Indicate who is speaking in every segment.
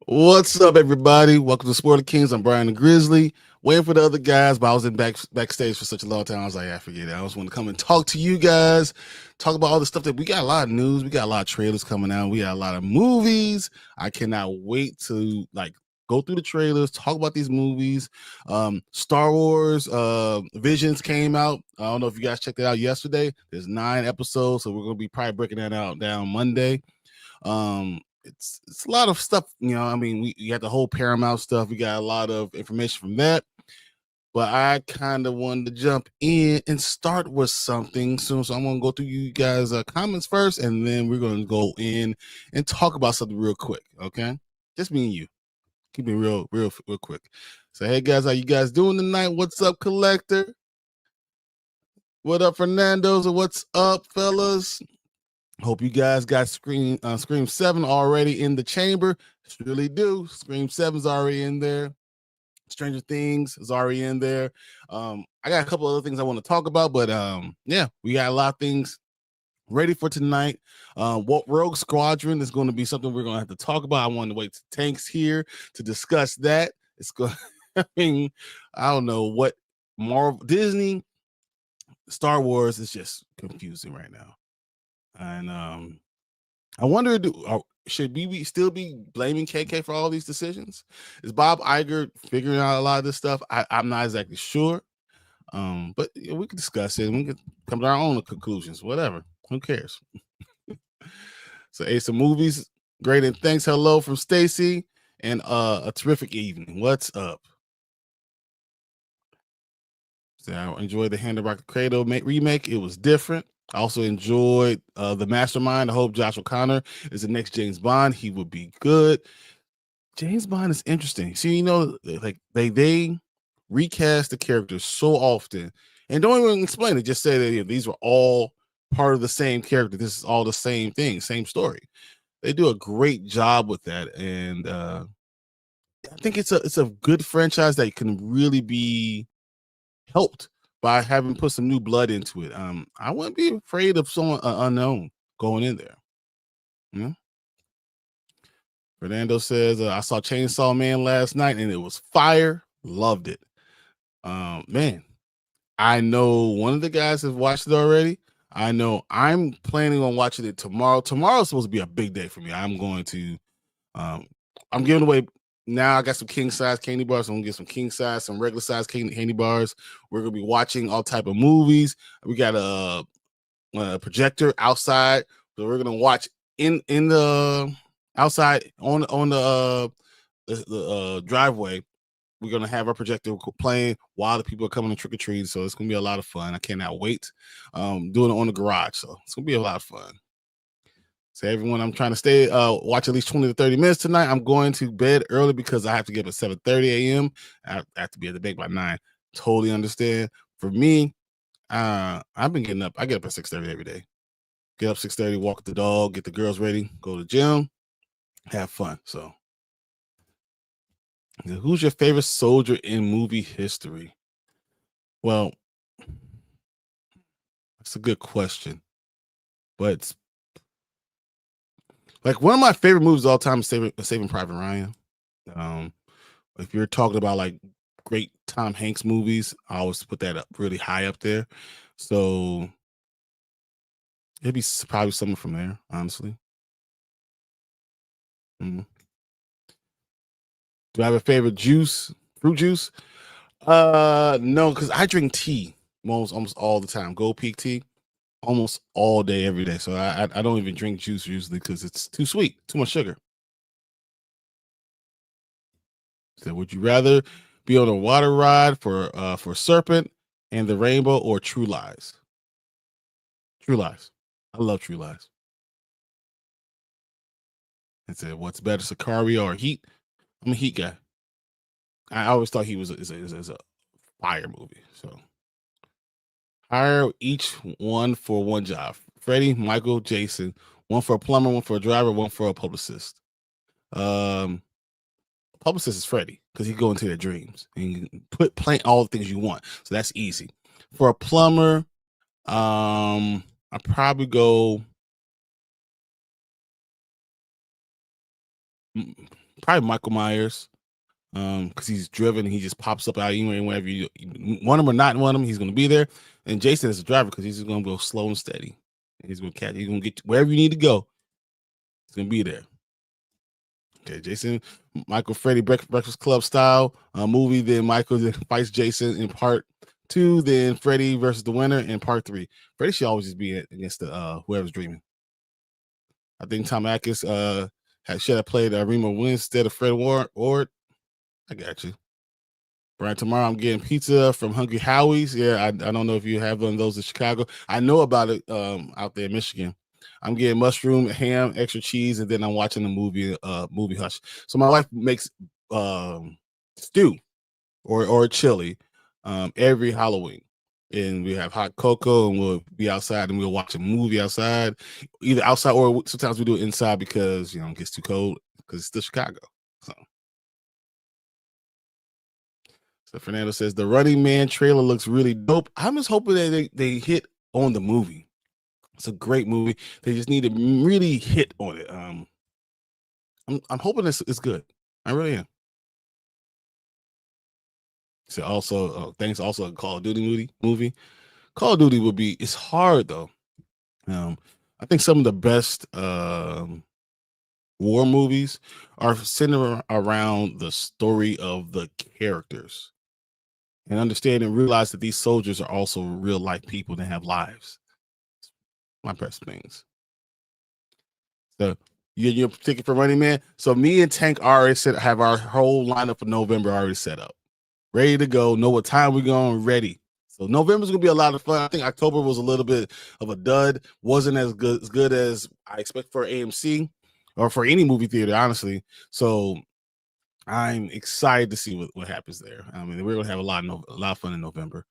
Speaker 1: What's up, everybody? Welcome to Spoiler Kings. I'm Brian the Grizzly. Waiting for the other guys, but I was in backstage for such a long time. I was like, I forget it. I just want to come and talk to you guys, talk about all the stuff that we got. A lot of news. We got a lot of trailers coming out. We got a lot of movies. I cannot wait to go through the trailers, talk about these movies. Star Wars Visions came out. I don't know if you guys checked it out yesterday. There's 9 episodes, so we're gonna be probably breaking that out down Monday. It's a lot of stuff, I mean, we got the whole Paramount stuff. We got a lot of information from that, but I kind of wanted to jump in and start with something soon. So I'm gonna go through you guys' comments first, and then we're gonna go in and talk about something real quick. Okay, just me and you. Keep it real quick. So hey guys, how you guys doing tonight? What's up, Collector? What up, Fernando's? What's up, fellas? Hope you guys got Scream 7 already in the chamber. Really do. Scream 7's already in there. Stranger Things is already in there. I got a couple other things I want to talk about, but yeah, we got a lot of things ready for tonight. What Rogue Squadron is going to be something we're going to have to talk about. I want to wait to Tanks here to discuss that. It's going. I mean, I don't know what Marvel, Disney, Star Wars is just confusing right now. And I wonder, should we still be blaming KK for all these decisions? Is Bob Iger figuring out a lot of this stuff? I'm not exactly sure. But we can discuss it and we can come to our own conclusions. Whatever. Who cares? So, Ace of Movies, great and thanks. Hello from Stacy, and a terrific evening. What's up? So I enjoyed the Hand of Rock Cradle remake. It was different. I also enjoyed the Mastermind. I hope Josh O'Connor is the next James Bond. He would be good. James Bond is interesting. See, like they recast the characters so often and don't even explain it. Just say that these were all part of the same character. This is all the same thing, same story. They do a great job with that, and I think it's a good franchise that can really be helped by having put some new blood into it. I wouldn't be afraid of someone unknown going in there. You know? Fernando says, I saw Chainsaw Man last night and it was fire. Loved it. Man, I know one of the guys has watched it already. I know I'm planning on watching it tomorrow. Tomorrow's supposed to be a big day for me. I'm going to, I'm giving away now. I got some king size candy bars. I'm gonna get some king size, some regular size candy bars. We're gonna be watching all type of movies. We got a projector outside, so we're gonna watch in the outside on the driveway. We're gonna have our projector playing while the people are coming to trick or treat. So it's gonna be a lot of fun. I cannot wait. Doing it on the garage, so it's gonna be a lot of fun. So everyone, I'm trying to stay watch at least 20 to 30 minutes tonight. I'm going to bed early because I have to get up at 7:30 a.m. I have to be at the bank by 9. Totally understand. For me, I've been getting up. I get up at 6:30 every day. Get up 6:30, walk the dog, get the girls ready, go to the gym, have fun. So who's your favorite soldier in movie history? Well, that's a good question. But like one of my favorite movies of all time is Saving Private Ryan. If you're talking about like great Tom Hanks movies, I always put that up really high up there. So it'd be probably something from there, honestly. Mm. Do I have a favorite juice? Fruit juice? No, because I drink tea almost all the time. Gold Peak tea, almost all day, every day. So I don't even drink juice usually because it's too sweet, too much sugar. So would you rather be on a water ride for Serpent and the Rainbow or True Lies? True Lies. I love True Lies. It said, what's better, Sicario or Heat? I'm a Heat guy. I always thought he was a fire movie. So hire each one for one job. Freddie, Michael, Jason. One for a plumber, one for a driver, one for a publicist. Um, Publicist is Freddie because he go into their dreams and you can plant all the things you want. So that's easy. For a plumber, I probably go Probably Michael Myers. Because he's driven, he just pops up out anywhere, whenever you want him or not want him, he's gonna be there. And Jason is a driver because he's just gonna go slow and steady. And he's gonna get wherever you need to go. He's gonna be there. Okay, Jason, Michael, Freddy, Breakfast Club style movie. Then Michael fights Jason in part 2. Then Freddy versus the winner in part 3. Freddy should always just be against the whoever's dreaming. I think Tom Atkins should have played Remo Williams instead of Fred Ward. I got you. Brian, tomorrow I'm getting pizza from Hungry Howie's. Yeah, I don't know if you have one of those in Chicago. I know about it out there in Michigan. I'm getting mushroom, ham, extra cheese, and then I'm watching the movie Hush. So my wife makes stew or chili every Halloween. And we have hot cocoa, and we'll be outside and we'll watch a movie outside, either outside or sometimes we do it inside because it gets too cold because it's still Chicago. So Fernando says the Running Man trailer looks really dope. I'm just hoping that they hit on the movie. It's a great movie. They just need to really hit on it. I'm hoping it's good. I really am. So also, thanks also a Call of Duty movie. Call of Duty would be. It's hard though. I think some of the best war movies are centered around the story of the characters and understand and realize that these soldiers are also real life people that have lives. My best things. So you're ticket for Running Man. So me and Tank already have our whole lineup for November already set up, ready to go. Know what time we're going, ready. So November's gonna be a lot of fun. I think October was a little bit of a dud. Wasn't as good as I expect for AMC or for any movie theater, honestly. So I'm excited to see what happens there. I mean, we're gonna have a lot of fun in November.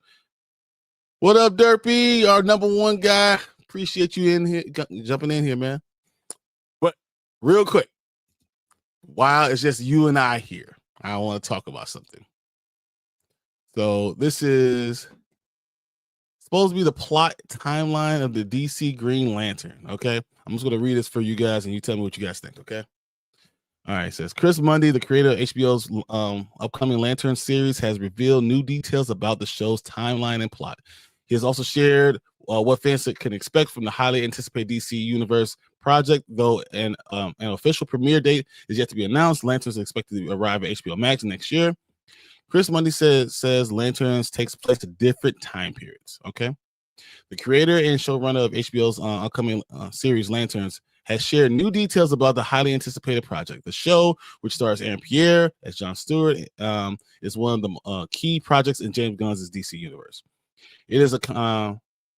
Speaker 1: What up, Derpy? Our number one guy. Appreciate you in here, jumping in here, man. But real quick, while it's just you and I here, I want to talk about something. So this is supposed to be the plot timeline of the DC Green Lantern. Okay, I'm just gonna read this for you guys, and you tell me what you guys think. Okay. All right, it says Chris Mundy, the creator of HBO's upcoming Lantern series, has revealed new details about the show's timeline and plot. He has also shared what fans can expect from the highly anticipated DC Universe project, though an official premiere date is yet to be announced. Lanterns are expected to arrive at HBO Max next year. Chris Mundy says Lanterns takes place at different time periods. Okay. The creator and showrunner of HBO's upcoming series Lanterns has shared new details about the highly anticipated project. The show, which stars Aaron Pierre as Jon Stewart, is one of the key projects in James Gunn's DC universe. It is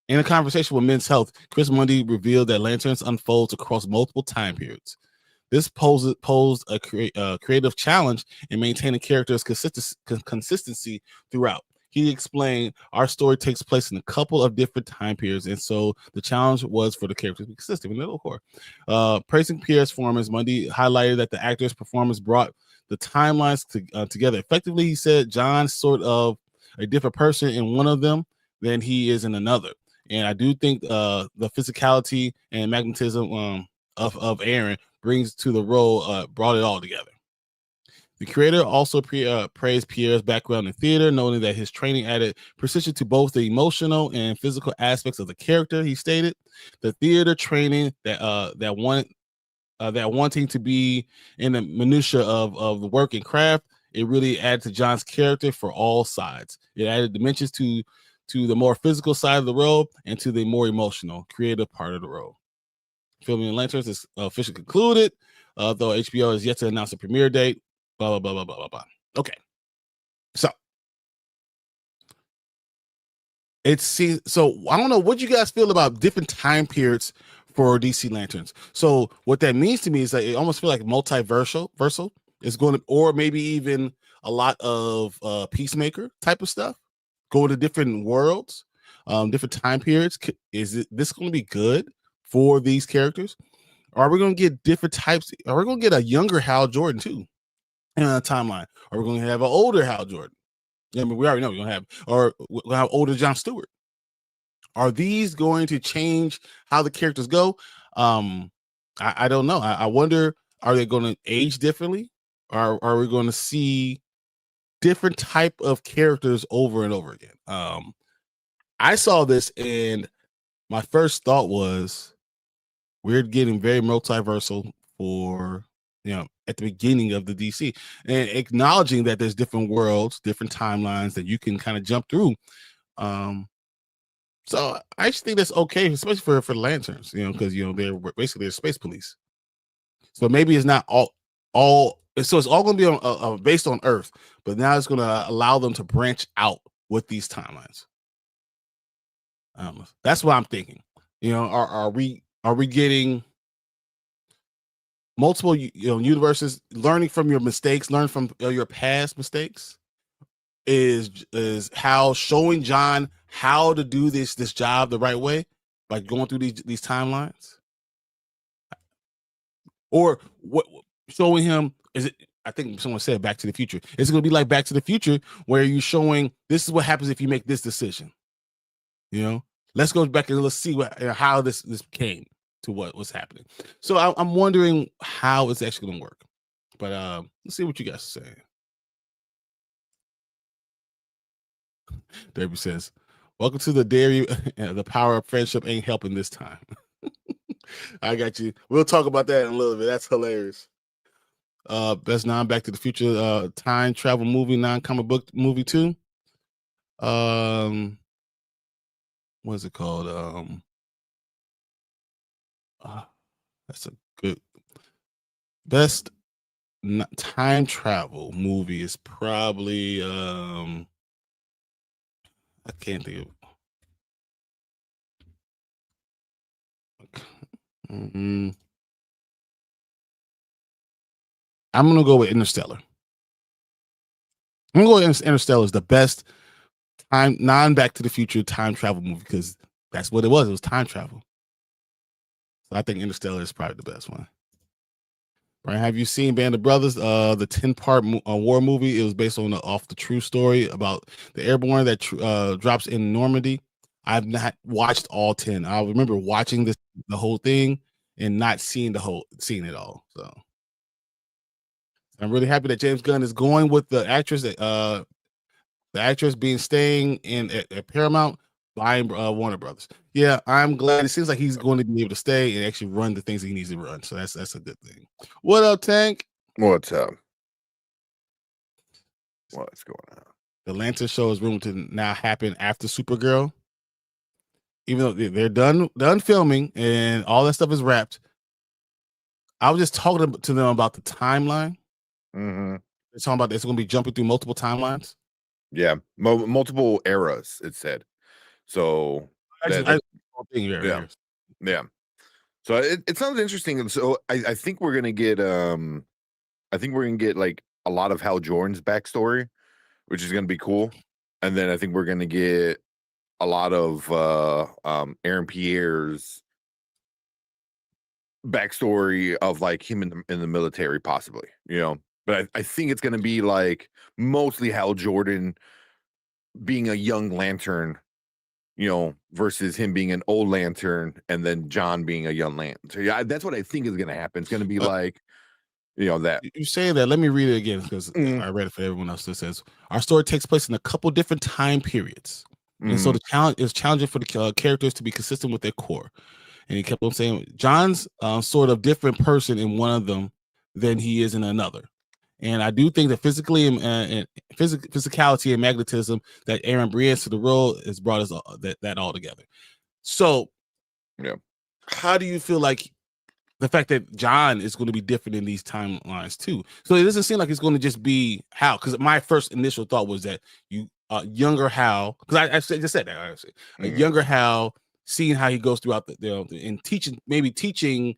Speaker 1: in a conversation with Men's Health, Chris Mundy revealed that Lanterns unfolds across multiple time periods. This posed a creative challenge in maintaining characters' consistency throughout. He explained, our story takes place in a couple of different time periods, and so the challenge was for the characters to be consistent in the middle core. Praising Pierre's performance, Mundy highlighted that the actor's performance brought the timelines together effectively. He said John's sort of a different person in one of them than he is in another. And I do think the physicality and magnetism of Aaron brings to the role, brought it all together. The creator also praised Pierre's background in theater, noting that his training added precision to both the emotional and physical aspects of the character. He stated, the theater training that wanting to be in the minutia of the work and craft, it really added to John's character for all sides. It added dimensions to the more physical side of the role and to the more emotional, creative part of the role. Filming in Lanterns is officially concluded, though HBO is yet to announce a premiere date. Blah, blah, blah, blah, blah, blah, blah. Okay. So so I don't know what you guys feel about different time periods for DC Lanterns. So what that means to me is that it almost feels like multiversal is going to, or maybe even a lot of Peacemaker type of stuff, go to different worlds, different time periods. Is this going to be good for these characters? Are we going to get different types? Are we going to get a younger Hal Jordan too in a timeline? Are we going to have an older Hal Jordan? I mean, we already know we're going to have, or we're going to have older Jon Stewart. Are these going to change how the characters go? I don't know. I wonder, are they going to age differently? are we going to see different type of characters over and over again? I saw this and my first thought was we're getting very multiversal for at the beginning of the DC, and acknowledging that there's different worlds, different timelines that you can kind of jump through. So I actually think that's okay, especially for lanterns, because they're basically space police. So maybe it's not all. So it's all going to be on based on Earth, but now it's going to allow them to branch out with these timelines. That's what I'm thinking. Are we getting multiple universes, learning from your mistakes, learn from your past mistakes? Is how showing John how to do this job the right way by going through these timelines, or what showing him is it? I think someone said Back to the Future. It's going to be like Back to the Future, where you're showing this is what happens if you make this decision. Let's go back and let's see how this came to what's happening. So I'm wondering how it's actually going to work. But let's see what you guys are saying. Derby says, "Welcome to the dairy. The power of friendship ain't helping this time." I got you. We'll talk about that in a little bit. That's hilarious. Best Back to the Future time travel movie, non-comic book movie too. What is it called? That's a good best time travel movie is probably I can't think of. I'm gonna go with Interstellar. I'm gonna go with Interstellar is the best Back to the Future time travel movie because that's what it was. It was time travel. So I think Interstellar is probably the best one. Right? Have you seen Band of Brothers? The 10-part war movie. It was based on off the true story about the airborne that drops in Normandy. I've not watched all 10. I remember watching the whole thing and not seeing it all. So I'm really happy that James Gunn is going with the actress that the actress being staying in at Paramount, buying Warner Brothers. Yeah, I'm glad. It seems like he's going to be able to stay and actually run the things that he needs to run. So that's a good thing. What up, Tank?
Speaker 2: What's up? What's going on?
Speaker 1: The Lantern show is rumored to now happen after Supergirl. Even though they're done filming and all that stuff is wrapped. I was just talking to them about the timeline.
Speaker 2: Mm-hmm.
Speaker 1: They're talking about it's going to be jumping through multiple timelines.
Speaker 2: Yeah, multiple eras. It said. So
Speaker 1: Yeah.
Speaker 2: So it sounds interesting, and so I think we're gonna get like a lot of Hal Jordan's backstory, which is gonna be cool, and then I think we're gonna get a lot of Aaron Pierre's backstory of like him in the military, possibly, But I think it's gonna be like mostly Hal Jordan being a young Lantern, versus him being an old Lantern, and then John being a young Lantern. So yeah, that's what I think is gonna happen. It's gonna be like, that.
Speaker 1: You say that. Let me read it again because I read it for everyone else. It says our story takes place in a couple different time periods, and so the challenge is challenging for the characters to be consistent with their core. And he kept on saying John's sort of different person in one of them than he is in another. And I do think that physically and physicality and magnetism that Aaron brings to the role has brought us that all together. So,
Speaker 2: yeah,
Speaker 1: how do you feel like the fact that John is going to be different in these timelines too? So it doesn't seem like it's going to just be Hal. Because my first initial thought was that younger Hal, because I just said that honestly, a younger Hal, seeing how he goes throughout and teaching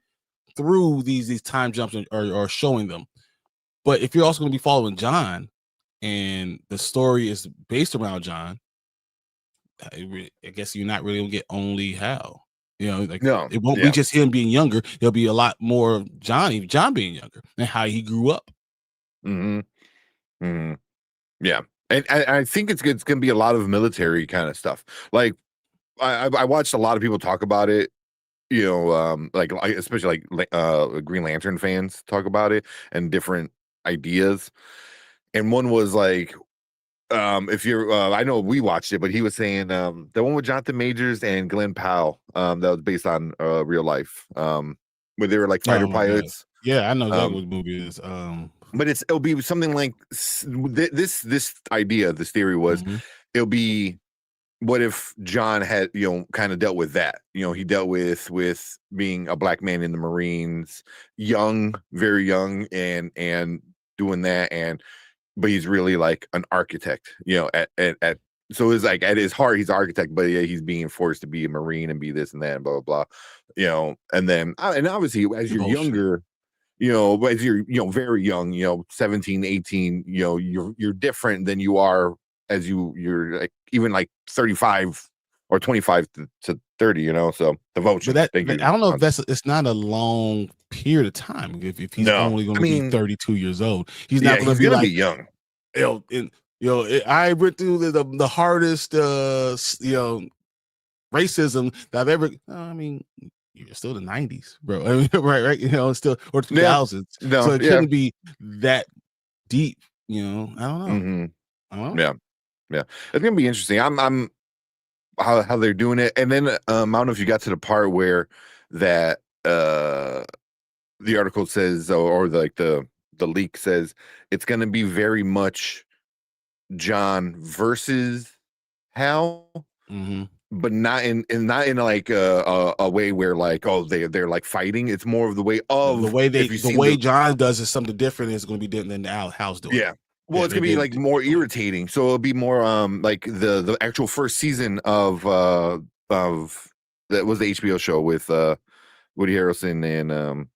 Speaker 1: through these time jumps or showing them. But if you're also going to be following John and the story is based around John, I guess you're not really going to get only Hal.
Speaker 2: No,
Speaker 1: it won't be just him being younger. There'll be a lot more of John being younger and how he grew up.
Speaker 2: Yeah. And I think it's going to be a lot of military kind of stuff. Like I watched a lot of people talk about it, like especially like Green Lantern fans talk about it and different ideas, and one was like, if you're, I know we watched it, but he was saying the one with Jonathan Majors and Glenn Powell, that was based on real life, where they were like fighter
Speaker 1: Oh my god.
Speaker 2: pilots.
Speaker 1: Yeah, I know exactly
Speaker 2: Um,
Speaker 1: what the movie is.
Speaker 2: but it'll be something like this idea, this theory was
Speaker 1: Mhm.
Speaker 2: it'll be what if John had, kind of dealt with that, he dealt with being a black man in the Marines, young, very young, and doing that, but he's really like an architect, at so it's like at his heart he's an architect, but yeah, he's being forced to be a Marine and be this and that and blah blah blah, and then and obviously as you're
Speaker 1: Devotion.
Speaker 2: younger, as you're, very young, 17, 18, you're different than you are as you're like even like 35 or 25 to 30, so
Speaker 1: But
Speaker 2: devotion. Thank
Speaker 1: that
Speaker 2: you.
Speaker 1: I don't know if it's not a long period of time if he's
Speaker 2: No,
Speaker 1: only going
Speaker 2: I
Speaker 1: to be
Speaker 2: mean,
Speaker 1: 32 years old. He's
Speaker 2: yeah,
Speaker 1: not going to
Speaker 2: he's
Speaker 1: be
Speaker 2: gonna be
Speaker 1: like,
Speaker 2: young.
Speaker 1: and I went through the hardest racism that I've ever. I mean, you're still the 90s, bro. I mean, right, still or
Speaker 2: Yeah,
Speaker 1: 2000s. So
Speaker 2: no,
Speaker 1: it
Speaker 2: yeah.
Speaker 1: couldn't be that deep. I don't know.
Speaker 2: Hmm.
Speaker 1: I don't know.
Speaker 2: Yeah, yeah. It's gonna be interesting. I'm how they're doing it, and then I don't know if you got to the part where that the article says, or like the leak says, it's gonna be very much John versus Hal,
Speaker 1: Mm-hmm.
Speaker 2: but not in like a way where like, oh, they're like fighting. It's more of the way
Speaker 1: The
Speaker 2: of,
Speaker 1: way
Speaker 2: if you've
Speaker 1: the
Speaker 2: seen
Speaker 1: way
Speaker 2: the,
Speaker 1: John does is something different. It's going to be different than the House doing it.
Speaker 2: yeah. Well,
Speaker 1: Yeah,
Speaker 2: it's gonna be like more irritating. So it'll be more like the actual first season of that was the HBO show with Woody Harrelson and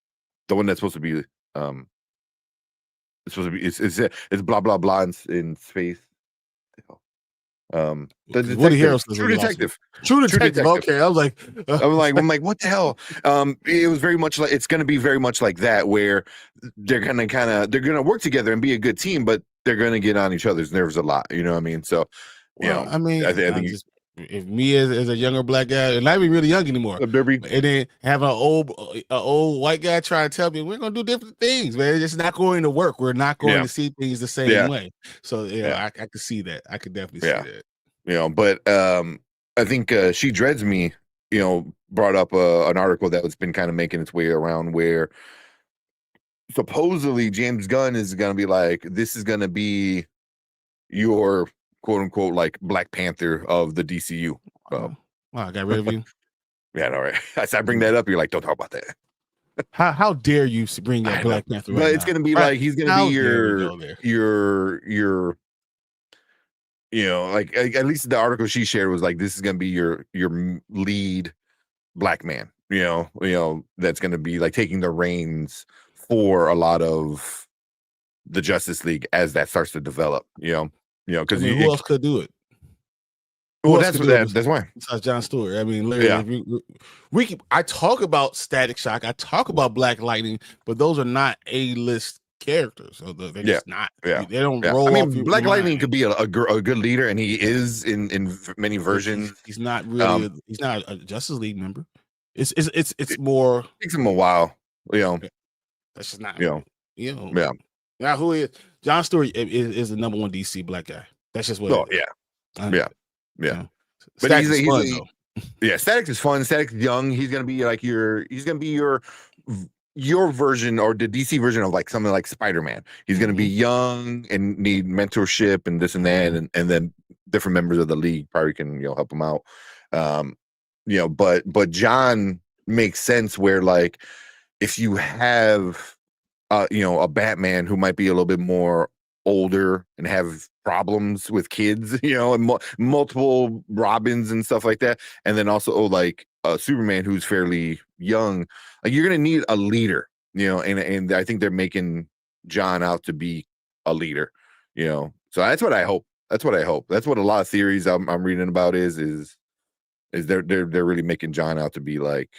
Speaker 2: the one that's supposed to be um it's supposed to be it's blah blah blah in space. The
Speaker 1: because Woody
Speaker 2: detective,
Speaker 1: Harrelson is
Speaker 2: True
Speaker 1: going to be awesome.
Speaker 2: Detective,
Speaker 1: True
Speaker 2: True
Speaker 1: Detective.
Speaker 2: Detective.
Speaker 1: Okay, I was like,
Speaker 2: I'm like, what the hell? It was very much like, it's going to be very much like that, where they're going to they're going to work together and be a good team, but they're going to get on each other's nerves a lot. You know what I mean? So,
Speaker 1: well, I mean,
Speaker 2: I
Speaker 1: I
Speaker 2: think
Speaker 1: just if me as a younger black guy, and not even really young anymore,
Speaker 2: Derby.
Speaker 1: and then have an old white guy trying to tell me we're going to do different things, man. It's just not going to work. We're not going
Speaker 2: Yeah,
Speaker 1: to see things the same
Speaker 2: yeah,
Speaker 1: way. So
Speaker 2: yeah,
Speaker 1: I could see that. I could definitely see
Speaker 2: yeah.
Speaker 1: that.
Speaker 2: But I think She Dreads Me, brought up an article that was been kind of making its way around, where supposedly James Gunn is going to be like, this is going to be your quote unquote like Black Panther of the DCU.
Speaker 1: Wow, I got rid of you.
Speaker 2: Yeah, all right. As I bring that up, you're like, don't talk about that.
Speaker 1: How dare you bring
Speaker 2: I
Speaker 1: up
Speaker 2: know,
Speaker 1: Black Panther right
Speaker 2: but it's
Speaker 1: now?
Speaker 2: gonna be
Speaker 1: Right?
Speaker 2: like, he's gonna be
Speaker 1: How dare we go there?
Speaker 2: your like, at least the article she shared was like, this is gonna be your lead black man. That's gonna be like taking the reins for a lot of the Justice League as that starts to develop.
Speaker 1: I
Speaker 2: Because
Speaker 1: mean, who else could do it? Who
Speaker 2: well,
Speaker 1: else could do it
Speaker 2: that's why.
Speaker 1: besides John Stewart? I mean, literally,
Speaker 2: Yeah,
Speaker 1: if I talk about Static Shock, I talk about Black Lightning, but those are not A-list characters. So they're
Speaker 2: yeah,
Speaker 1: just not.
Speaker 2: yeah,
Speaker 1: They don't
Speaker 2: yeah. I
Speaker 1: roll off
Speaker 2: mean,
Speaker 1: your
Speaker 2: Black Lightning
Speaker 1: mind.
Speaker 2: could be a good leader, and he is in many
Speaker 1: But
Speaker 2: versions.
Speaker 1: he's not really.
Speaker 2: Um,
Speaker 1: He's not a Justice League member. It's
Speaker 2: it
Speaker 1: more.
Speaker 2: takes him a while.
Speaker 1: That's just not.
Speaker 2: You know,
Speaker 1: You know.
Speaker 2: yeah.
Speaker 1: Now who is John Stewart is the number one DC black guy. That's just what
Speaker 2: Oh,
Speaker 1: it is.
Speaker 2: yeah, yeah,
Speaker 1: You
Speaker 2: yeah.
Speaker 1: know,
Speaker 2: But
Speaker 1: Stacks is fun though.
Speaker 2: yeah, Static is fun. Static's young. He's gonna be like your version, or the DC version of like something like Spider-Man. He's gonna be young and need mentorship and this and that, and then different members of the league probably can help him out. But John makes sense, where like, if you have a Batman who might be a little bit more older and have problems with kids, and multiple Robins and stuff like that, and then also like Superman who's fairly young, like, you're gonna need a leader, and I think they're making John out to be a leader, so that's what I hope. That's what I hope. That's what a lot of theories I'm reading about is they're really making John out to be like,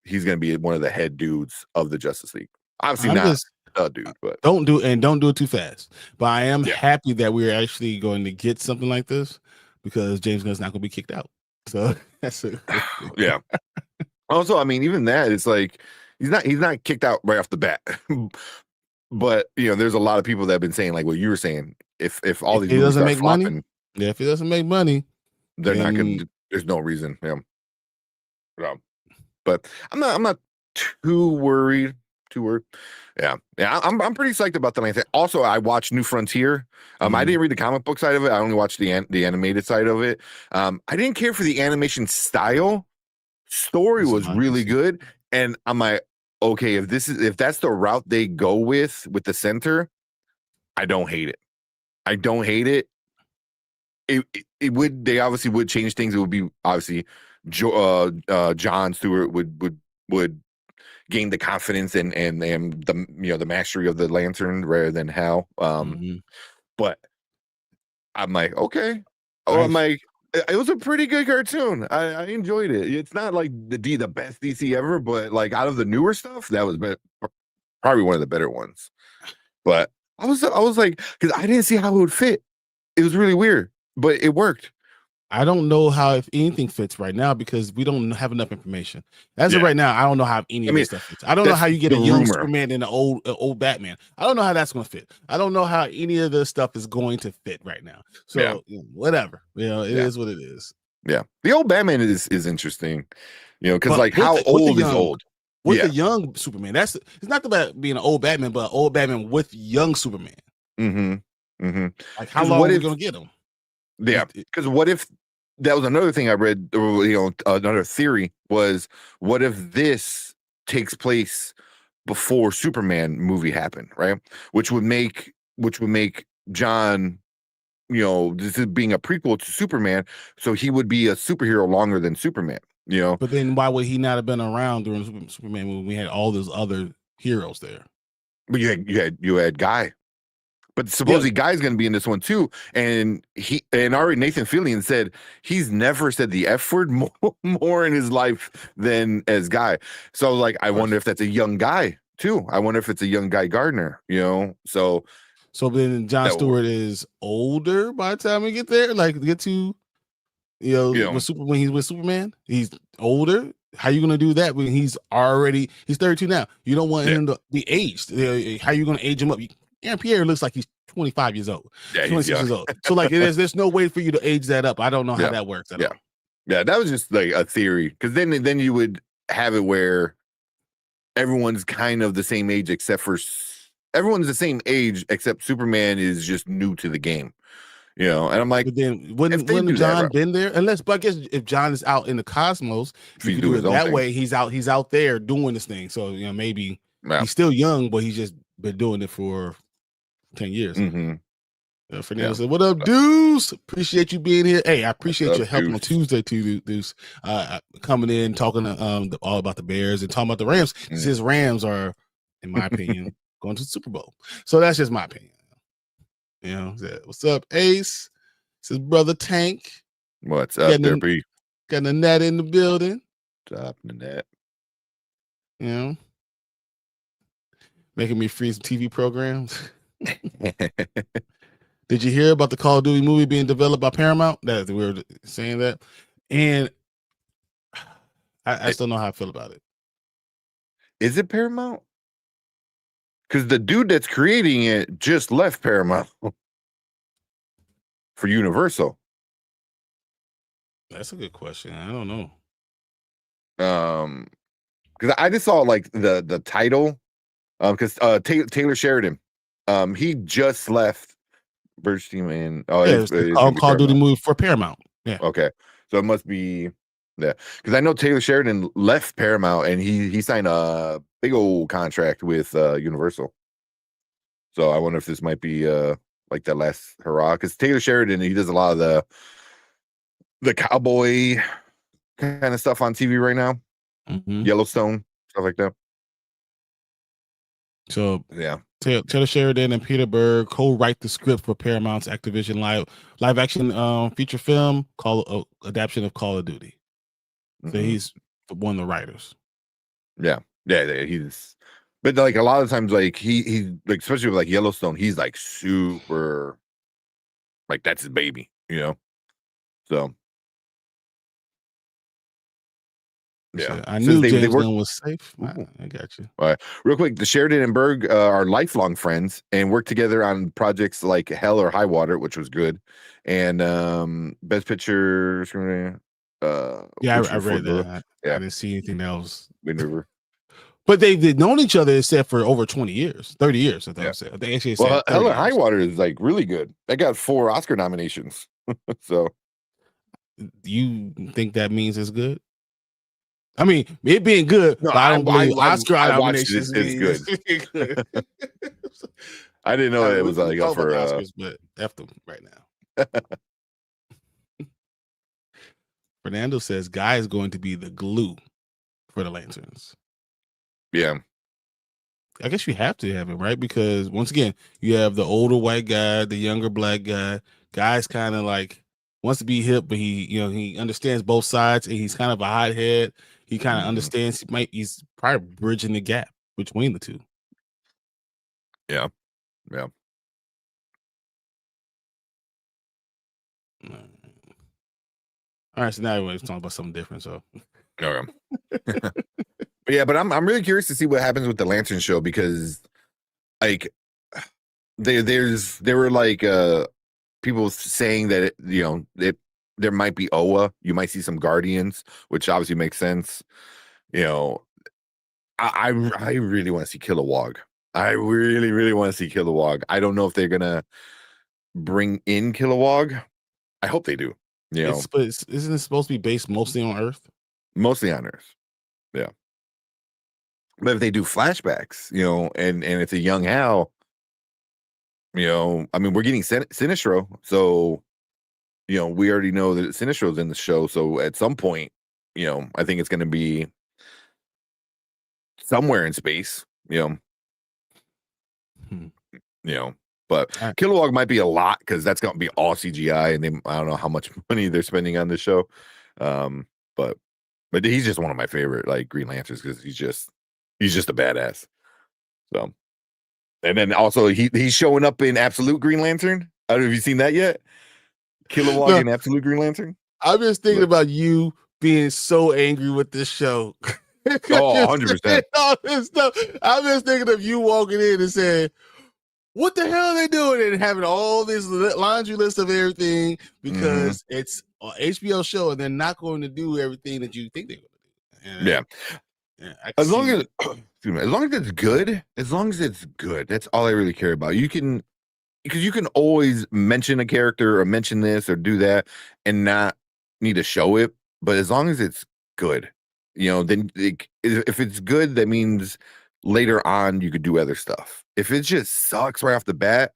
Speaker 2: he's gonna be one of the head dudes of the Justice League. Obviously
Speaker 1: I'm
Speaker 2: not
Speaker 1: just
Speaker 2: a dude, but
Speaker 1: don't do it too fast. But I am happy that we're actually going to get something like this because James Gunn's not going to be kicked out. So that's a good thing.
Speaker 2: yeah. Also, I mean, even that, it's like he's not kicked out right off the bat. but there's a lot of people that have been saying like what you were saying. If all
Speaker 1: If
Speaker 2: these
Speaker 1: it
Speaker 2: movies
Speaker 1: doesn't
Speaker 2: start
Speaker 1: make money,
Speaker 2: flopping,
Speaker 1: yeah, if it doesn't make money,
Speaker 2: they're not going
Speaker 1: then
Speaker 2: to. There's no reason. Yeah. Yeah. But I'm not too worried. Too worried. Yeah. Yeah. I'm pretty psyched about the last thing. Also, I watched New Frontier. I didn't read the comic book side of it. I only watched the animated side of it. I didn't care for the animation style. Story
Speaker 1: this is
Speaker 2: was
Speaker 1: my
Speaker 2: really
Speaker 1: PC.
Speaker 2: good. And I'm like, okay, if that's the route they go with the center, I don't hate it. I don't hate it. It would, they obviously would change things. It would be obviously John Stewart would gain the confidence and the the mastery of the lantern rather than Hal.
Speaker 1: Hmm.
Speaker 2: But I'm like, okay. Oh,
Speaker 1: I
Speaker 2: I'm like, it was a pretty good cartoon. I enjoyed it. It's not like the best DC ever, but like out of the newer stuff, that was probably one of the better ones. But I was like, because I didn't see how it would fit. It was really weird, but it worked.
Speaker 1: I don't know how if anything fits right now because we don't have enough information. As of
Speaker 2: Yeah.
Speaker 1: right now, I don't know how any
Speaker 2: I
Speaker 1: of
Speaker 2: mean,
Speaker 1: this stuff fits. I don't know
Speaker 2: that's
Speaker 1: how you get
Speaker 2: the
Speaker 1: a young
Speaker 2: rumor.
Speaker 1: Superman and an old Batman. I don't know how that's going to fit. I don't know how any of this stuff is going to fit right now.
Speaker 2: Yeah.
Speaker 1: So whatever, it
Speaker 2: Yeah.
Speaker 1: is what it is.
Speaker 2: Yeah. The old Batman is interesting, because
Speaker 1: But
Speaker 2: like how
Speaker 1: with the
Speaker 2: old is
Speaker 1: young
Speaker 2: old?
Speaker 1: with the
Speaker 2: Yeah.
Speaker 1: young Superman, it's not about being an old Batman, but old Batman with young Superman.
Speaker 2: Mm-hmm. Mm-hmm.
Speaker 1: Like how
Speaker 2: Because
Speaker 1: long
Speaker 2: what
Speaker 1: are we
Speaker 2: if,
Speaker 1: going to get him?
Speaker 2: yeah, because what if that was another thing I read, or, another theory was, what if this takes place before Superman movie happened, right? Which would make John, this is being a prequel to Superman, so he would be a superhero longer than Superman.
Speaker 1: But then why would he not have been around during Superman when we had all those other heroes there?
Speaker 2: But you had Guy. But
Speaker 1: Yeah,
Speaker 2: supposedly Guy's going to be in this one too, and already Nathan Fillion said he's never said the F word more in his life than as Guy. So I was like, I
Speaker 1: of
Speaker 2: wonder
Speaker 1: course.
Speaker 2: if that's a young guy too. I wonder if it's a young Guy Gardner. So
Speaker 1: So then John
Speaker 2: that will,
Speaker 1: Stewart is older by the time we get there, like get to
Speaker 2: you know,
Speaker 1: when he's with Superman, he's older. How you gonna do that when he's 32 now? You don't want
Speaker 2: yeah,
Speaker 1: him to be aged. How you gonna age him up? Aaron Pierre looks like he's 25 years old,
Speaker 2: yeah, he's
Speaker 1: 26
Speaker 2: young.
Speaker 1: years old. So like there's no way for you to age that up. I don't know how
Speaker 2: Yeah,
Speaker 1: that works at
Speaker 2: yeah,
Speaker 1: all.
Speaker 2: yeah. That was just like a theory, because then you would have it where everyone's kind of the same age everyone's the same age except Superman is just new to the game. And I'm like,
Speaker 1: But then
Speaker 2: if
Speaker 1: wouldn't
Speaker 2: they
Speaker 1: wouldn't
Speaker 2: do that
Speaker 1: John
Speaker 2: right,
Speaker 1: been there? But I guess if John is out in the cosmos,
Speaker 2: if
Speaker 1: you
Speaker 2: he's
Speaker 1: could do
Speaker 2: doing his
Speaker 1: it
Speaker 2: own
Speaker 1: that
Speaker 2: thing,
Speaker 1: way. He's out there doing this thing. So maybe
Speaker 2: yeah,
Speaker 1: he's still young, but he's just been doing it for 10 years.
Speaker 2: mm-hmm,
Speaker 1: Fernando
Speaker 2: yeah.
Speaker 1: said, "What up, Deuce? Appreciate you being here. Hey, I
Speaker 2: What's
Speaker 1: appreciate
Speaker 2: up,
Speaker 1: your help on
Speaker 2: Deuce?
Speaker 1: Tuesday too, Deuce. Coming in talking all about the Bears and talking about the Rams.
Speaker 2: Mm.
Speaker 1: His Rams are, in my opinion, going to the Super Bowl. So that's just my opinion. What's up, Ace? This is brother Tank.
Speaker 2: What's up, there,
Speaker 1: Getting
Speaker 2: P?
Speaker 1: got a net in the building.
Speaker 2: Top the net.
Speaker 1: You know, making me free some TV programs. Did you hear about the Call of Duty movie being developed by Paramount? That we were saying that, and I still know how I feel about it.
Speaker 2: Is it Paramount? Because the dude that's creating it just left Paramount for Universal.
Speaker 1: That's a good question. I don't know.
Speaker 2: Because I just saw like the title, because Taylor Sheridan, he just left Birch Team, and
Speaker 1: Yeah,
Speaker 2: it's,
Speaker 1: it's the
Speaker 2: it's gonna be
Speaker 1: Call of Duty
Speaker 2: Paramount.
Speaker 1: movie for Paramount. Yeah.
Speaker 2: Okay, so it must be, yeah, because I know Taylor Sheridan left Paramount and he signed a big old contract with Universal. So I wonder if this might be like that last hurrah, because Taylor Sheridan, he does a lot of the cowboy kind of stuff on TV right now,
Speaker 1: Mm-hmm.
Speaker 2: Yellowstone, stuff like that.
Speaker 1: So
Speaker 2: Yeah.
Speaker 1: Taylor Sheridan and Peter Berg co-write the script for Paramount's Activision live action feature film called adaptation of Call of Duty. So
Speaker 2: Mm-hmm.
Speaker 1: he's one of the writers.
Speaker 2: Yeah. He's, but like a lot of times, like he like, especially with like Yellowstone, he's like super, like that's his baby, So Yeah.
Speaker 1: I
Speaker 2: Since
Speaker 1: knew
Speaker 2: they
Speaker 1: James
Speaker 2: worked.
Speaker 1: Gunn was safe.
Speaker 2: Ooh.
Speaker 1: I got you.
Speaker 2: All right. Real quick, the Sheridan and Berg are lifelong friends and work together on projects like Hell or High Water, which was good. And Best Picture,
Speaker 1: Yeah,
Speaker 2: which
Speaker 1: I
Speaker 2: for
Speaker 1: read
Speaker 2: the
Speaker 1: that. I
Speaker 2: yeah,
Speaker 1: didn't see anything else.
Speaker 2: Wind River.
Speaker 1: But they've known each other except for over 20 years, 30 years. I thought
Speaker 2: Yeah.
Speaker 1: it said. They actually
Speaker 2: Well,
Speaker 1: said
Speaker 2: Hell
Speaker 1: 30
Speaker 2: or High
Speaker 1: years.
Speaker 2: Water is like really good. That got 4 Oscar nominations. So
Speaker 1: You think that means it's good? I mean, it being good,
Speaker 2: no,
Speaker 1: but I don't believe Oscar
Speaker 2: I watched it.
Speaker 1: nominations
Speaker 2: It's good.
Speaker 1: means it's good.
Speaker 2: I didn't know
Speaker 1: I mean,
Speaker 2: it was
Speaker 1: we
Speaker 2: like up
Speaker 1: talk about
Speaker 2: for
Speaker 1: the Oscars, but F them right now. Fernando says Guy is going to be the glue for the lanterns.
Speaker 2: yeah.
Speaker 1: I guess you have to have him, right? Because once again, you have the older white guy, the younger black guy. Guy's kind of like wants to be hip, but he understands both sides, and he's kind of a hothead. He kind of
Speaker 2: Mhm.
Speaker 1: understands. He's probably bridging the gap between the two.
Speaker 2: Yeah. Yeah.
Speaker 1: All right, so now everyone's talking about something different. So,
Speaker 2: Okay. Yeah, but I'm really curious to see what happens with the Lantern show because like there were like people saying that there might be Oa, you might see some Guardians, which obviously makes sense. You know, I really want to see Kilowog. I really, really want to see Kilowog. I don't know if they're gonna bring in Kilowog. I hope they do. You know,
Speaker 1: isn't it supposed to be based mostly on Earth?
Speaker 2: mostly on Earth. Yeah. But if they do flashbacks, and it's a young Hal, I mean, we're getting Sinestro, so we already know that Sinestro's in the show. So at some point, I think it's going to be somewhere in space.
Speaker 1: Hmm.
Speaker 2: But
Speaker 1: I-
Speaker 2: Kilowog might be a lot because that's going to be all CGI, and I don't know how much money they're spending on this show. But he's just one of my favorite like Green Lanterns because he's just a badass. So. And then also he's showing up in Absolute Green Lantern. I don't know if you've seen that yet. Kilowog
Speaker 1: No,
Speaker 2: in Absolute Green Lantern.
Speaker 1: I'm just thinking about you being so angry with this show.
Speaker 2: Oh, 100%.
Speaker 1: All this stuff. I'm just thinking of you walking in and saying, "What the hell are they doing?" and having all this laundry list of everything because it's an HBO show and they're not going to do everything that you think they're going to do. And
Speaker 2: Yeah.
Speaker 1: I
Speaker 2: As long
Speaker 1: see.
Speaker 2: as as long as it's good, that's all I really care about. Because you can always mention a character or mention this or do that and not need to show it. But as long as it's good, then if it's good, that means later on you could do other stuff. If it just sucks right off the bat,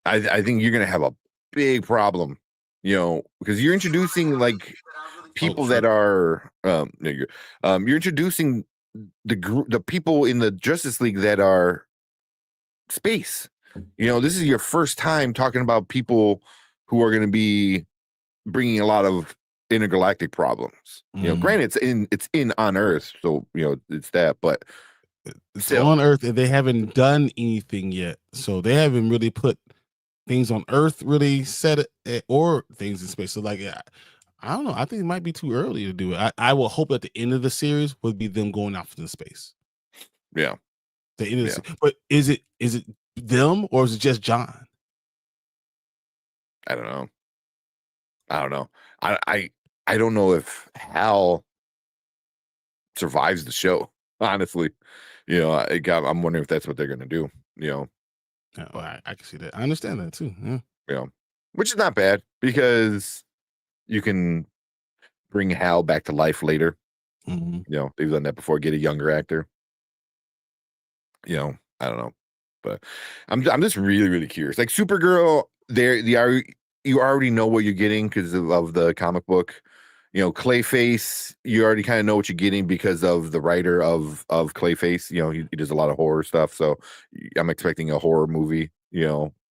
Speaker 2: I think you're gonna have a big problem, because you're introducing like people that are no, you're introducing the people in the Justice League that are space. This is your first time talking about people who are going to be bringing a lot of intergalactic problems. Granted, it's in on Earth, so it's that, but
Speaker 1: it's
Speaker 2: still.
Speaker 1: on Earth and they haven't done anything yet, so they haven't really put things on Earth, really set it or things in space. So like, I don't know. I think it might be too early to do it. I will hope at the end of the series would be them going off into space.
Speaker 2: Yeah.
Speaker 1: The end of the but is it them or is it just John?
Speaker 2: I don't know. I don't know if Hal survives the show. Honestly, I'm wondering if that's what they're gonna do.
Speaker 1: Oh, I can see that. I understand that too. Yeah.
Speaker 2: Which is not bad because you can bring Hal back to life later. They've done that before. Get a younger actor. I don't know, but I'm just really, really curious. Like Supergirl, you already know what you're getting because of the comic book. Clayface, you already kind of know what you're getting because of the writer of Clayface. He does a lot of horror stuff, so I'm expecting a horror movie.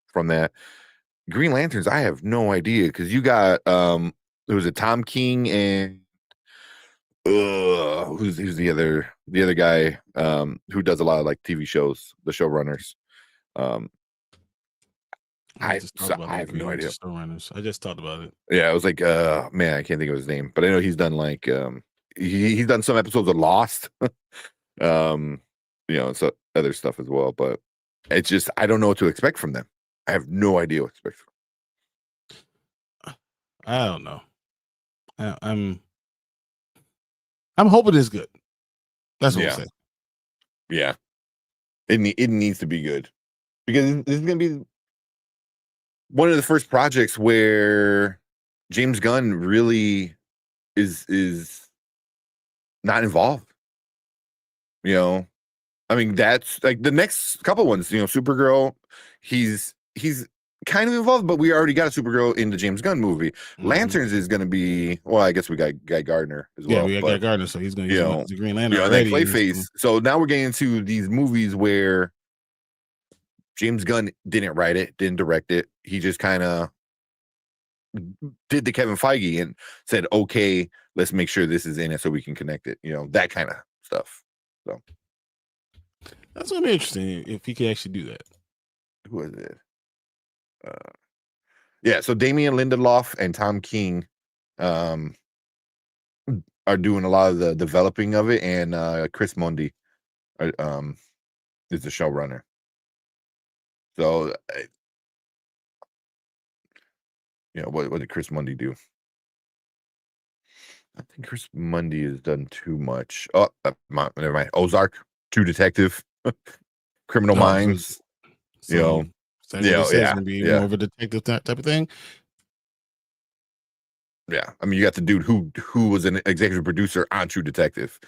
Speaker 2: From that. Green Lanterns, I have no idea because you got there was a Tom King and who's the other guy who does a lot of like TV shows, the showrunners. I have no idea.
Speaker 1: Showrunners. I just talked about it.
Speaker 2: Yeah, I was like, man, I can't think of his name, but I know he's done like he's done some episodes of Lost, so other stuff as well. But it's just I don't know what to expect from them. I have no idea what to expect from
Speaker 1: I don't know. I'm hoping it's good. That's
Speaker 2: them.
Speaker 1: what
Speaker 2: Yeah,
Speaker 1: we'll say.
Speaker 2: yeah. It needs to be good because this is gonna be one of the first projects where James Gunn really is not involved. I mean, that's like the next couple ones, Supergirl, he's kind of involved, but we already got a Supergirl in the James Gunn movie. Lanterns is going to be, well, I guess we got Guy Gardner as
Speaker 1: Yeah,
Speaker 2: well,
Speaker 1: we got
Speaker 2: but
Speaker 1: Guy Gardner, so he's going to use the Green Lantern
Speaker 2: and then
Speaker 1: already.
Speaker 2: Clayface. So now we're getting into these movies where James Gunn didn't write it, didn't direct it. He just kind of did the Kevin Feige and said, okay, let's make sure this is in it so we can connect it, that kind of stuff. So
Speaker 1: that's going to be interesting if he can actually do that.
Speaker 2: Who is it? Yeah, so Damian Lindelof and Tom King are doing a lot of the developing of it, and Chris Mundy is the showrunner. So, what did Chris Mundy do? I think Chris Mundy has done too much. Oh, never mind. Ozark, True Detective, Criminal Minds.
Speaker 1: So is that what he says?
Speaker 2: Yeah,
Speaker 1: Going to be more of a detective type of thing.
Speaker 2: Yeah, I mean, you got the dude who was an executive producer on True Detective.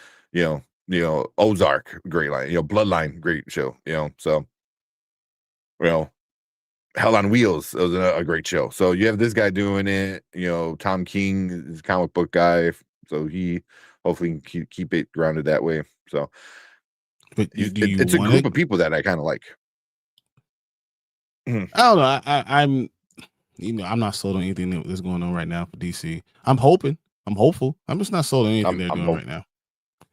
Speaker 2: Ozark, great line. Bloodline, great show. So Hell on Wheels was a great show. So you have this guy doing it. Tom King is a comic book guy, so he hopefully can keep it grounded that way. So,
Speaker 1: but
Speaker 2: it's a group of people that I kind of like.
Speaker 1: I don't know. I'm I'm not sold on anything that's going on right now for DC. I'm hopeful. I'm just not sold on anything they're doing right now.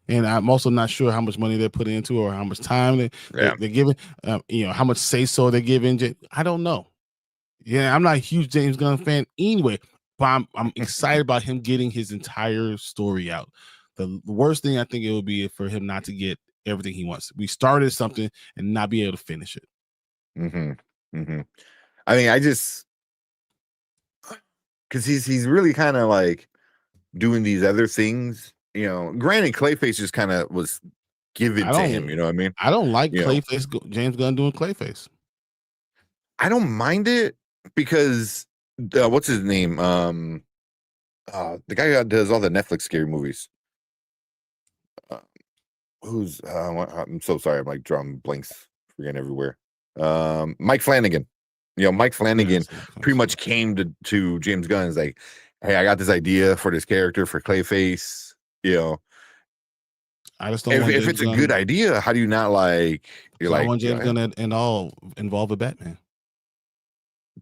Speaker 1: And I'm also not sure how much money they're putting into or how much time they're giving. How much say so they're giving. I don't know. Yeah, I'm not a huge James Gunn fan anyway, but I'm excited about him getting his entire story out. The worst thing I think it would be for him not to get everything he wants. We started something and not be able to finish it.
Speaker 2: I mean, I just because he's really kind of like doing these other things. Granted, Clayface just kind of was given to him. You know what I mean?
Speaker 1: I don't like Clayface. James Gunn doing Clayface.
Speaker 2: I don't mind it because what's his name? The guy who does all the Netflix scary movies. I'm so sorry. I'm like drawing blanks, forgetting everywhere. Mike Flanagan. Mike Flanagan pretty much came to James Gunn and is like, hey, I got this idea for this character for Clayface.
Speaker 1: I just don't want
Speaker 2: if it's a good idea, how do you not like?
Speaker 1: I want James Gunn and all involved with Batman.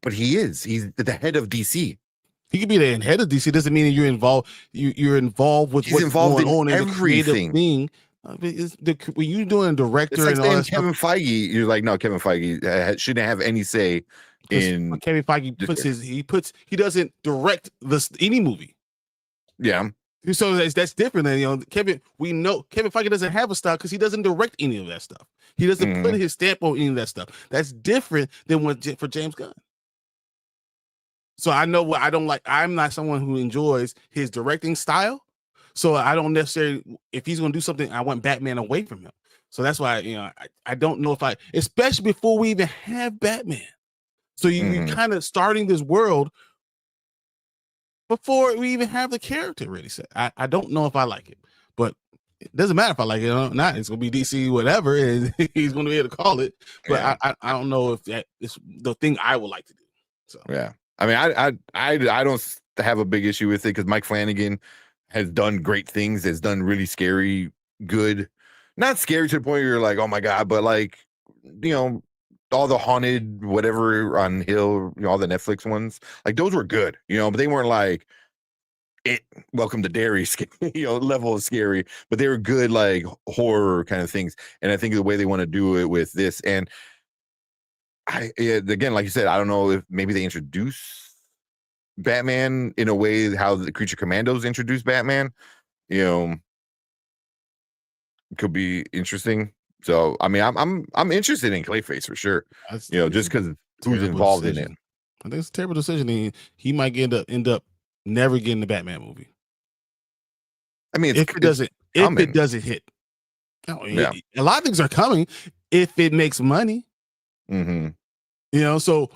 Speaker 2: But he's the head of DC.
Speaker 1: He could be the head of DC. Doesn't mean that you're involved. You're involved with what's going on in the creative thing. When you're doing a director,
Speaker 2: it's like saying Kevin Feige, you're like, no, Kevin Feige shouldn't have any say in.
Speaker 1: Kevin Feige he doesn't direct any movie.
Speaker 2: Yeah.
Speaker 1: So that's different than Kevin. We know Kevin Feige doesn't have a style because he doesn't direct any of that stuff. He doesn't put his stamp on any of that stuff. That's different than for James Gunn. So I know what I don't like. I'm not someone who enjoys his directing style. So I don't necessarily, if he's going to do something, I want Batman away from him. So that's why, I don't know if especially before we even have Batman. So you're kind of starting this world before we even have the character ready set. I don't know if I like it, but it doesn't matter if I like it or not. It's going to be DC, whatever, and he's going to be able to call it. But I don't know if that is the thing I would like to do. So
Speaker 2: yeah. I mean, I don't have a big issue with it because Mike Flanagan has done great things. Has done really scary, good, not scary to the point where you're like, oh my god, but like, all the haunted whatever on Hill, all the Netflix ones, like those were good, but they weren't like it. Welcome to Derry, level of scary, but they were good, like horror kind of things. And I think the way they want to do it with this and. Again, like you said, I don't know if maybe they introduce Batman in a way how the Creature Commandos introduced Batman, you know, could be interesting. So I mean, I'm interested in Clayface for sure.
Speaker 1: I
Speaker 2: You know,
Speaker 1: think it's
Speaker 2: just
Speaker 1: a
Speaker 2: because who's
Speaker 1: terrible
Speaker 2: involved in it.
Speaker 1: decision. I think it's a terrible decision. He might end up never getting the Batman movie
Speaker 2: I mean,
Speaker 1: if it
Speaker 2: it's coming.
Speaker 1: doesn't hit. No,
Speaker 2: Yeah.
Speaker 1: a lot of things are coming if it makes money.
Speaker 2: Mm-hmm.
Speaker 1: You know, so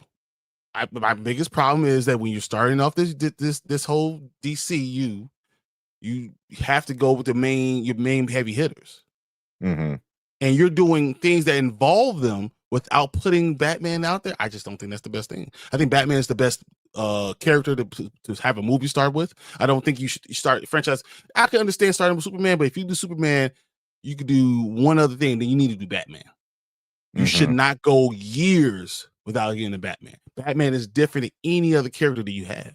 Speaker 1: my biggest problem is that when you're starting off this whole DCU, you have to go with your main heavy hitters,
Speaker 2: Mm-hmm.
Speaker 1: and you're doing things that involve them without putting Batman out there. I just don't think that's the best thing. I think Batman is the best character to have a movie start with. I don't think you should start a franchise. I can understand starting with Superman, but if you do Superman, you could do one other thing. Then you need to do Batman. You should
Speaker 2: Mm-hmm.
Speaker 1: not go years without getting a Batman. Batman is different than any other character that you have.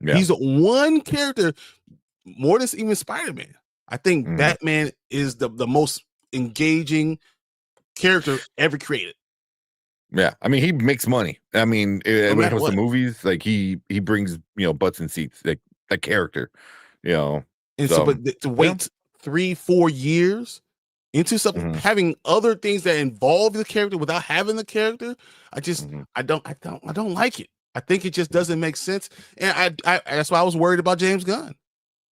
Speaker 2: Yeah.
Speaker 1: He's the one character more than even Spider-Man. I think
Speaker 2: Mm-hmm.
Speaker 1: Batman is the most engaging character ever created.
Speaker 2: Yeah. I mean, he makes money. I mean, when it comes
Speaker 1: what.
Speaker 2: to movies, like he brings, butts and seats, like that character, you know.
Speaker 1: And so, but to wait 3-4 years into something,
Speaker 2: Mm-hmm.
Speaker 1: having other things that involve the character without having the character,
Speaker 2: Mm-hmm.
Speaker 1: I don't like it. I think it just doesn't make sense, and I that's why I was worried about James Gunn.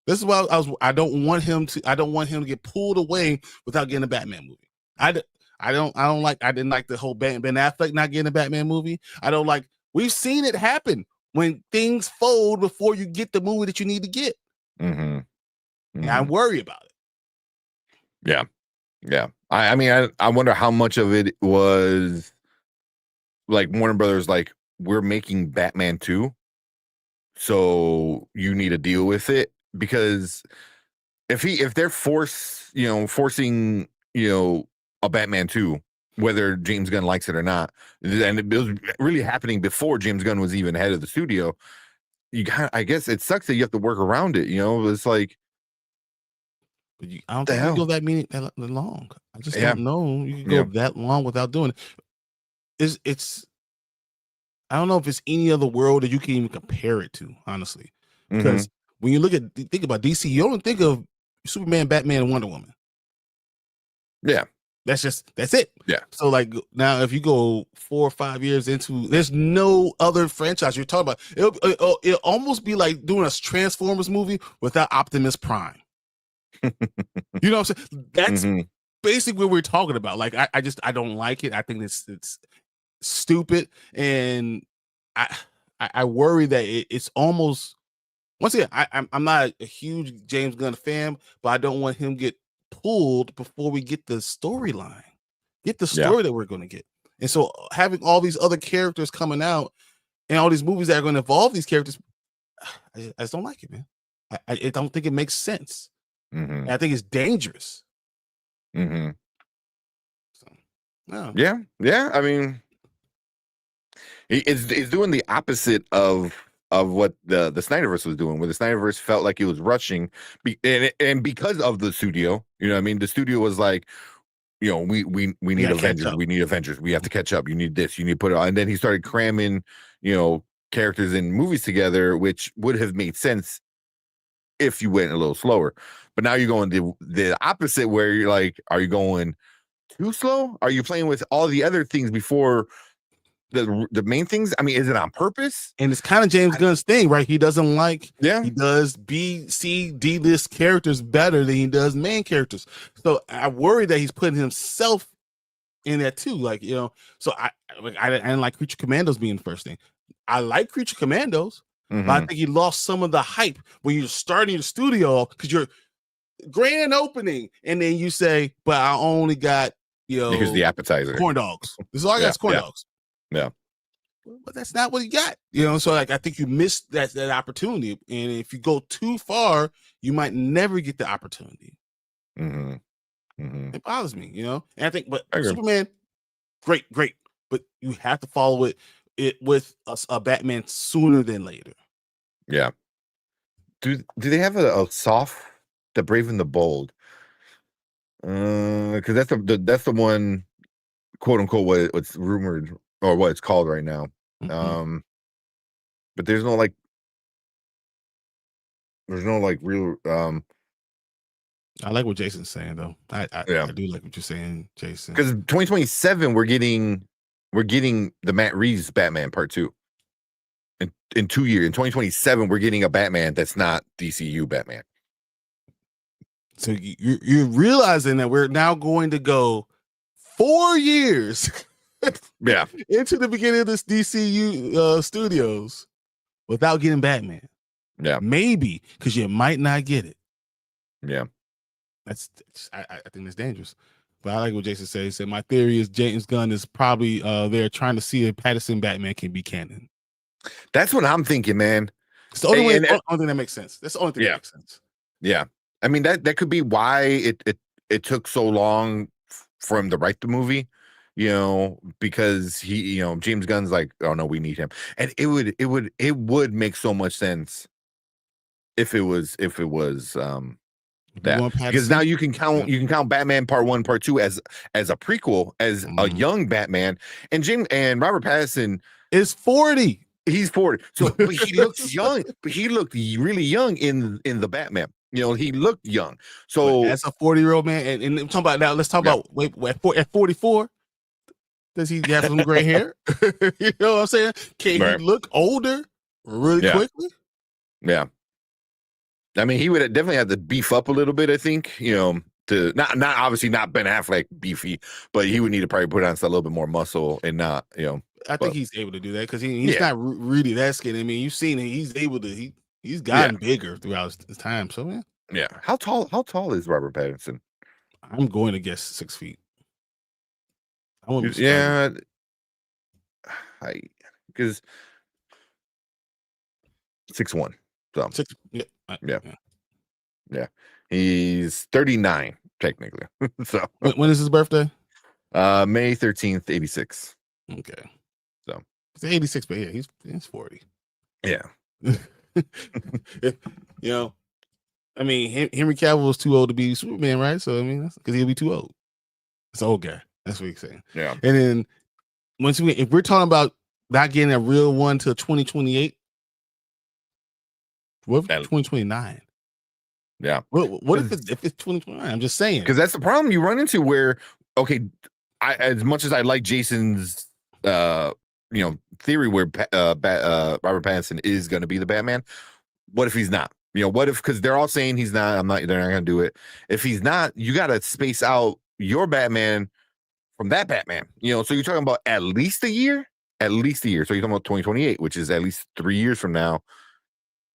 Speaker 1: This is why I don't want him to get pulled away without getting a Batman movie. I didn't like the whole Ben Affleck not getting a Batman movie. I don't like. We've seen it happen when things fold before you get the movie that you need to get.
Speaker 2: Mm-hmm.
Speaker 1: And I worry about it.
Speaker 2: Yeah. Yeah. I mean, I wonder how much of it was like Warner Brothers, like, we're making Batman 2, so you need to deal with it. Because if they're forcing, a Batman 2, whether James Gunn likes it or not, and it was really happening before James Gunn was even head of the studio, I guess it sucks that you have to work around it. It's like,
Speaker 1: But I don't
Speaker 2: the
Speaker 1: think you
Speaker 2: hell?
Speaker 1: go that long. I just
Speaker 2: Yeah.
Speaker 1: don't know you can
Speaker 2: Yeah.
Speaker 1: go that long without doing it. It's I don't know if it's any other world that you can even compare it to, honestly.
Speaker 2: Mm-hmm.
Speaker 1: Because when you think about DC, you don't think of Superman, Batman, and Wonder Woman.
Speaker 2: Yeah.
Speaker 1: That's it.
Speaker 2: Yeah.
Speaker 1: So like now, if you go 4 or 5 years into, there's no other franchise you're talking about. It'll almost be like doing a Transformers movie without Optimus Prime. You know what I'm saying? That's
Speaker 2: Mm-hmm.
Speaker 1: basically what we're talking about. Like I don't like it. I think it's stupid, and I worry that it's almost, once again, I'm not a huge James Gunn fan, but I don't want him to get pulled before we get the storyline, get the story that we're going to get. And so having all these other characters coming out and all these movies that are going to involve these characters, I just don't like it, man. I don't think it makes sense.
Speaker 2: Mm-hmm.
Speaker 1: And I think it's dangerous.
Speaker 2: Mm-hmm.
Speaker 1: So,
Speaker 2: Yeah. I mean, he's doing the opposite of what the Snyderverse was doing, where the Snyderverse felt like it was rushing, and because of the studio, what I mean, the studio was like, we need Avengers, we have to catch up, you need this, you need to put it on. And then he started cramming, characters in movies together, which would have made sense if you went a little slower. But now you're going the opposite, where you're like, are you going too slow? Are you playing with all the other things before the main things? I mean, is it on purpose?
Speaker 1: And it's kind of James Gunn's thing, right? He doesn't like,
Speaker 2: yeah,
Speaker 1: he does B, C, D list characters better than he does main characters. So I worry that he's putting himself in that too. Like, so I didn't like Creature Commandos being the first thing. I like Creature Commandos, but I think he lost some of the hype when you're starting your studio, because you're grand opening, and then you say, but I only got,
Speaker 2: here's the appetizer,
Speaker 1: corn dogs. This is all I got is corn dogs.
Speaker 2: Yeah.
Speaker 1: But that's not what you got, so like I think you missed that opportunity, and if you go too far, you might never get the opportunity. It bothers me, and I think, but Superman, great, but you have to follow it with a Batman sooner than later.
Speaker 2: Yeah. Do they have a soft The Brave and the Bold? Because that's the one, quote unquote, what's rumored, or what it's called right now. But there's no like real
Speaker 1: I like what Jason's saying though. I
Speaker 2: Yeah,
Speaker 1: do like what you're saying, Jason.
Speaker 2: because 2027 we're getting the Matt Reeves Batman Part 2. In 2 years, in 2027, we're getting a Batman that's not DCU Batman.
Speaker 1: So you're realizing that we're now going to go 4 years
Speaker 2: Yeah,
Speaker 1: into the beginning of this DCU studios without getting Batman.
Speaker 2: yeah,
Speaker 1: Maybe because you might not get it.
Speaker 2: yeah.
Speaker 1: I think that's dangerous. But I like what Jason said. He said, my theory is James Gunn is probably there trying to see if Pattinson Batman can be canon.
Speaker 2: That's what I'm thinking, man.
Speaker 1: It's the only only thing that makes sense. That's the only thing that makes sense.
Speaker 2: Yeah. I mean, that could be why it took so long for him to write the movie, because he, James Gunn's like, oh no, we need him. And it would make so much sense if it was that, because now you can count Batman Part 1, Part 2 as a prequel, as a young Batman, and Robert Pattinson
Speaker 1: is 40.
Speaker 2: He's 40. So but he looks young, but he looked really young in the Batman. He looked young. So
Speaker 1: as a 40-year-old man, and talking about now, let's talk about at 44. Does he have some gray hair? You know what I'm saying? Can he look older really quickly?
Speaker 2: Yeah. I mean, he would definitely have to beef up a little bit, I think, to not obviously not Ben Affleck beefy, but he would need to probably put on a little bit more muscle and not,
Speaker 1: I think he's able to do that because he's not really that skinny. I mean, you've seen it. He's able to. He's gotten bigger throughout his time. So man,
Speaker 2: yeah. How tall is Robert Pattinson?
Speaker 1: I'm going to guess 6 feet.
Speaker 2: I won't be because 6'1". So
Speaker 1: 6.
Speaker 2: Yeah. He's 39 technically. So
Speaker 1: when is his birthday?
Speaker 2: May 13th, 86.
Speaker 1: Okay.
Speaker 2: So
Speaker 1: it's 86, but yeah, he's 40.
Speaker 2: Yeah.
Speaker 1: I mean, Henry Cavill is too old to be Superman, right? So I mean, that's because he'll be too old. It's an old guy. That's what he's saying.
Speaker 2: Yeah.
Speaker 1: And then if we're talking about not getting a real one till 2028, what if 2029?
Speaker 2: Yeah.
Speaker 1: What if it's 2029? I'm just saying,
Speaker 2: because that's the problem you run into. Where as much as I like Jason's theory where Robert Pattinson is going to be the Batman, what if he's not? What if, because they're all saying he's not. They're not going to do it. If he's not, you got to space out your Batman from that Batman. So you're talking about at least a year. So you're talking about 2028, which is at least 3 years from now.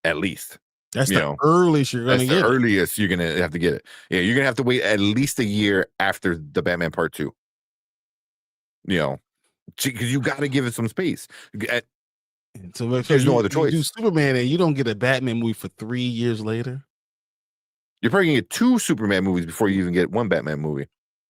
Speaker 2: At least.
Speaker 1: That's the earliest you're going to get it.
Speaker 2: Earliest you're going to have to get it. Yeah, you're going to have to wait at least a year after the Batman Part 2. Because you got to give it some space.
Speaker 1: So if
Speaker 2: there's no other choice.
Speaker 1: You do Superman and you don't get a Batman movie for 3 years later.
Speaker 2: You're probably going to get 2 Superman movies before you even get one Batman movie.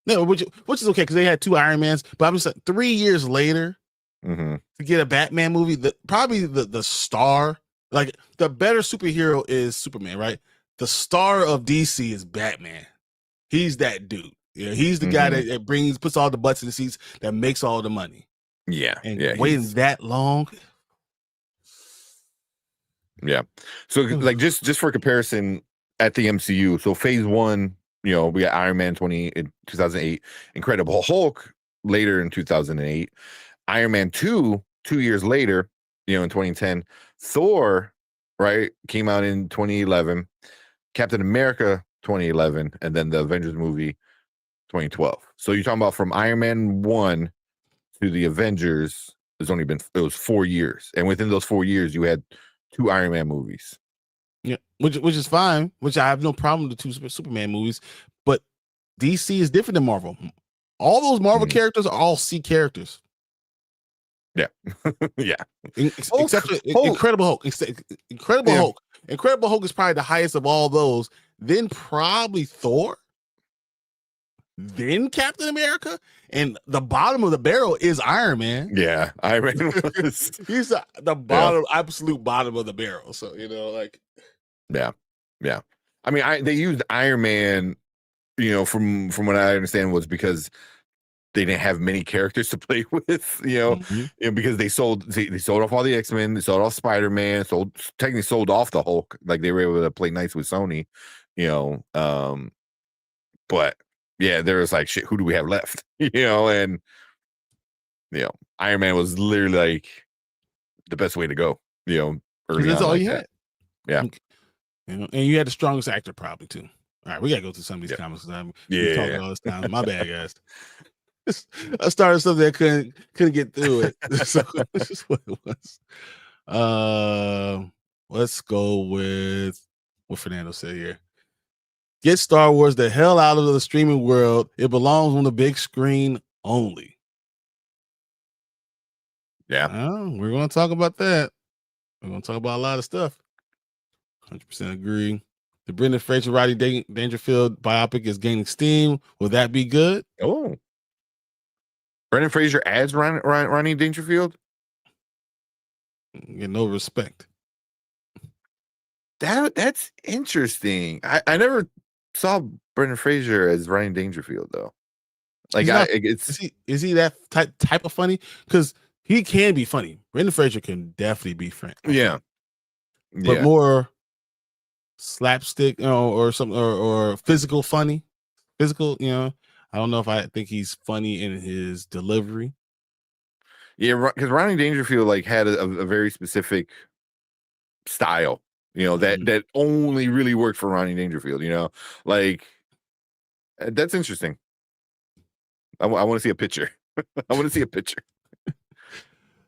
Speaker 1: No, which is okay because they had 2 Iron Mans. But I'm just like 3 years later to get a Batman movie. Probably the star. Like the better superhero is Superman, right? The star of DC is Batman. He's that dude. He's the guy that puts all the butts in the seats, that makes all the money.
Speaker 2: Yeah.
Speaker 1: And waiting that long.
Speaker 2: Yeah. So like just for comparison at the MCU, so phase 1, we got Iron Man in 2008, Incredible Hulk later in 2008, Iron Man 2 years later, in 2010, Thor, right, came out in 2011, Captain America 2011, and then the Avengers movie 2012. So you're talking about from Iron Man 1 to the Avengers, it was 4 years, and within those 4 years, you had 2 Iron Man movies.
Speaker 1: Yeah, which is fine. Which I have no problem with the 2 Superman movies, but DC is different than Marvel. All those Marvel characters are all C characters.
Speaker 2: Yeah, yeah.
Speaker 1: Except for Incredible Hulk. Incredible Hulk. Incredible Hulk is probably the highest of all those. Then probably Thor. Then Captain America, and the bottom of the barrel is Iron Man.
Speaker 2: Yeah, Iron Man was.
Speaker 1: He's the bottom, absolute bottom of the barrel. So
Speaker 2: yeah. I mean, they used Iron Man, from what I understand, was because they didn't have many characters to play with, because they sold off all the X-Men, they sold off Spider-Man, technically sold off the Hulk. Like they were able to play nice with Sony, But yeah, there was like, shit, who do we have left? And Iron Man was literally like the best way to go,
Speaker 1: Because
Speaker 2: early
Speaker 1: that's
Speaker 2: on
Speaker 1: all
Speaker 2: like
Speaker 1: you
Speaker 2: that.
Speaker 1: had.
Speaker 2: Yeah.
Speaker 1: And you had the strongest actor probably too. All right, we gotta go through some of these
Speaker 2: Yeah.
Speaker 1: comics.
Speaker 2: Yeah.
Speaker 1: We talking all this time. My bad, guys. I started something that couldn't get through it. So that's just what it was. Let's go with what Fernando said here. Get Star Wars the hell out of the streaming world. It belongs on the big screen only.
Speaker 2: Yeah.
Speaker 1: We're going to talk about that. We're going to talk about a lot of stuff. 100% agree. The Brendan Fraser Rodney Dangerfield biopic is gaining steam. Will that be good?
Speaker 2: Oh, Brendan Fraser as Ronnie Dangerfield.
Speaker 1: Get no respect.
Speaker 2: That's interesting. I never saw Brendan Fraser as Ronnie Dangerfield though. Like
Speaker 1: Is he that type of funny? Because he can be funny. Brendan Fraser can definitely be funny.
Speaker 2: Yeah.
Speaker 1: But more slapstick, or something, or physical funny. Physical, I don't know if I think he's funny in his delivery.
Speaker 2: Yeah, because Ronnie Dangerfield like had a very specific style, that only really worked for Ronnie Dangerfield. Like that's interesting. I want to see a picture. I want to see a picture.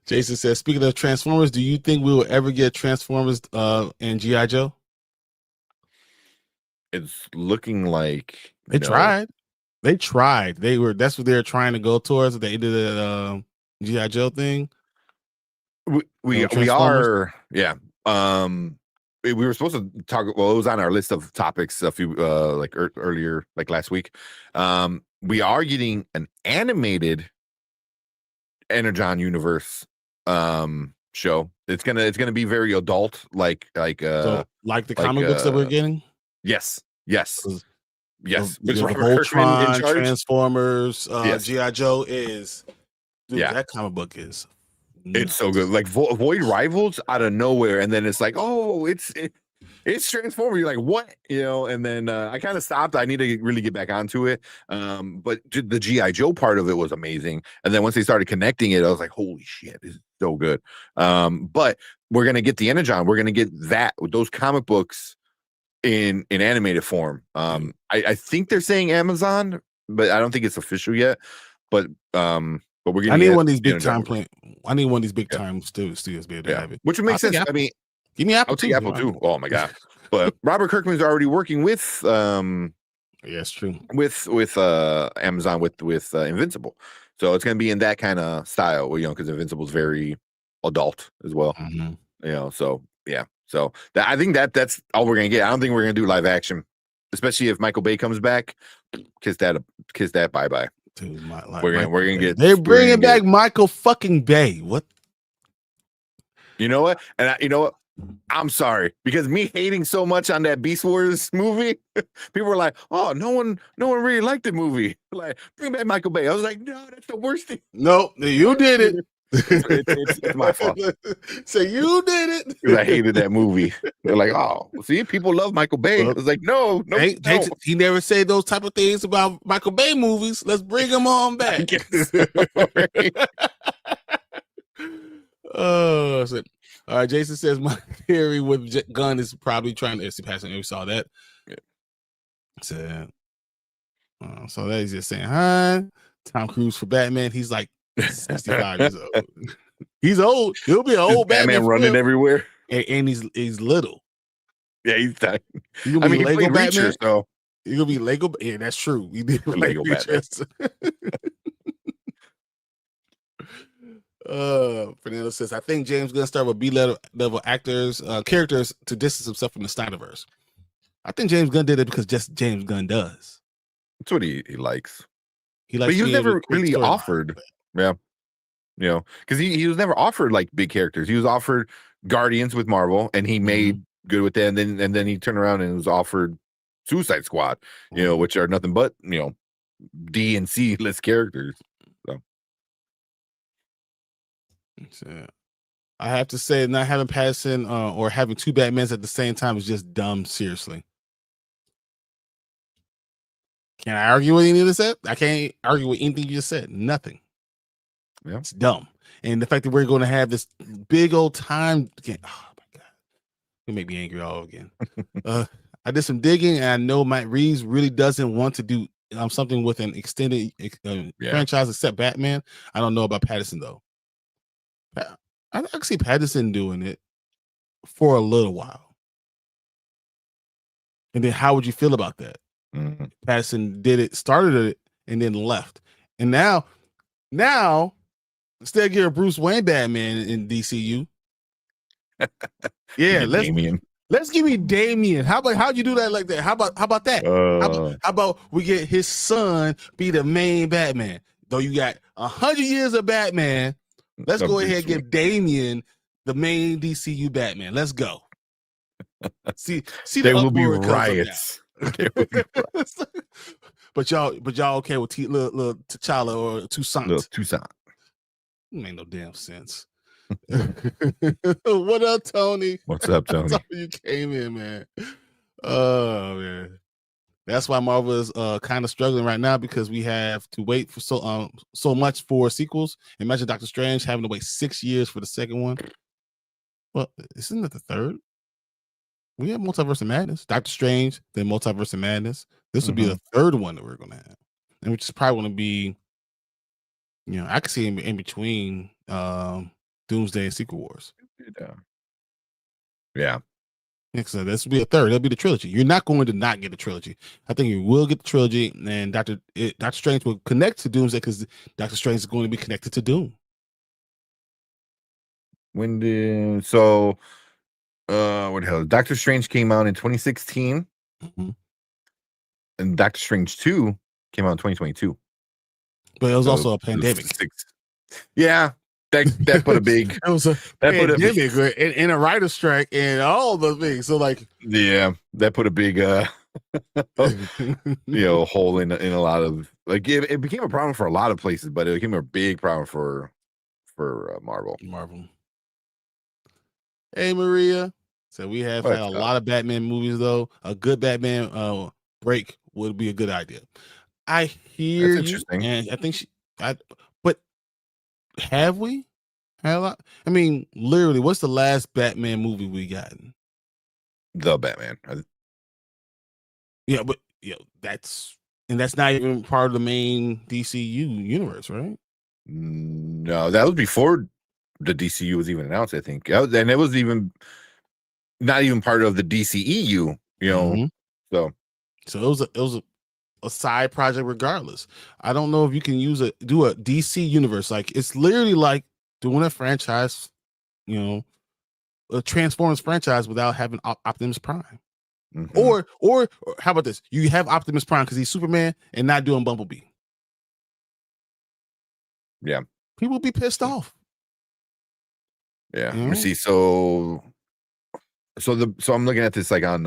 Speaker 1: Jason says, speaking of Transformers, do you think we will ever get Transformers and G.I. Joe?
Speaker 2: It's looking like
Speaker 1: they tried. That's what they're trying to go towards. They did a G.I. Joe thing.
Speaker 2: We are, yeah. We were supposed to talk. Well, it was on our list of topics a few earlier, like last week. We are getting an animated Energon universe show. It's gonna be very adult, like
Speaker 1: the comic books that we're getting.
Speaker 2: Yes. With
Speaker 1: Voltron, Transformers,
Speaker 2: yes.
Speaker 1: G.I. Joe is. Dude, that comic book is.
Speaker 2: It's so good. Like Void Rivals out of nowhere, and then it's like, oh, it's Transformers. You're like, what? And then I kind of stopped. I need to really get back onto it. But the G.I. Joe part of it was amazing. And then once they started connecting it, I was like, holy shit, this is so good. But we're gonna get the Energon. We're gonna get that with those comic books in animated form. I think they're saying Amazon, but I don't think it's official yet. But we're getting.
Speaker 1: I need one of these big time I need one of these big time studios to be able to have it,
Speaker 2: which would make sense. I mean,
Speaker 1: give me Apple too.
Speaker 2: Apple too. Oh my god! But Robert Kirkman's already working with.
Speaker 1: Yeah, it's true.
Speaker 2: With Amazon with Invincible, so it's going to be in that kind of style, because Invincible is very adult as well. So yeah, so I think that's all we're going to get. I don't think we're going to do live action, especially if Michael Bay comes back. Kiss that bye bye.
Speaker 1: Dude,
Speaker 2: we're gonna get.
Speaker 1: They're bringing back Michael fucking Bay. What?
Speaker 2: You know what? And you know what? I'm sorry, because me hating so much on that Beast Wars movie, people were like, "Oh, no one really liked the movie." Like, bring back Michael Bay. I was like, "No, that's the worst thing."
Speaker 1: No, you did it.
Speaker 2: It's my fault.
Speaker 1: So you did it.
Speaker 2: Because I hated that movie. They're like, "Oh, see, people love Michael Bay." I was like, "No,
Speaker 1: he never said those type of things about Michael Bay movies. Let's bring him on back." Oh, so, all right. Jason says my theory with Gunn is probably trying to see passing. We saw that. Yeah. So that he's just saying, "Hi, Tom Cruise for Batman." He's like 65 years old. He's old. He'll be an old Batman
Speaker 2: running everywhere,
Speaker 1: and he's little.
Speaker 2: Yeah, he's tiny.
Speaker 1: He Lego Batman.
Speaker 2: So
Speaker 1: he's gonna be Lego. Yeah, that's true. We did
Speaker 2: Lego Batman.
Speaker 1: Fernando says, I think James Gunn started with B-level actors, characters to distance himself from the Snyderverse. I think James Gunn did it because just James Gunn does.
Speaker 2: That's what he likes.
Speaker 1: But
Speaker 2: he was never really offered. Yeah. Because he was never offered like big characters. He was offered Guardians with Marvel, and he made good with that. And then he turned around and was offered Suicide Squad, which are nothing but D and C list characters.
Speaker 1: So I have to say, not having Pattinson or having two Batmans at the same time is just dumb. Seriously, Can I argue with anything you said? I can't argue with anything you just said. Nothing.
Speaker 2: Yeah.
Speaker 1: It's dumb. And the fact that we're going to have this big old time again. Oh my God. It made me angry all again. I did some digging and I know Matt Reeves really doesn't want to do something with an extended franchise except Batman. I don't know about Pattinson though. I can see Pattinson doing it for a little while. And then how would you feel about that?
Speaker 2: Mm-hmm.
Speaker 1: Pattinson did it, started it, and then left. And now instead of getting Bruce Wayne Batman in DCU, yeah, let's give me Damian. How'd you do that like that? How about that? How about we get his son be the main Batman? Though you got 100 years of Batman, let's go ahead and give Damian the main DCU Batman. Let's go. See
Speaker 2: there will be riots.
Speaker 1: But y'all okay with little T'Challa or Toussaint?
Speaker 2: Toussaint.
Speaker 1: Ain't no damn sense. What up, Tony?
Speaker 2: What's up, Tony?
Speaker 1: You came in, man. Oh man, that's why Marvel is kind of struggling right now because we have to wait for so much for sequels. Imagine Doctor Strange having to wait 6 years for the second one. Well, isn't it the third? We have Multiverse of Madness, Doctor Strange, then Multiverse of Madness. This would be the third one that we're going to have, and which is probably going to be, I could see in between Doomsday and Secret Wars.
Speaker 2: Yeah.
Speaker 1: So this will be a third. It'll be the trilogy. You're not going to not get a trilogy. I think you will get the trilogy, and Doctor Strange will connect to Doomsday because Doctor Strange is going to be connected to Doom.
Speaker 2: What the hell? Doctor Strange came out in 2016, and Doctor Strange 2 came out in 2022.
Speaker 1: But it was also a pandemic.
Speaker 2: Yeah. That put a big.
Speaker 1: It was a pandemic and a writer's strike and all the things. So
Speaker 2: that put a big hole in a lot of it became a problem for a lot of places, but it became a big problem for Marvel.
Speaker 1: Hey Maria, so we have had a lot of Batman movies though. A good Batman break would be a good idea. I hear you, and I think but have we had a lot? I mean, literally, what's the last Batman movie we gotten?
Speaker 2: The Batman.
Speaker 1: Yeah, but that's not even part of the main DCU universe, right?
Speaker 2: No, that was before the DCU was even announced, I think. And it was even not even part of the DCEU, So
Speaker 1: it was a side project regardless. I don't know if you can do a DC universe. Like it's literally like doing a franchise, a Transformers franchise without having Optimus Prime. Or how about this? You have Optimus Prime because he's Superman and not doing Bumblebee.
Speaker 2: Yeah.
Speaker 1: People will be pissed off.
Speaker 2: Yeah. You see, so I'm looking at this like on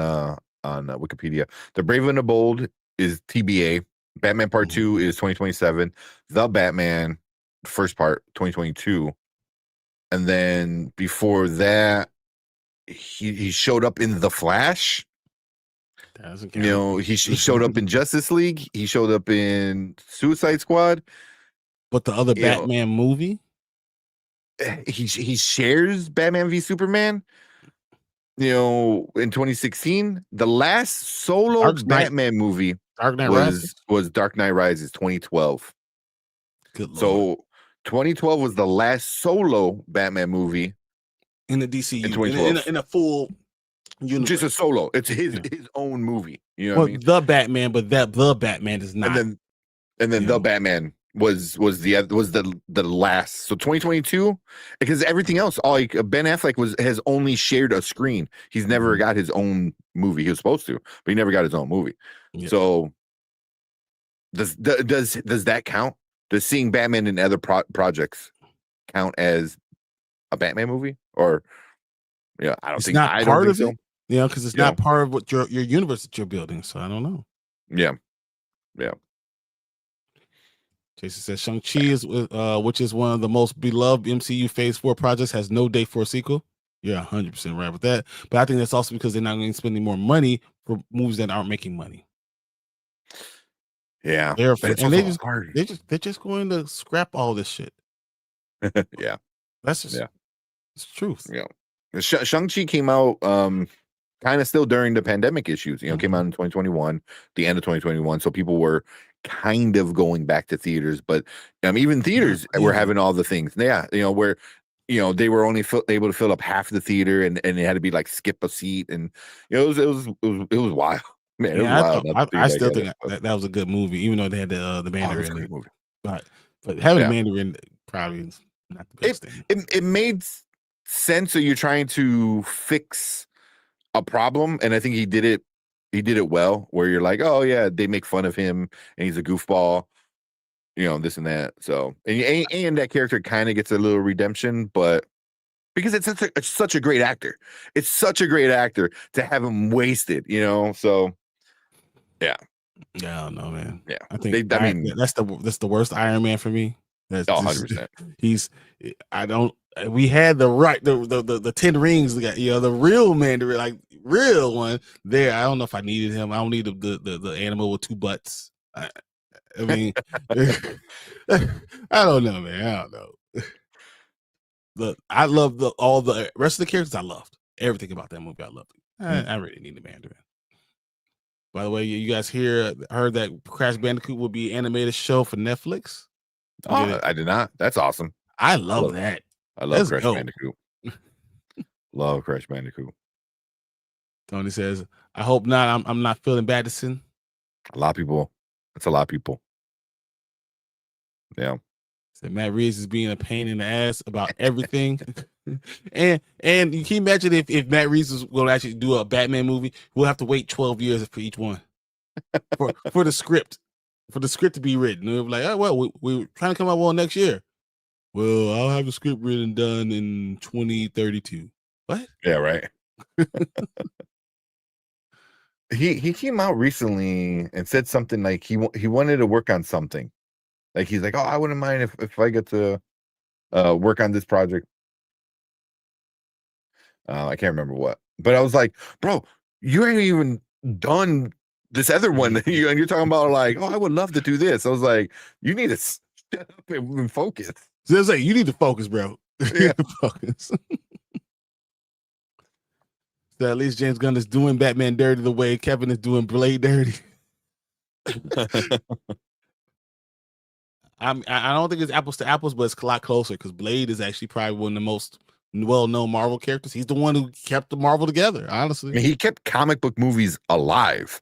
Speaker 2: Wikipedia. The Brave and the Bold is TBA. Batman Part 2 is 2027. The Batman first part 2022. And then before that, he showed up in The Flash.
Speaker 1: That doesn't count.
Speaker 2: He showed up in Justice League. He showed up in Suicide Squad.
Speaker 1: But the other Batman movie,
Speaker 2: he shares Batman v Superman. In 2016, the last solo Batman movie was Dark Knight Rises 2012.
Speaker 1: Good Lord.
Speaker 2: So 2012 was the last solo Batman movie
Speaker 1: in the DCU in a full universe.
Speaker 2: Just a solo. It's his own movie. You know what I mean?
Speaker 1: The Batman, but the Batman is not.
Speaker 2: And then the Batman was the last. So 2022, because everything else, like Ben Affleck has only shared a screen. He's never got his own movie. He was supposed to, but he never got his own movie. Yeah. So does that count? Does seeing Batman in other projects count as a Batman movie? Or I don't think so.
Speaker 1: Because it's not part of what your universe that you're building. So I don't know.
Speaker 2: Yeah.
Speaker 1: Jason says Shang-Chi is, which is one of the most beloved MCU Phase 4 projects, has no date for a sequel. You're 100% right with that. But I think that's also because they're not going to spend any more money for movies that aren't making money.
Speaker 2: Yeah,
Speaker 1: They're
Speaker 2: but it's
Speaker 1: and
Speaker 2: also hard.
Speaker 1: they're just going to scrap all this shit.
Speaker 2: Yeah,
Speaker 1: That's just
Speaker 2: yeah,
Speaker 1: it's truth.
Speaker 2: yeah. Shang-Chi came out kind of still during the pandemic issues. Came out in 2021, the end of 2021. So people were kind of going back to theaters, but even
Speaker 1: Not
Speaker 2: theaters were
Speaker 1: really.
Speaker 2: having all the things. Yeah, where they were only able to fill up half the theater, and it had to be like skip a seat, and it was wild. Man, it was
Speaker 1: Yeah,
Speaker 2: wild not to see
Speaker 1: I
Speaker 2: that
Speaker 1: still
Speaker 2: kind of
Speaker 1: think
Speaker 2: stuff.
Speaker 1: that was a good movie, even though they had the
Speaker 2: Oh, it was a
Speaker 1: Mandarin in
Speaker 2: great
Speaker 1: it.
Speaker 2: movie.
Speaker 1: But having the
Speaker 2: Yeah,
Speaker 1: Mandarin probably is not the
Speaker 2: it
Speaker 1: best thing.
Speaker 2: it made sense. So you're trying to fix a problem, and I think he did it. He did it well. Where you're like, oh yeah, they make fun of him, and he's a goofball, this and that. So and that character kind of gets a little redemption, but because it's such a great actor, it's such a great actor to have him wasted, So yeah,
Speaker 1: Yeah, I don't know, man.
Speaker 2: yeah.
Speaker 1: I think
Speaker 2: I mean,
Speaker 1: that's the worst Iron Man for me. That's
Speaker 2: oh,
Speaker 1: just
Speaker 2: 100%.
Speaker 1: he's I don't we had the 10 rings the real Mandarin, like real one there. I don't know if I needed him. I don't need the animal with two butts. I mean I don't know, man. I don't know. I love all the rest of the characters. I loved everything about that movie. I loved it. I really need the Mandarin. By the way, you guys heard that Crash Bandicoot will be animated show for Netflix?
Speaker 2: Oh, I did not. That's awesome.
Speaker 1: I
Speaker 2: I
Speaker 1: love
Speaker 2: love
Speaker 1: that.
Speaker 2: I love
Speaker 1: Let's
Speaker 2: Crash
Speaker 1: go.
Speaker 2: Bandicoot. Love Crash Bandicoot.
Speaker 1: Tony says, I hope not. I'm not feeling bad to sin.
Speaker 2: A lot of people. That's a lot of people. Yeah.
Speaker 1: Said Matt Reeves is being a pain in the ass about everything. and you can imagine if Matt Reeves was going to actually do a Batman movie, we'll have to wait 12 years for each one. for the script. For the script to be written. We're like, oh well, we're trying to come out with one next year. Well, I'll have the script written done in 2032. What?
Speaker 2: Yeah, right. He came out recently and said something like he wanted to work on something. Like he's like, oh, I wouldn't mind if I get to work on this project. I can't remember what, but I was like, bro, you ain't even done this other one, and you're talking about like, oh, I would love to do this. I was like, you need to shut up and focus.
Speaker 1: So it's like you need to focus, bro.
Speaker 2: Yeah.
Speaker 1: Focus. So at least James Gunn is doing Batman dirty the way Kevin is doing Blade dirty. I don't think it's apples to apples, but it's a lot closer because Blade is actually probably one of the most well-known Marvel characters. He's the one who kept the Marvel together, honestly.
Speaker 2: I mean, he kept comic book movies alive.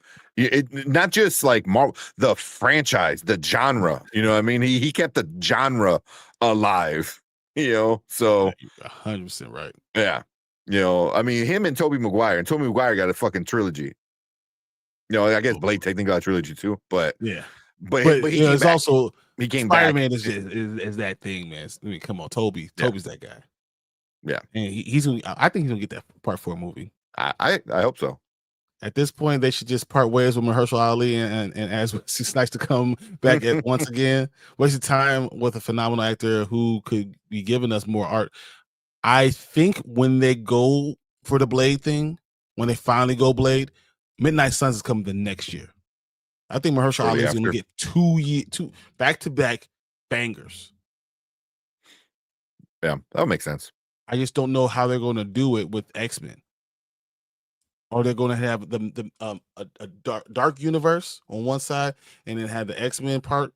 Speaker 2: Not just like Marvel, the franchise, the genre. You know what I mean? He kept the genre alive. So
Speaker 1: 100% right.
Speaker 2: Yeah. I mean, him and Tobey Maguire, got a fucking trilogy. I guess Blade technically got a trilogy too, but
Speaker 1: yeah.
Speaker 2: But he
Speaker 1: came it's back. Also
Speaker 2: he came
Speaker 1: Spider-Man
Speaker 2: back.
Speaker 1: Is that thing, man. I mean, come on, Toby's that guy.
Speaker 2: Yeah,
Speaker 1: and he's gonna. I think he's gonna get that part 4 movie.
Speaker 2: I hope so.
Speaker 1: At this point, they should just part ways with Mahershala Ali and as it's nice to come back once again. Wasted time with a phenomenal actor who could be giving us more art. I think when they go for the Blade thing, when they finally go Blade, Midnight Suns is coming the next year. I think Mahershala Ali is going to get 2 back-to-back bangers.
Speaker 2: Yeah, that would make sense.
Speaker 1: I just don't know how they're going to do it with X-Men. Or they're going to have a dark universe on one side and then have the X-Men part.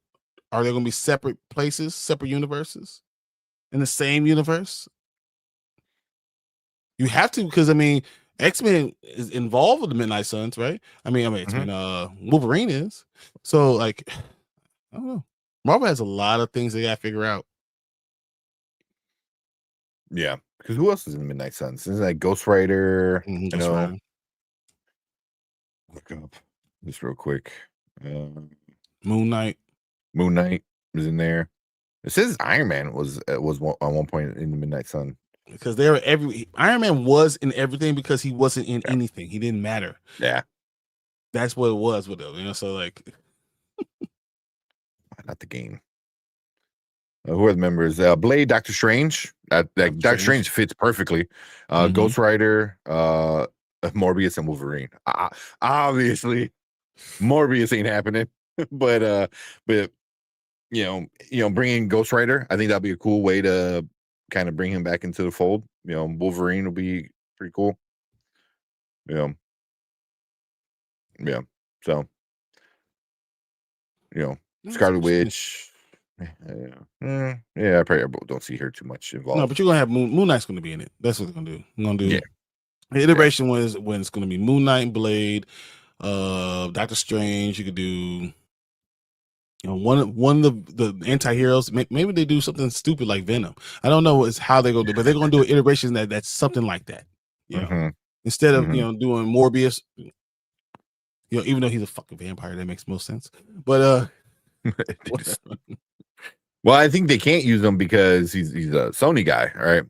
Speaker 1: Are they going to be separate places, separate universes in the same universe? You have to, because I mean, X-Men is involved with the Midnight Suns, right? I mean, X-Men, Wolverine is. So, like, I don't know. Marvel has a lot of things they got to figure out.
Speaker 2: Yeah, because who else is in the Midnight Suns? Isn't that Ghost Rider?
Speaker 1: Ghost Rider.
Speaker 2: Look up just real quick.
Speaker 1: Moon Knight.
Speaker 2: Moon Knight was in there. It says Iron Man was at one point in the Midnight Sun.
Speaker 1: Because they were Iron Man was in everything because he wasn't in anything. He didn't matter.
Speaker 2: Yeah.
Speaker 1: That's what it was with him, so like
Speaker 2: not the game. Who are the members? Blade, Doctor Strange. Doctor Strange fits perfectly. Ghost Rider, Morbius, and Wolverine. Obviously, Morbius ain't happening. but bringing Ghost Rider, I think that'd be a cool way to kind of bring him back into the fold. Wolverine will be pretty cool. Yeah. So, Scarlet Witch. I probably don't see her too much involved.
Speaker 1: No, but you're gonna have Moon Knight's gonna be in it. That's what they're gonna do. I'm gonna do. The iteration was when it's gonna be Moon Knight and Blade, Doctor Strange. You could do. One of the anti-heroes. Maybe they do something stupid like Venom. I don't know how they're gonna do, but they're gonna do an iteration that's something like that. Instead of doing Morbius. Even though he's a fucking vampire, that makes most sense. But
Speaker 2: well, I think they can't use him because he's a Sony guy, right?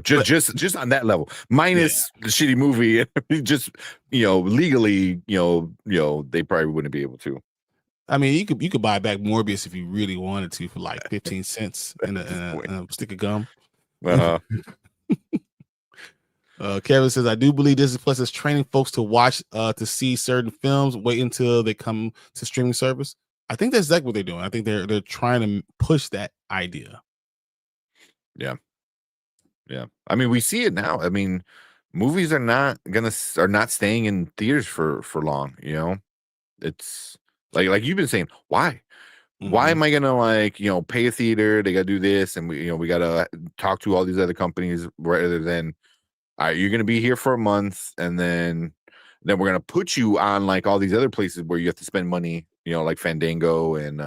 Speaker 2: Just on that level, minus the shitty movie. Just legally, they probably wouldn't be able to.
Speaker 1: I mean, you could buy back Morbius if you really wanted to for like 15 cents and a stick of gum. Kevin says, I do believe Disney Plus is training folks to watch to see certain films, wait until they come to streaming service. I think that's exactly what they're doing. I think they're trying to push that idea.
Speaker 2: Yeah. I mean, we see it now. I mean, movies are not staying in theaters for long. It's like you've been saying, why? Why am I gonna pay a theater? They gotta do this, and we gotta talk to all these other companies rather than, all right, you're gonna be here for a month, and then we're gonna put you on like all these other places where you have to spend money, like Fandango and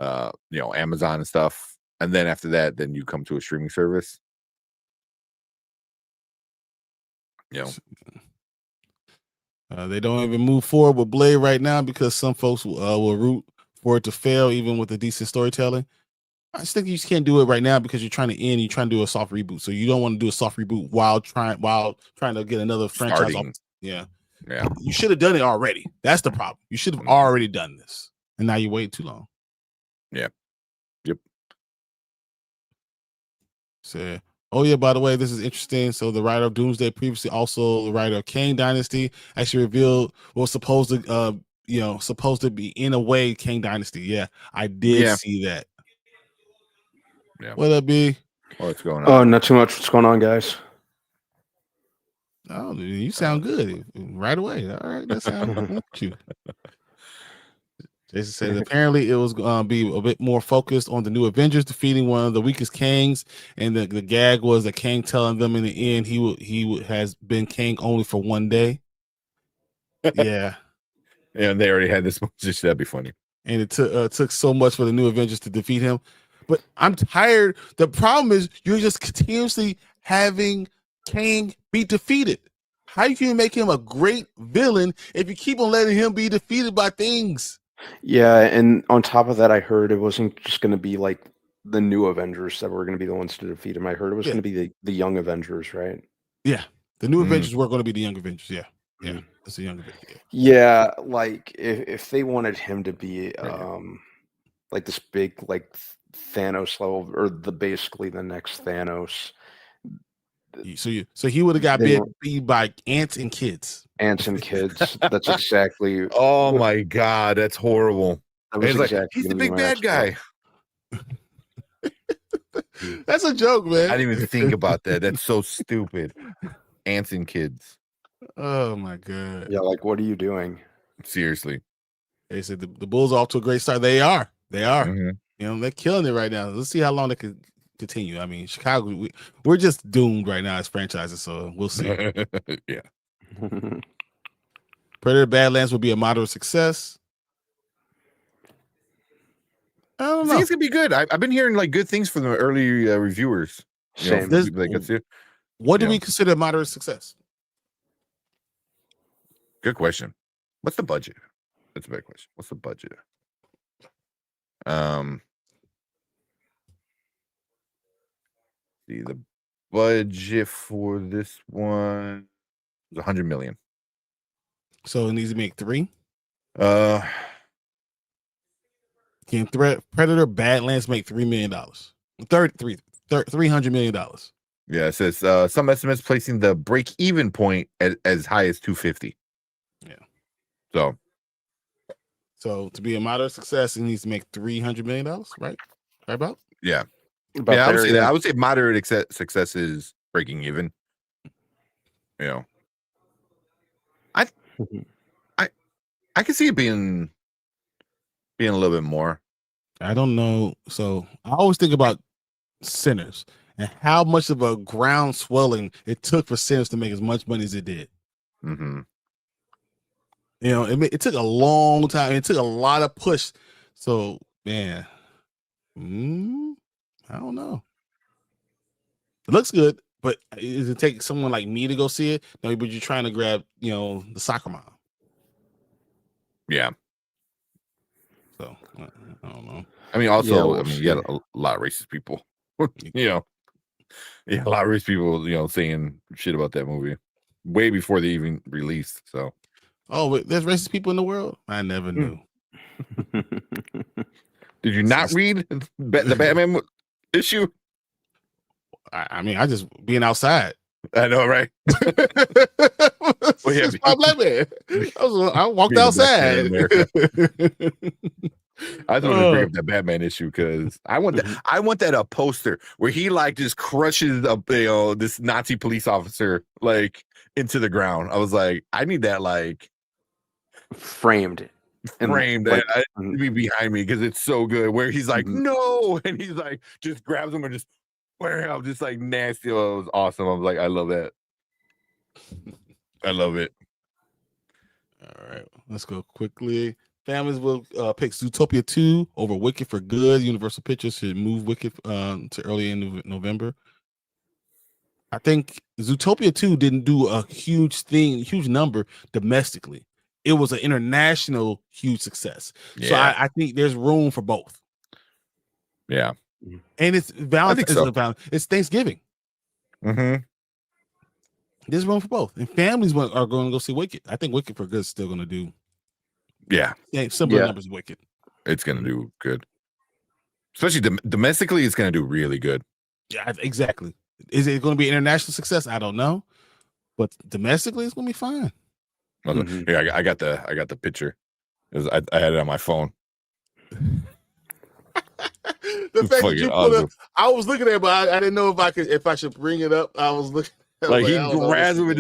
Speaker 2: Amazon and stuff, and then after that, then you come to a streaming service.
Speaker 1: They don't even move forward with Blade right now because some folks will root for it to fail, even with the decent storytelling. I just think you just can't do it right now because you're trying to you're trying to do a soft reboot. So you don't want to do a soft reboot while trying to get another franchise off. Yeah. You should have done it already. That's the problem. You should have already done this, and now you wait too long.
Speaker 2: Yeah. Yep.
Speaker 1: So, by the way, this is interesting. So the writer of Doomsday, previously also the writer of Kang Dynasty, actually revealed what was supposed to be in a way Kang Dynasty. Yeah, I did see that.
Speaker 2: Yeah.
Speaker 1: What up, B?
Speaker 2: What's going on?
Speaker 3: Oh, not too much. What's going on, guys?
Speaker 1: Oh, you sound good right away. All right, that sounds like you. Jason says apparently it was going to be a bit more focused on the new Avengers defeating one of the weakest Kangs, and the gag was that Kang telling them in the end he has been Kang only for one day. Yeah.
Speaker 2: And they already had this position. That'd be funny.
Speaker 1: And it took so much for the new Avengers to defeat him. But I'm tired. The problem is you're just continuously having Kang be defeated. How you can make him a great villain if you keep on letting him be defeated by things?
Speaker 3: Yeah, and on top of that, I heard it wasn't just going to be like the new Avengers that were going to be the ones to defeat him. I heard it was going to be the young Avengers, right?
Speaker 1: Yeah, the new Avengers were going to be the young Avengers. Yeah, it's the young Avengers.
Speaker 3: Yeah, like if they wanted him to be like this big like Thanos level, or basically the next Thanos.
Speaker 1: So he would have got beat by ants and kids.
Speaker 3: Ants and kids. That's exactly.
Speaker 2: Oh my God, that's horrible. He's the big bad guy.
Speaker 1: That's a joke, man.
Speaker 2: I didn't even think about that. That's so stupid. Ants and kids.
Speaker 1: Oh my God.
Speaker 3: Yeah, like what are you doing?
Speaker 2: Seriously.
Speaker 1: They said the Bulls are off to a great start. They are. They're killing it right now. Let's see how long they can continue. I mean, Chicago, we're just doomed right now as franchises, so we'll see.
Speaker 2: Yeah.
Speaker 1: Predator Badlands will be a moderate success. I don't know.
Speaker 2: I think it's gonna be good. I've been hearing like good things from the early reviewers.
Speaker 3: Same.
Speaker 1: What do we consider a moderate success?
Speaker 2: Good question. What's the budget? That's a big question. What's the budget? The budget for this one is 100 million.
Speaker 1: So it needs to make 3. Can Predator Badlands make $3 million? $300 million.
Speaker 2: Yeah, it says some estimates placing the break-even point at as high as 250.
Speaker 1: Yeah. So to be a moderate success, it needs to make $300 million, right? Right about?
Speaker 2: Yeah.
Speaker 3: About
Speaker 2: I would
Speaker 3: there,
Speaker 2: say that. I would say moderate success is breaking even. You know, I can see it being a little bit more.
Speaker 1: I don't know. So I always think about Sinners and how much of a ground swelling it took for Sinners to make as much money as it did.
Speaker 2: Mm-hmm.
Speaker 1: You know, it took a long time. It took a lot of push. So, man, I don't know. It looks good, but does it take someone like me to go see it? No, but you're trying to grab, the soccer mom.
Speaker 2: Yeah.
Speaker 1: So, I don't know.
Speaker 2: I mean, also,
Speaker 3: Yeah, we'll
Speaker 2: you got
Speaker 3: see.
Speaker 2: a lot of racist people. Yeah, a lot of racist people, saying shit about that movie way before they even released. So,
Speaker 1: but there's racist people in the world. I never knew.
Speaker 2: Did you not read the Batman issue?
Speaker 1: I mean, I just being outside.
Speaker 2: I know, right?
Speaker 1: Well, yeah, my black man. I walked outside.
Speaker 2: I just wanted to bring up that Batman issue because I want that. I want that poster where he like just crushes this Nazi police officer like into the ground. I was like, I need that like
Speaker 3: framed.
Speaker 2: Like, be behind me because it's so good. Where he's like, no, and he's like, just grabs him and just wearing out, just like nasty. Oh, it was awesome. I was like, I love that. I love it.
Speaker 1: All right, let's go quickly. Families will pick Zootopia 2 over Wicked for good. Universal Pictures should move Wicked to early in November. I think Zootopia 2 didn't do a huge number domestically. It was an international huge success. Yeah. So I think there's room for both.
Speaker 2: Yeah.
Speaker 1: And it's Valentine's. It's Thanksgiving.
Speaker 2: Mm-hmm.
Speaker 1: There's room for both. And families are going to go see Wicked. I think Wicked for good is still going to do.
Speaker 2: Yeah.
Speaker 1: Similar numbers of Wicked.
Speaker 2: It's going to do good. Especially domestically, it's going to do really good.
Speaker 1: Yeah, exactly. Is it going to be an international success? I don't know. But domestically, it's going to be fine.
Speaker 2: Yeah, I got the picture. I had it on my phone.
Speaker 1: The fact that you put up, I was looking at it, but I didn't know if I should bring it up. I was looking
Speaker 2: like he grabs him with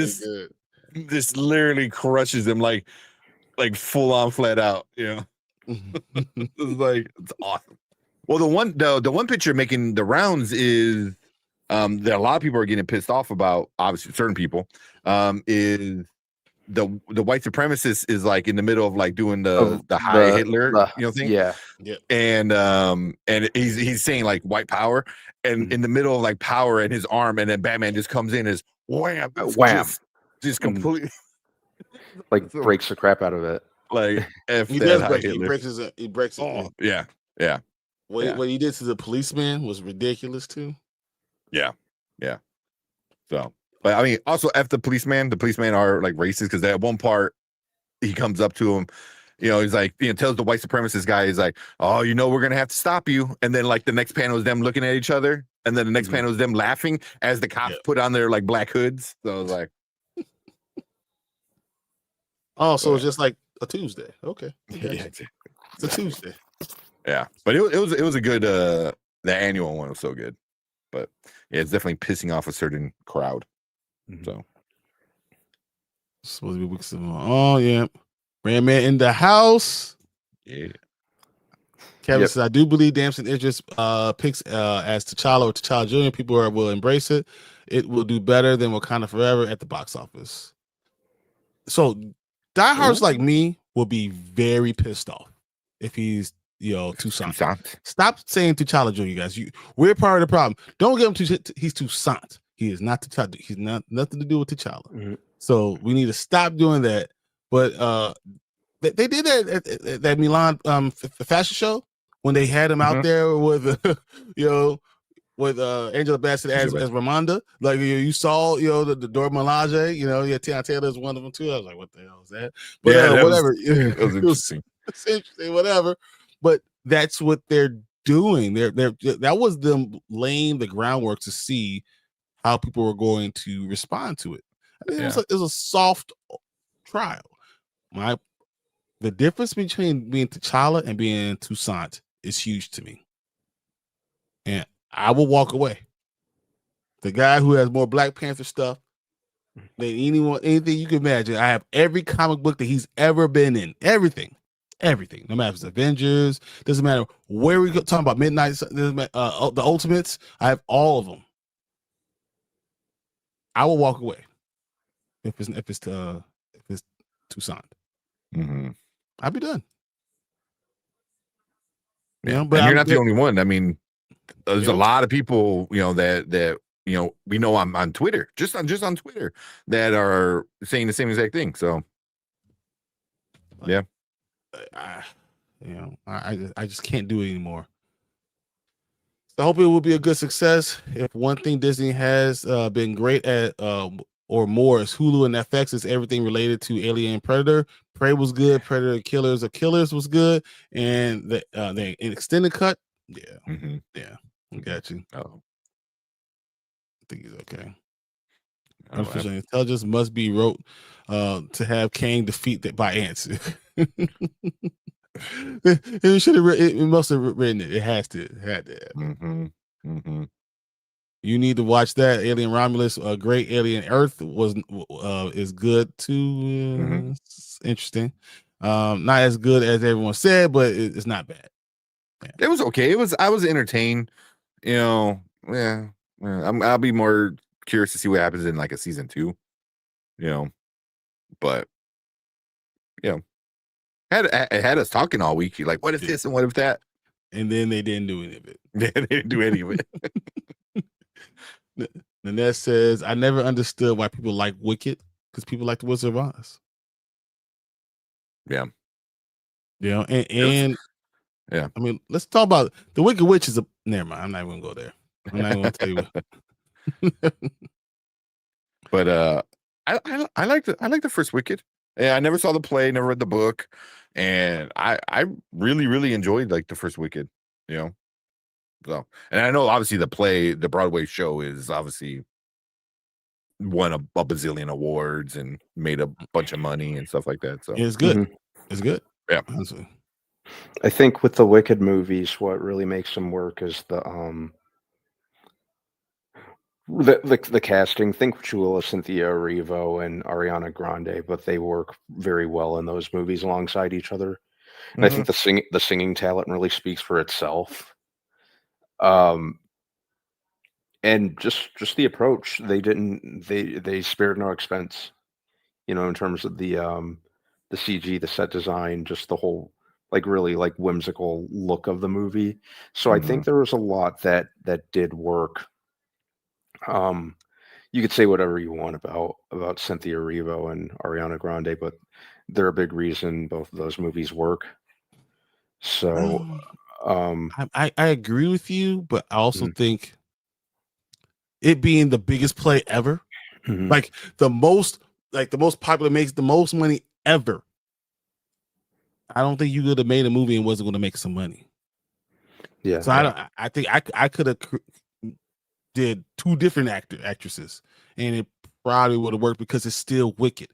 Speaker 2: this literally crushes him like full on flat out. It's awesome. Well, the one picture making the rounds is that a lot of people are getting pissed off about. Obviously, certain people is the white supremacist is like in the middle of like doing the high Hitler thing.
Speaker 3: Yeah.
Speaker 2: And he's saying like white power, and in the middle of like power in his arm, and then Batman just comes in as wham, just completely
Speaker 3: like breaks the crap out of it.
Speaker 2: Like
Speaker 1: he does break it. He breaks it.
Speaker 2: Oh, yeah.
Speaker 1: What he did to the policeman was ridiculous too.
Speaker 2: Yeah. So, but I mean, also F the policeman. The policemen are like racist because at one part he comes up to him, he's like, tells the white supremacist guy, he's like, oh, we're gonna have to stop you. And then like the next panel is them looking at each other, and then the next panel is them laughing as the cops put on their like black hoods. So I was like,
Speaker 1: oh, so it's just like a Tuesday. Okay.
Speaker 2: Yeah,
Speaker 1: it's a Tuesday.
Speaker 2: Yeah, but it was a good. The annual one was so good, but yeah, it's definitely pissing off a certain crowd. So
Speaker 1: supposed to be weeks of oh yeah, Brand Man in the house.
Speaker 2: Yeah.
Speaker 1: Kevin says, I do believe Damson Idris picks as T'Challa or T'Challa Jr. People will embrace it. It will do better than Wakanda Forever at the box office. So diehards like me will be very pissed off if he's Toussaint. Stop saying T'Challa Jr. guys. We're part of the problem. Don't give him he's Toussaint. He is not T'Challa. He's not nothing to do with T'Challa. So we need to stop doing that. But they did that at that Milan fashion show when they had him out there with with Angela Bassett as Ramonda. Like you saw, the Dora Milaje, Tiana Taylor is one of them too. I was like, what the hell is that? But whatever.
Speaker 2: It was interesting.
Speaker 1: It's interesting, whatever. But that's what they're doing. That was them laying the groundwork to see how people were going to respond to it. I mean, it was a soft trial. the difference between being T'Challa and being Toussaint is huge to me. And I will walk away. The guy who has more Black Panther stuff than anything you can imagine. I have every comic book that he's ever been in. Everything. No matter if it's Avengers, doesn't matter where we go. Talking about Midnight, the Ultimates. I have all of them. I will walk away if it's Toussaint.
Speaker 2: Mm-hmm.
Speaker 1: I'll be done.
Speaker 2: Yeah,
Speaker 1: you know, but
Speaker 2: and you're not the only one. I mean, there's a lot of people, that we know on Twitter, just on Twitter, that are saying the same exact thing. So, yeah,
Speaker 1: I just can't do it anymore. So I hope it will be a good success. If one thing Disney has been great at, or more, is Hulu and FX, is everything related to Alien and Predator. Prey was good. Predator Killers of Killers was good, and the extended cut, yeah, yeah, I got you.
Speaker 2: Oh,
Speaker 1: I think he's okay. Artificial intelligence must be wrote to have Kang defeat that by ants. It should have. It must have written it. It had to. You need to watch that. Alien Romulus, Great Alien Earth is good too. It's interesting. Not as good as everyone said, but it's not bad.
Speaker 2: Yeah. It was okay. I was entertained. Yeah. I'll be more curious to see what happens in like a season 2. But it had us talking all week. You're like, what if this and what if that?
Speaker 1: And then they didn't do any of it.
Speaker 2: They didn't do any of it.
Speaker 1: Nanette says, I never understood why people like Wicked, because people like the Wizard of Oz.
Speaker 2: Yeah.
Speaker 1: And
Speaker 2: yeah.
Speaker 1: I mean, let's talk about the Wicked Witch is never mind. I'm not even gonna go there. I'm not even gonna tell you what.
Speaker 2: But I like the first Wicked. Yeah, I never saw the play, never read the book, and I really, really enjoyed like the first Wicked, So, and I know obviously the Broadway show is obviously won a bazillion awards and made a bunch of money and stuff like that. So
Speaker 1: it's good. It's good.
Speaker 2: Yeah.
Speaker 1: Honestly.
Speaker 3: I think with the Wicked movies, what really makes them work is the casting. Think Chula, Cynthia Erivo, and Ariana Grande, but they work very well in those movies alongside each other. And I think the singing talent really speaks for itself. And just the approach, they spared no expense, in terms of the CG, the set design, just the whole really whimsical look of the movie. So I think there was a lot that did work. You could say whatever you want about Cynthia Erivo and Ariana Grande, but they're a big reason both of those movies work. So
Speaker 1: I agree with you, but I also think it being the biggest play ever, like the most popular, makes the most money ever. I don't think you could have made a movie and wasn't going to make some money.
Speaker 3: Yeah.
Speaker 1: So I think I could have did 2 different actresses, and it probably would have worked because it's still Wicked.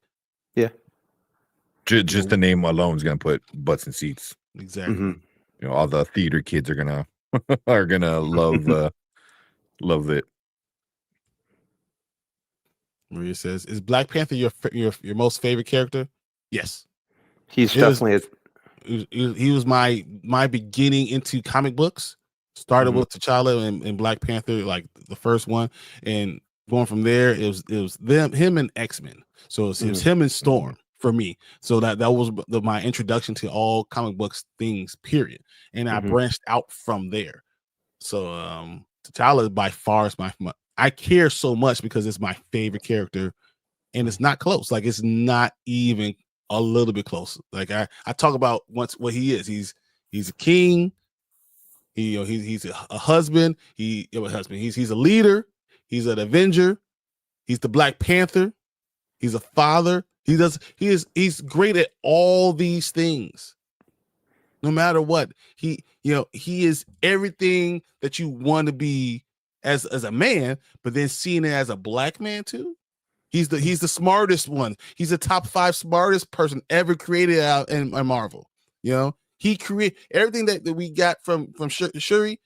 Speaker 3: Yeah.
Speaker 2: Just the name alone is going to put butts in seats.
Speaker 1: Exactly.
Speaker 2: All the theater kids are gonna love it.
Speaker 1: Maria says, "Is Black Panther your most favorite character?" Yes,
Speaker 3: he's definitely.
Speaker 1: He was my beginning into comic books. Started with T'Challa and Black Panther, like the first one, and going from there, it was him and X-Men. So it was him and Storm for me. So that was my introduction to all comic books things, period. And I branched out from there. So T'Challa by far is my I care so much because it's my favorite character, and it's not close. Like, it's not even a little bit close. Like, I talk about what he is. He's a king. He's a husband. He's a leader. He's an Avenger. He's the Black Panther. He's a father. He's great at all these things. No matter what, he is everything that you want to be as a man, but then seeing it as a Black man too. He's the smartest one. He's the top 5 smartest person ever created out in Marvel. You know, he created everything that we got from Shuri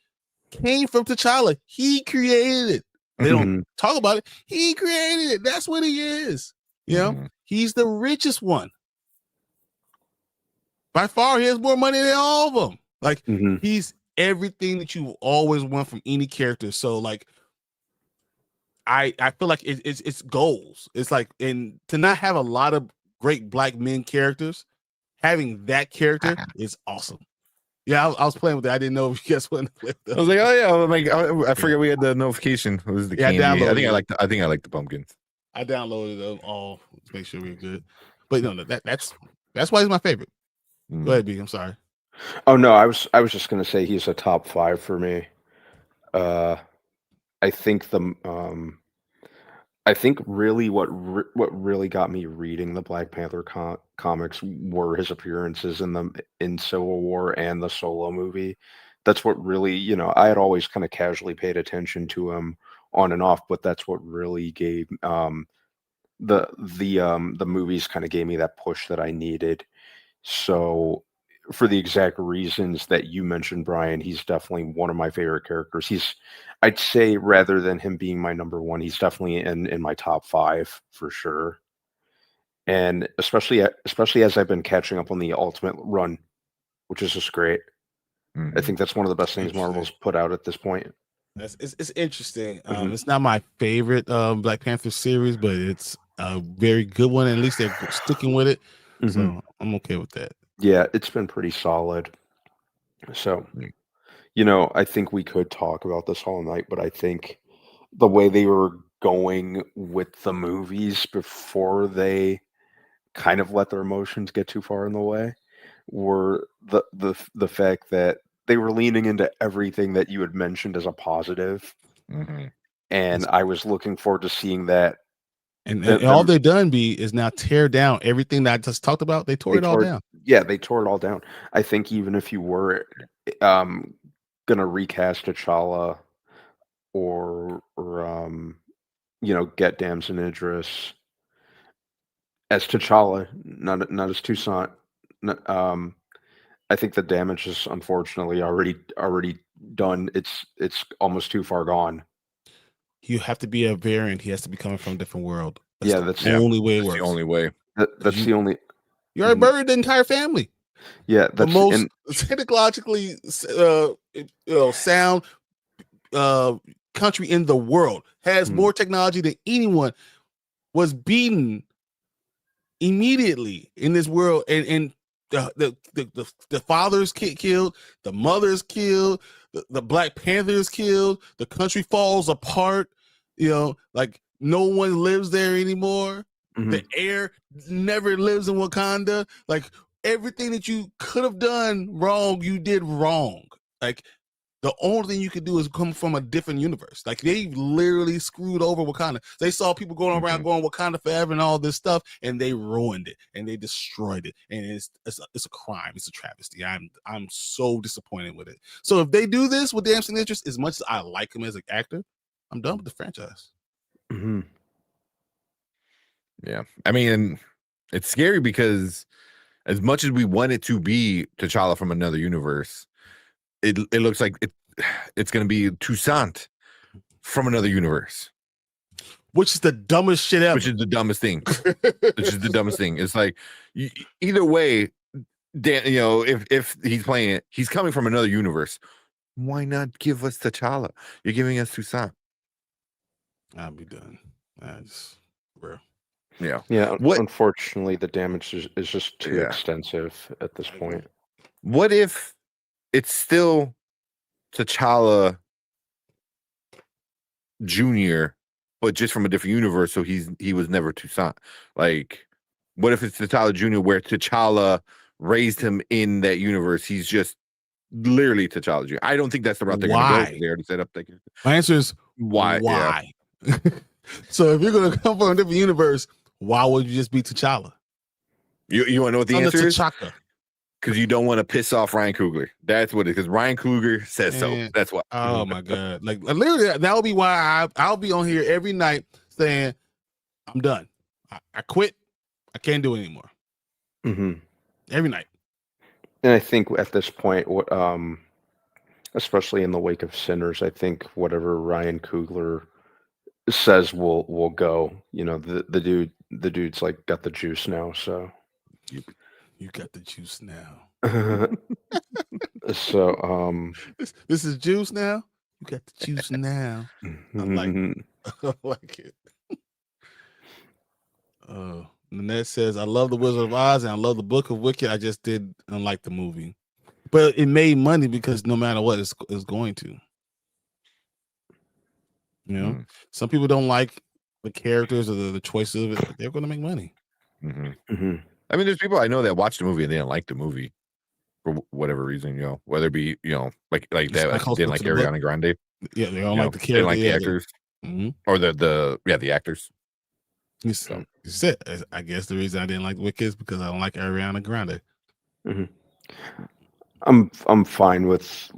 Speaker 1: came from T'Challa. He created it. They don't talk about it. He created it. That's what he is. You know, he's the richest one. By far, he has more money than all of them. Like, he's everything that you always want from any character. So, like, I feel like it's goals. It's like, and to not have a lot of great black men characters, having that character is awesome. Yeah, I was playing with it. I didn't know if you guys wanted to play with
Speaker 2: I was like, oh yeah, I'm like, I forget we had the notification. It was the candy. I think I like the pumpkins.
Speaker 1: I downloaded them all to make sure we're good. But no, that's why he's my favorite. Go ahead, B. I'm sorry.
Speaker 3: Oh no, I was just gonna say he's a top 5 for me. I think I think really what really got me reading the Black Panther comics were his appearances in Civil War and the Solo movie. That's what really, you know, I had always kind of casually paid attention to him on and off, but that's what really gave the movies kind of gave me that push that I needed. So for the exact reasons that you mentioned, Brian, he's definitely one of my favorite characters. I'd say rather than him being my number 1, he's definitely in my top 5 for sure. And especially as I've been catching up on the Ultimate run, which is just great. I think that's one of the best things Marvel's put out at this point.
Speaker 1: It's interesting. It's not my favorite Black Panther series, but it's a very good one. At least they're sticking with it. So I'm okay with that.
Speaker 3: Yeah, it's been pretty solid. So, you know, I think we could talk about this all night, but I think the way they were going with the movies before they kind of let their emotions get too far in the way were the fact that they were leaning into everything that you had mentioned as a positive. And I was looking forward to seeing that.
Speaker 1: And all they've done, is now tear down everything that I just talked about. They tore it all down.
Speaker 3: Yeah, they tore it all down. I think even if you were gonna recast T'Challa or you know, get Damson Idris as T'Challa, not as Toussaint, I think the damage is unfortunately already done. It's almost too far gone.
Speaker 1: You have to be a variant. He has to be coming from a different world.
Speaker 3: That's
Speaker 1: the only way it works.
Speaker 2: The only way.
Speaker 3: That's the only.
Speaker 1: You already buried the entire family.
Speaker 3: Yeah,
Speaker 1: that's the most technologically sound country in the world, has more technology than anyone, was beaten immediately in this world, and the fathers killed, the mothers killed, the Black Panthers killed, the country falls apart. You know, like no one lives there anymore. The heir never lives in Wakanda. Like everything that you could have done wrong, you did wrong. Like the only thing you could do is come from a different universe. Like they literally screwed over Wakanda. They saw people going around going Wakanda forever and all this stuff, and they ruined it and they destroyed it. And it's a crime. It's a travesty. I'm so disappointed with it. So if they do this with Damson Idris, as much as I like him as an actor, I'm done with the franchise.
Speaker 2: Yeah, I mean, it's scary because as much as we want it to be T'Challa from another universe, it looks like it's going to be Toussaint from another universe,
Speaker 1: which is the dumbest shit ever.
Speaker 2: Which is the dumbest thing. It's like either way, Dan, you know, if he's playing it, he's coming from another universe. Why not give us T'Challa? You're giving us Toussaint.
Speaker 1: I'll be done. That's real.
Speaker 2: Yeah.
Speaker 3: Unfortunately, the damage is just too extensive at this point.
Speaker 2: What if it's still T'Challa Jr., but just from a different universe? So he was never Toussaint. Like, what if it's T'Challa Jr., where T'Challa raised him in that universe? He's just literally T'Challa Jr. I don't think that's the route they're going to go. They already set up.
Speaker 1: My answer is why? Yeah. So if you're going to come from a different universe, why would you just be T'Challa?
Speaker 2: You want to know what the answer is? Because you don't want to piss off Ryan Coogler. That's what it is. Because Ryan Coogler says so. That's why.
Speaker 1: Oh my God! Like literally, that would be why I'll be on here every night saying I'm done. I quit. I can't do it anymore.
Speaker 3: Hmm.
Speaker 1: Every night.
Speaker 3: And I think at this point, what especially in the wake of Sinners, I think whatever Ryan Coogler says will go. You know, the dude's like got the juice now, so
Speaker 1: You got the juice now.
Speaker 3: so
Speaker 1: This is juice now. You got the juice now. I like I like it. Nanette says, I love The Wizard of Oz and I love the Book of Wicked. I just didn't like the movie. But it made money because no matter what, it's going to. You know, some people don't like the characters or the choices of it, but they're going to make money.
Speaker 3: Mhm.
Speaker 2: I mean, there's people I know that watched the movie and they didn't like the movie for whatever reason, you know, whether it be, you know, like
Speaker 1: It's
Speaker 2: that,
Speaker 1: not close
Speaker 2: didn't
Speaker 1: to
Speaker 2: like
Speaker 1: the book.
Speaker 2: Ariana Grande.
Speaker 1: Yeah, they don't
Speaker 2: You
Speaker 1: like
Speaker 2: know,
Speaker 1: the
Speaker 2: didn't
Speaker 1: character.
Speaker 2: like the
Speaker 1: Yeah,
Speaker 2: actors
Speaker 1: mhm.
Speaker 2: or the actors.
Speaker 1: So you said, I guess the reason I didn't like Wicked is because I don't like Ariana Grande.
Speaker 3: Mhm. I'm fine with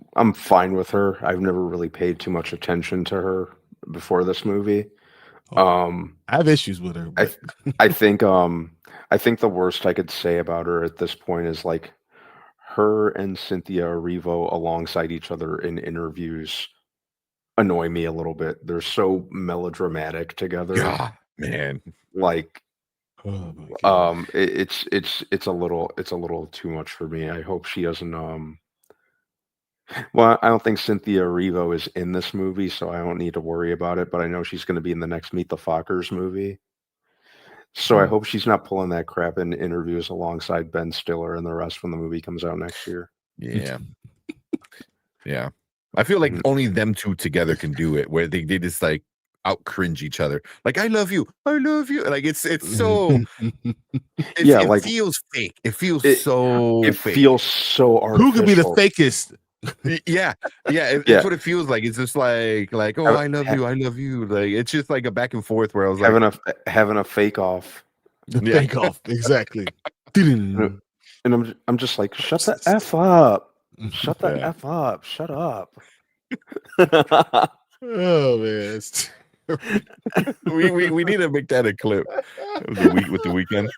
Speaker 3: her. I've never really paid too much attention to her before this movie.
Speaker 1: I have issues with her, but
Speaker 3: I think the worst I could say about her at this point is like her and Cynthia Erivo alongside each other in interviews annoy me a little bit. They're so melodramatic together.
Speaker 2: Yeah, man.
Speaker 3: Like
Speaker 1: oh my God.
Speaker 3: it's a little too much for me. I hope she doesn't well, I don't think Cynthia Erivo is in this movie, so I don't need to worry about it, but I know she's going to be in the next Meet the Fockers movie. So I hope she's not pulling that crap in interviews alongside Ben Stiller and the rest when the movie comes out next year.
Speaker 2: Yeah. Yeah. I feel like only them two together can do it, where they just like out cringe each other. Like, I love you. Like it's so it feels fake. It feels so
Speaker 3: it
Speaker 2: fake.
Speaker 3: feels so artificial.
Speaker 1: Who could be the fakest?
Speaker 2: Yeah. It's what it feels like. It's just like, oh, I love you. Like it's just like a back and forth where I was
Speaker 3: having a fake off.
Speaker 1: The fake off, exactly.
Speaker 3: And I'm just like, shut the F up. Shut the F up. Shut up.
Speaker 1: Oh man.
Speaker 2: we need to make that a clip with the weekend.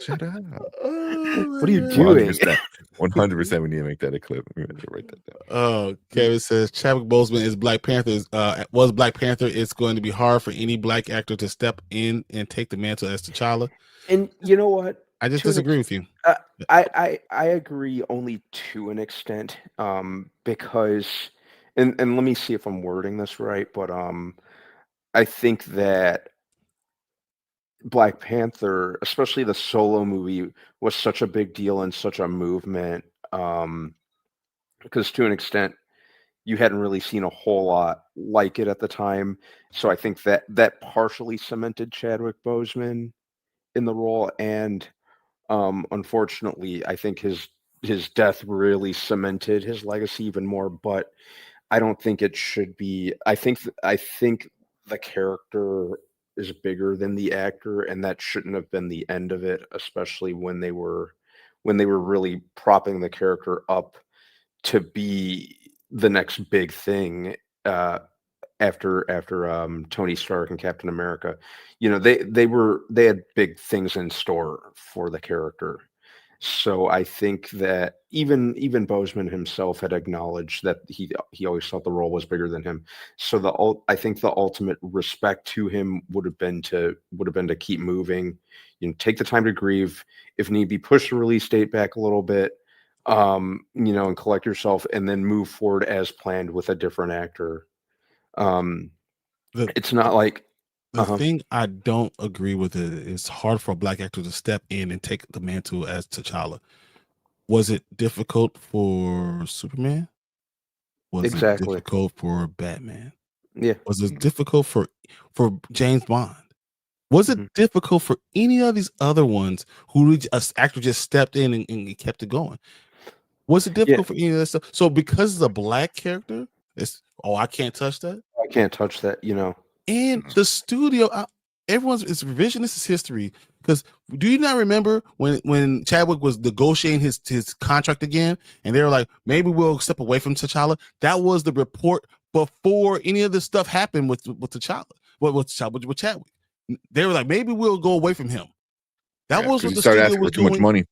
Speaker 2: Shut up.
Speaker 3: What are you doing?
Speaker 2: 100% we need to make that a clip. We need to write that down.
Speaker 1: Oh, Kevin says Chadwick Boseman is Black Panther. Was Black Panther. It's going to be hard for any black actor to step in and take the mantle as T'Challa.
Speaker 3: And you know what?
Speaker 1: I just disagree with you.
Speaker 3: I agree only to an extent, because and let me see if I'm wording this right, but I think that Black Panther, especially the solo movie, was such a big deal and such a movement, because to an extent you hadn't really seen a whole lot like it at the time. So I think that partially cemented Chadwick Boseman in the role, and unfortunately, I think his death really cemented his legacy even more. But I don't think it should be. I think the character is bigger than the actor, and that shouldn't have been the end of it. Especially when they were really propping the character up to be the next big thing. After Tony Stark and Captain America, you know, they had big things in store for the character. So I think that even Boseman himself had acknowledged that he always thought the role was bigger than him. So I think the ultimate respect to him would have been to keep moving, you know, take the time to grieve, if need be, push the release date back a little bit, you know, and collect yourself, and then move forward as planned with a different actor. It's not like
Speaker 1: the thing I don't agree with it. It's hard for a black actor to step in and take the mantle as T'Challa. Was it difficult for Superman? Was it difficult for Batman?
Speaker 3: Yeah.
Speaker 1: Was it difficult for James Bond? Was it difficult for any of these other ones who an actor just stepped in and kept it going? Was it difficult for any of that stuff? So because it's a black character, I can't touch that.
Speaker 3: I can't touch that, you know.
Speaker 1: And the studio, it's revisionist history. Because do you not remember when Chadwick was negotiating his contract again, and they were like, maybe we'll step away from T'Challa? That was the report before any of this stuff happened with T'Challa. with Chadwick. They were like, maybe we'll go away from him. That was what the
Speaker 2: started
Speaker 1: studio
Speaker 2: asking
Speaker 1: was
Speaker 2: for too much
Speaker 1: doing.
Speaker 2: money.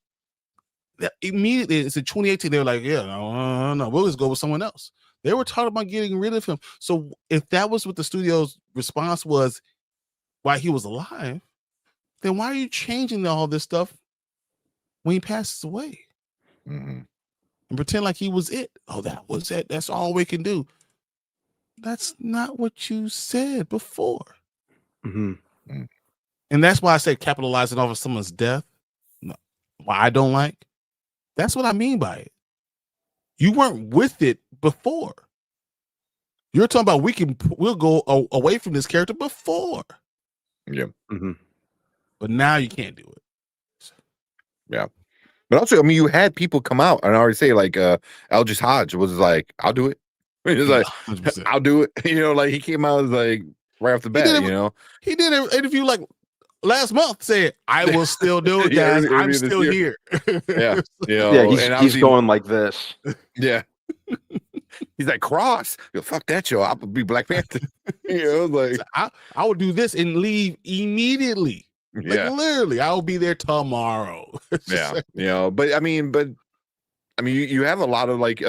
Speaker 1: Immediately, it's in 2018. They were like, yeah, no, we'll just go with someone else. They were talking about getting rid of him. So if that was what the studio's response was while he was alive, then why are you changing all this stuff when he passes away?
Speaker 2: Mm-hmm.
Speaker 1: And pretend like he was it. Oh, that was it. That's all we can do. That's not what you said before.
Speaker 3: Mm-hmm.
Speaker 1: And that's why I say capitalizing off of someone's death. No, why I don't like. That's what I mean by it. You weren't with it before. You're talking about we'll go away from this character before.
Speaker 2: Yeah.
Speaker 3: Mm-hmm.
Speaker 1: But now you can't do it.
Speaker 2: Yeah. But also, I mean, you had people come out and already say, like, Aldous Hodge was like, I'll do it. He was like,
Speaker 1: 100%.
Speaker 2: I'll do it. You know, like he came out as like right off the bat, you know.
Speaker 1: He did an interview like last month saying, I will still do it,
Speaker 2: Yeah,
Speaker 1: guys.
Speaker 2: earlier
Speaker 1: I'm
Speaker 2: this
Speaker 1: still
Speaker 2: year.
Speaker 1: here.
Speaker 2: Yeah. You know,
Speaker 3: Yeah, he's going like this.
Speaker 2: Yeah. He's like, Cross. Yo, fuck that show. I'll be Black Panther. You know, like
Speaker 1: I will do this and leave immediately.
Speaker 2: yeah.
Speaker 1: Like literally, I'll be there tomorrow.
Speaker 2: Yeah. You know, but I mean, you have a lot of like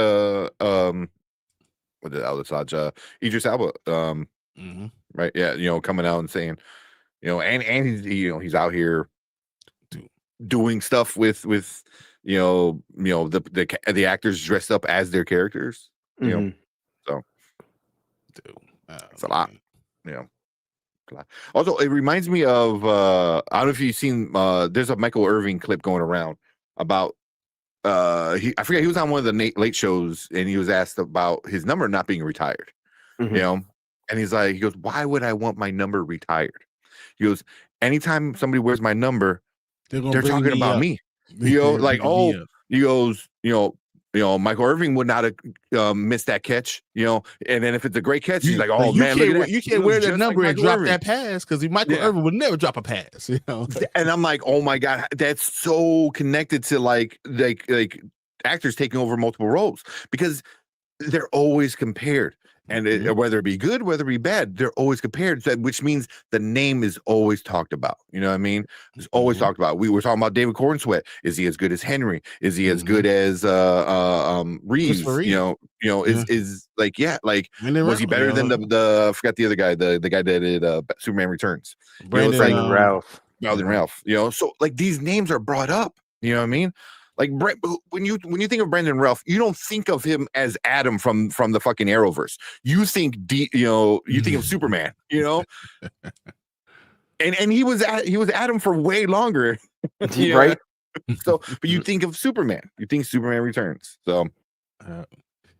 Speaker 2: what did Aldous Hodge, Idris Elba, right? Yeah, you know, coming out and saying, you know, and he's out here doing stuff with you know the actors dressed up as their characters, you know, so it's a lot, you know. Also, it reminds me of I don't know if you've seen there's a Michael Irving clip going around about I forget, he was on one of the late shows and he was asked about his number not being retired, you know, and he goes, why would I want my number retired? He goes, anytime somebody wears my number, they're talking about me. You know, like, oh, he goes, you know, Michael Irving would not have missed that catch, you know, and then if it's a great catch, he's like, oh man, look at that.
Speaker 1: You can't wear that number and drop that pass because Michael Irving would never drop a pass, you know.
Speaker 2: And I'm like, oh my God, that's so connected to like actors taking over multiple roles because they're always compared. And whether it be good, whether it be bad, they're always compared, which means the name is always talked about. You know what I mean? It's always talked about. We were talking about David Cornsweet. Is he as good as Henry? Is he as good as Reeves? You know, is like, yeah, like, was he better than the I forgot the other guy, the guy that did Superman Returns?
Speaker 3: Brandon Routh.
Speaker 2: Brandon Routh. You know, so like these names are brought up. You know what I mean? Like when you think of Brandon Routh, you don't think of him as Adam from the fucking Arrowverse. You think you think of Superman, you know. And he was Adam for way longer,
Speaker 3: right?
Speaker 2: So, but you think of Superman. You think Superman Returns. So,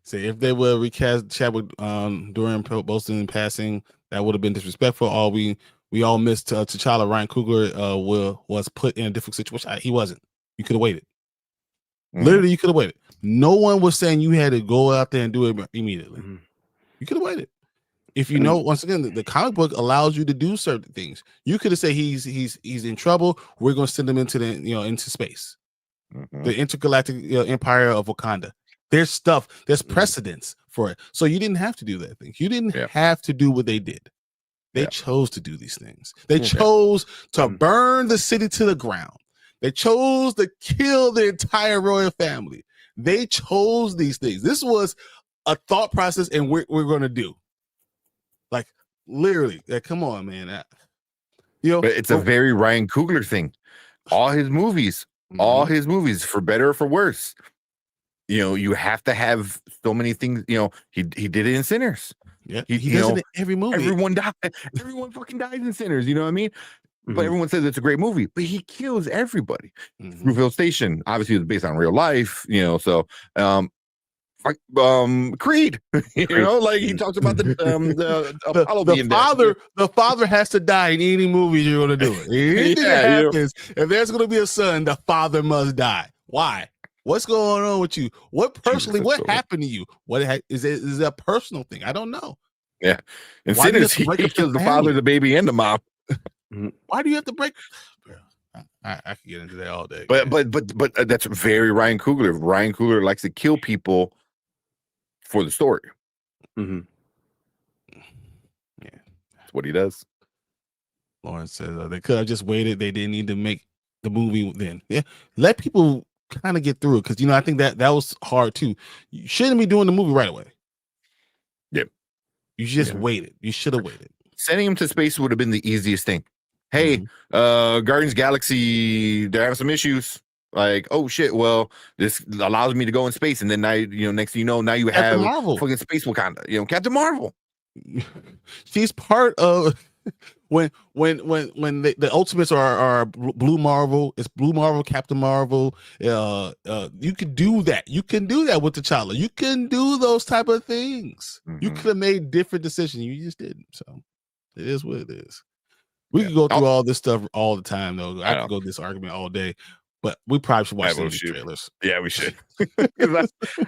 Speaker 1: say if they would recast Chadwick during Bolton passing, that would have been disrespectful. We all missed T'Challa. Ryan Coogler was put in a different situation. He wasn't. You could have waited. Literally, you could have waited. No one was saying you had to go out there and do it immediately. You could have waited. If you know, once again, the comic book allows you to do certain things. You could have said he's in trouble. We're going to send him into into space, the intergalactic empire of Wakanda. There's stuff. There's precedence for it. So you didn't have to do that thing. You didn't have to do what they did. They chose to do these things. They chose to burn the city to the ground. They chose to kill the entire royal family. They chose these things. This was a thought process, and we're going to do. Like, literally, come on, man.
Speaker 2: But it's a very Ryan Coogler thing. All his movies, for better or for worse, you know, you have to have so many things. You know, he did it in Sinners.
Speaker 1: Yeah, he does it in every movie.
Speaker 2: Everyone died. Everyone fucking dies in Sinners. You know what I mean? But everyone says it's a great movie, but he kills everybody. Fruitvale Station, obviously, was based on real life, you know. So, Creed, you know, like he talks about the Apollo being dead.
Speaker 1: The father has to die in any movie you're going to do it. Anything that happens, if there's going to be a son, the father must die. Why? What's going on with you? What happened to you? What is it a personal thing? I don't know.
Speaker 2: Yeah, in Sinners, he kills the father, the baby, and the mom.
Speaker 1: Why do you have to break? I could get into that all day.
Speaker 2: But that's very Ryan Coogler. Ryan Coogler likes to kill people for the story. Yeah, that's what he does.
Speaker 1: Lauren says they could have just waited. They didn't need to make the movie then. Yeah, let people kind of get through it because I think that was hard too. You shouldn't be doing the movie right away.
Speaker 2: Yep.
Speaker 1: You just waited. You should have waited.
Speaker 2: Sending him to space would have been the easiest thing. Hey, Guardians Galaxy, they're having some issues. Like, oh shit, well, this allows me to go in space, and then now, next thing you know, now you
Speaker 1: Captain
Speaker 2: have
Speaker 1: Marvel.
Speaker 2: fucking Space Wakanda, Captain Marvel.
Speaker 1: She's part of when the Ultimates are Blue Marvel. It's Blue Marvel, Captain Marvel. You can do that. You can do that with T'Challa. You can do those type of things. You could have made different decisions. You just didn't. So it is what it is. We could go through all this stuff all the time, though. I could go this argument all day, but we probably should watch some of these trailers.
Speaker 2: Yeah, we should. I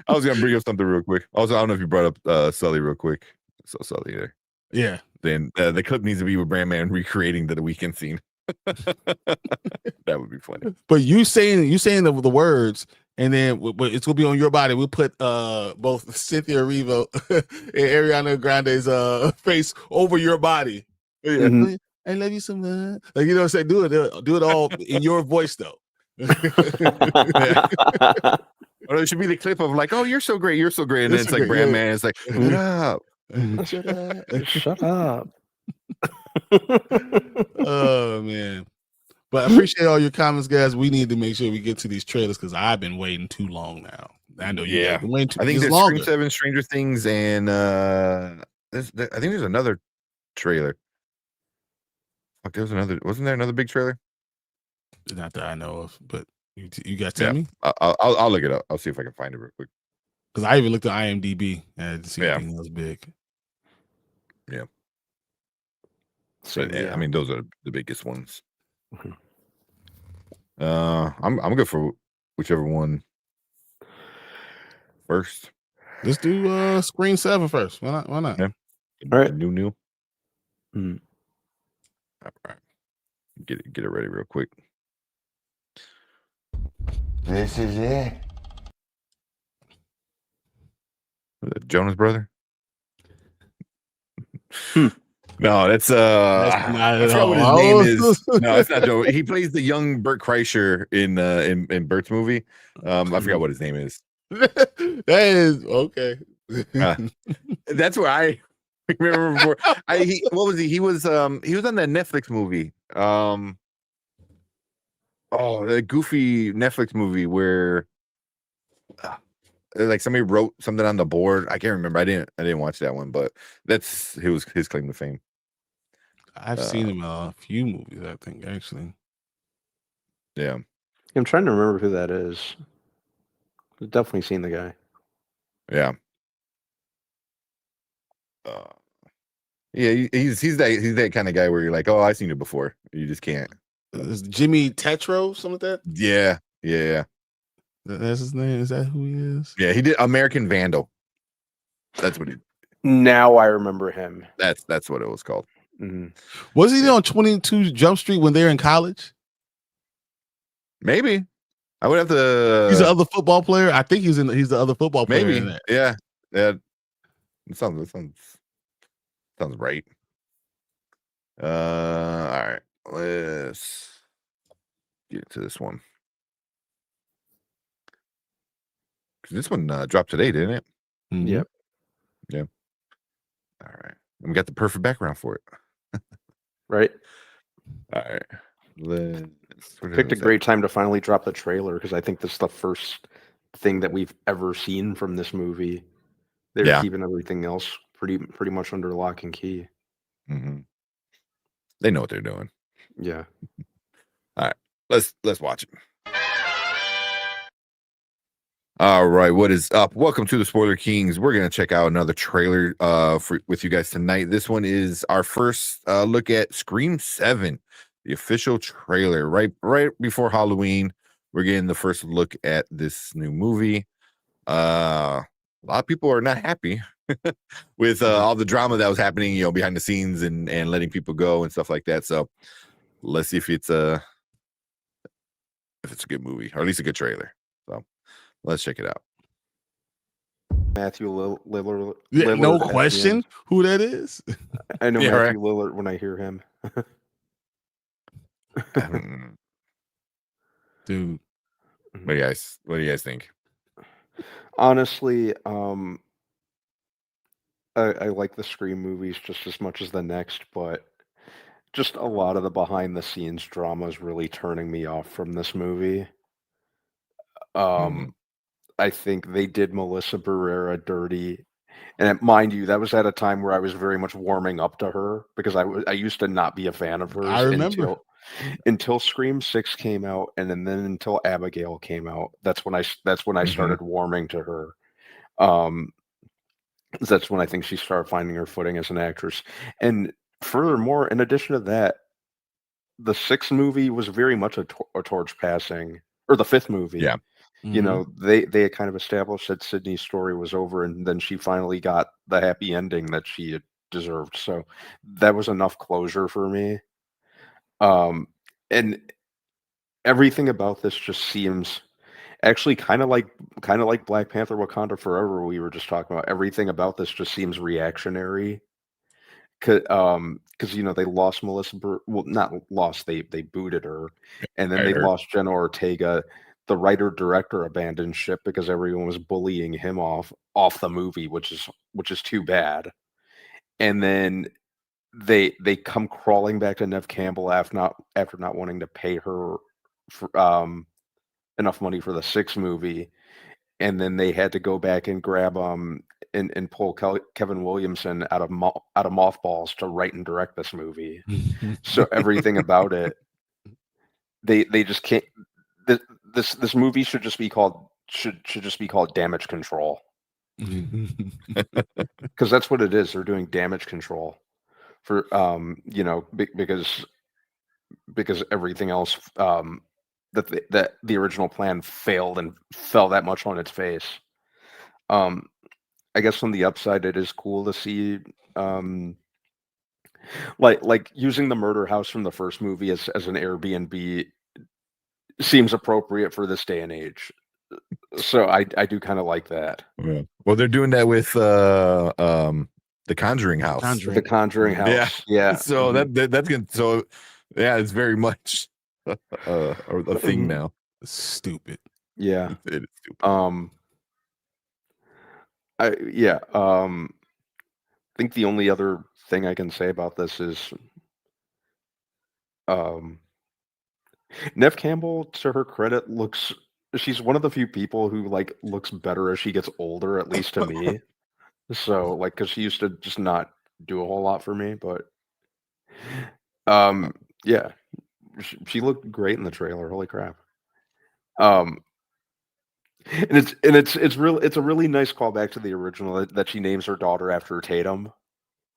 Speaker 2: was gonna bring up something real quick. Also, I don't know if you brought up Sully real quick. So Sully there.
Speaker 1: Yeah.
Speaker 2: Then the clip needs to be with Brandman recreating the weekend scene. That would be funny.
Speaker 1: But you saying the words, and then it's gonna be on your body. We'll put both Cynthia Erivo and Ariana Grande's face over your body. Yeah. Mm-hmm. I love you so much. Like, what I'm saying? Do it all in your voice though.
Speaker 2: Or it should be the clip of like, oh, you're so great, and then it's like Brandman is like, shut up.
Speaker 3: Shut up.
Speaker 1: Oh man. But I appreciate all your comments, guys. We need to make sure we get to these trailers because I've been waiting too long now. I know you have been waiting too long.
Speaker 2: I think there's Scream 7, Stranger Things, and I think there's another trailer. Fuck, wasn't there another big trailer?
Speaker 1: Not that I know of, but you guys tell me.
Speaker 2: I'll look it up. I'll see if I can find it real quick.
Speaker 1: Because I even looked at IMDb and I didn't see anything else big.
Speaker 2: Yeah. So I mean, those are the biggest ones. I'm good for whichever one first.
Speaker 1: Let's do Scream 7 first. Why not?
Speaker 2: Yeah.
Speaker 3: All right.
Speaker 2: New. All right. Get it ready real quick.
Speaker 4: This is it.
Speaker 2: Jonas brother? No, that's not I forgot what his name is. No, it's not Joe. He plays the young Bert Kreischer in Bert's movie. I forgot what his name is.
Speaker 1: That is okay.
Speaker 2: That's where I remember before. What was he? He was on that Netflix movie. The goofy Netflix movie where like somebody wrote something on the board. I can't remember. I didn't watch that one, but that's his claim to fame.
Speaker 1: I've seen him in a few movies, I think, actually.
Speaker 2: Yeah.
Speaker 3: I'm trying to remember who that is. I've definitely seen the guy.
Speaker 2: Yeah. Yeah, he's that kind of guy where you're like, oh, I've seen it before. You just can't.
Speaker 1: Is Jimmy Tetro, something like that?
Speaker 2: Yeah.
Speaker 1: That's his name. Is that who he is?
Speaker 2: Yeah, he did American Vandal. That's what he.
Speaker 3: Now I remember him.
Speaker 2: That's what it was called.
Speaker 3: Mm-hmm.
Speaker 1: Was he on 22 Jump Street when they were in college?
Speaker 2: Maybe. I would have to.
Speaker 1: He's the other football player. I think he's the other football player.
Speaker 2: Maybe.
Speaker 1: In that.
Speaker 2: Yeah. It sounds right. All right. Let's get to this one. This one dropped today, didn't it?
Speaker 1: Mm-hmm.
Speaker 3: Yep.
Speaker 2: Yeah. All right. And we got the perfect background for it.
Speaker 3: Right.
Speaker 2: All right.
Speaker 3: Picked a great time to finally drop the trailer because I think this is the first thing that we've ever seen from this movie. They're keeping everything else pretty much under lock and key.
Speaker 2: Mm-hmm. They know what they're doing.
Speaker 3: Yeah.
Speaker 2: All right. Let's watch it. All right, what is up? Welcome to the Spoiler Kings. We're gonna check out another trailer with you guys tonight. This one is our first look at Scream 7, the official trailer. Right before Halloween, we're getting the first look at this new movie. A lot of people are not happy with all the drama that was happening, behind the scenes and letting people go and stuff like that. So let's see if it's a good movie or at least a good trailer. So let's check it out.
Speaker 3: Matthew Lillard.
Speaker 1: Yeah, no question who that is.
Speaker 3: I know Matthew Lillard when I hear him.
Speaker 1: Dude.
Speaker 2: What do you guys think?
Speaker 3: Honestly, I like the Scream movies just as much as the next, but just a lot of the behind the scenes drama is really turning me off from this movie.
Speaker 2: Mhm.
Speaker 3: I think they did Melissa Barrera dirty. And mind you, that was at a time where I was very much warming up to her because I used to not be a fan of
Speaker 1: I
Speaker 3: hers
Speaker 1: remember.
Speaker 3: until Scream 6 came out, and then until Abigail came out. That's when I
Speaker 2: Mhm.
Speaker 3: started warming to her. Um, that's when I think she started finding her footing as an actress. And furthermore, in addition to that, the sixth movie was very much a torch passing, or the fifth movie.
Speaker 2: Yeah.
Speaker 3: You
Speaker 1: Mhm.
Speaker 3: know, they had kind of established that Sydney's story was over, and then she finally got the happy ending that she had deserved. So that was enough closure for me. And everything about this just seems actually kind of like Black Panther Wakanda Forever we were just talking about. Everything about this just seems reactionary. Because you know they lost well, not lost, they booted her, and then
Speaker 2: I
Speaker 3: they
Speaker 2: heard.
Speaker 3: lost Jenna Ortega. The writer director abandoned ship because everyone was bullying him off the movie, which is too bad. And then they come crawling back to Nev Campbell after not wanting to pay her for, enough money for the sixth movie, and then they had to go back and grab and pull Kevin Williamson out of mothballs to write and direct this movie. So everything about it, they just can't. This movie should just be called Damage Control, because that's what it is. They're doing damage control for you know, because everything else that the original plan failed and fell that much on its face. Um, I guess on the upside, it is cool to see um like using the murder house from the first movie as an Airbnb seems appropriate for this day and age. So I do kind of like that.
Speaker 2: Yeah. Well, they're doing that with the Conjuring House.
Speaker 1: Conjuring.
Speaker 3: The Conjuring
Speaker 1: Mhm.
Speaker 2: Yeah.
Speaker 3: House. Yeah.
Speaker 2: So
Speaker 3: Mhm.
Speaker 2: that's gonna yeah, it's very much a thing
Speaker 3: Mhm.
Speaker 2: now.
Speaker 1: Stupid.
Speaker 3: Yeah.
Speaker 2: It is stupid.
Speaker 3: I think the only other thing I can say about this is um Nev Campbell, to her credit, she's one of the few people who like looks better as she gets older, at least to me. So like, because she used to just not do a whole lot for me, but um yeah, she looked great in the trailer. Holy crap. Um and it's a really nice callback to the original that she names her daughter after Tatum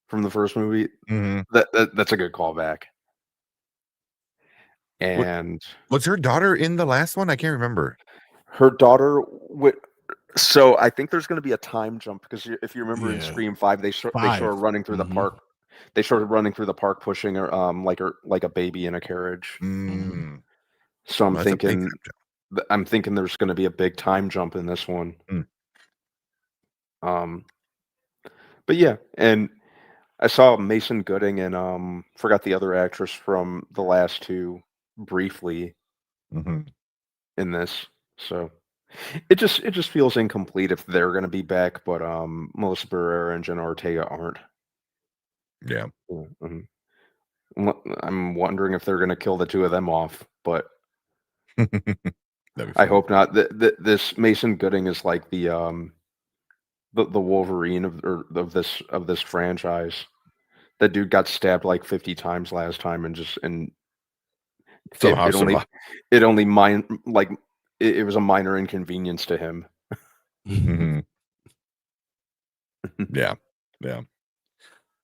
Speaker 3: from the first movie.
Speaker 2: Mhm.
Speaker 3: That's a good callback.
Speaker 2: What
Speaker 3: And
Speaker 2: was her daughter in the last one? I can't remember.
Speaker 3: her daughter so I think there's going to be a time jump because if you remember in
Speaker 1: Yeah.
Speaker 3: Scream 5 they show her
Speaker 1: 5.
Speaker 3: running through the
Speaker 1: Mhm.
Speaker 3: park. They started running through the park pushing her like a baby in a carriage.
Speaker 2: Mm.
Speaker 3: So
Speaker 2: Well, that's a big time jump.
Speaker 3: I'm thinking there's going to be a big time jump in this one.
Speaker 2: Mm.
Speaker 3: Um but yeah, and I saw Mason Gooding and forgot the other actress from the last two briefly
Speaker 2: Mhm.
Speaker 3: in this. So it just feels incomplete if they're going to be back, but Melissa Barrera and Jenna Ortega aren't.
Speaker 2: Yeah.
Speaker 3: Mhm. I'm wondering if they're going to kill the two of them off, but
Speaker 2: That'd be
Speaker 3: I
Speaker 2: funny.
Speaker 3: hope not. This Mason Gooding is like the Wolverine of this franchise. That dude got stabbed like 50 times last time, and it,
Speaker 2: Somehow
Speaker 3: it only
Speaker 2: survive.
Speaker 3: it only mine like it was a minor inconvenience to him.
Speaker 2: Mhm. Yeah. Yeah.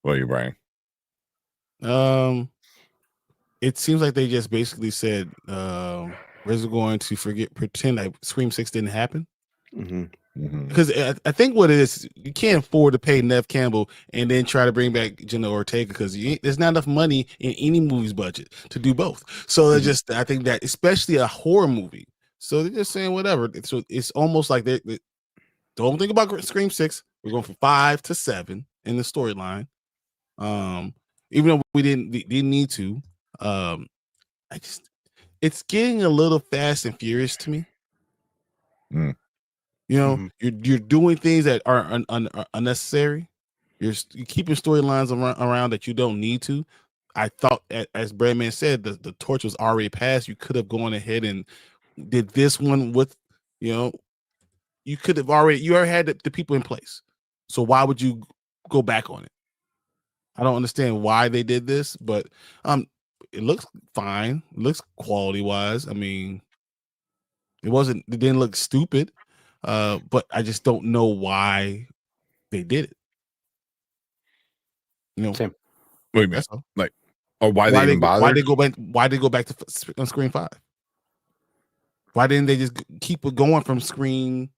Speaker 2: What are you, Brian?
Speaker 1: It seems like they just basically said we're going to pretend like Scream 6 didn't happen.
Speaker 3: Mhm.
Speaker 2: Mhm.
Speaker 1: Because I think what it is, you can't afford to pay Nev Campbell and then try to bring back Jenna Ortega because there's not enough money in any movie's budget to do both. So they're just, I think that, especially a horror movie. So they're just saying whatever. So it's almost like they don't think about Scream 6. We're going from 5 to 7 in the storyline. Even though we didn't need to. Um, it's getting a little Fast and Furious to me.
Speaker 2: Mm.
Speaker 1: You know,
Speaker 3: Mhm.
Speaker 1: you're doing things that are unnecessary. You're keeping storylines around that you don't need to. I thought, as Bradman said, the torch was already passed. You could have gone ahead and did this one with, you know, you already had the people in place. So why would you go back on it? I don't understand why they did this, but it looks fine. It looks quality wise. I mean, it didn't look stupid. But I just don't know why they did it. You know,
Speaker 3: Same.
Speaker 2: What do you mean?
Speaker 1: that's all.
Speaker 2: Like, or why they even bothered?
Speaker 1: Why they go back to on Screen 5? Why didn't they just keep it going from Screen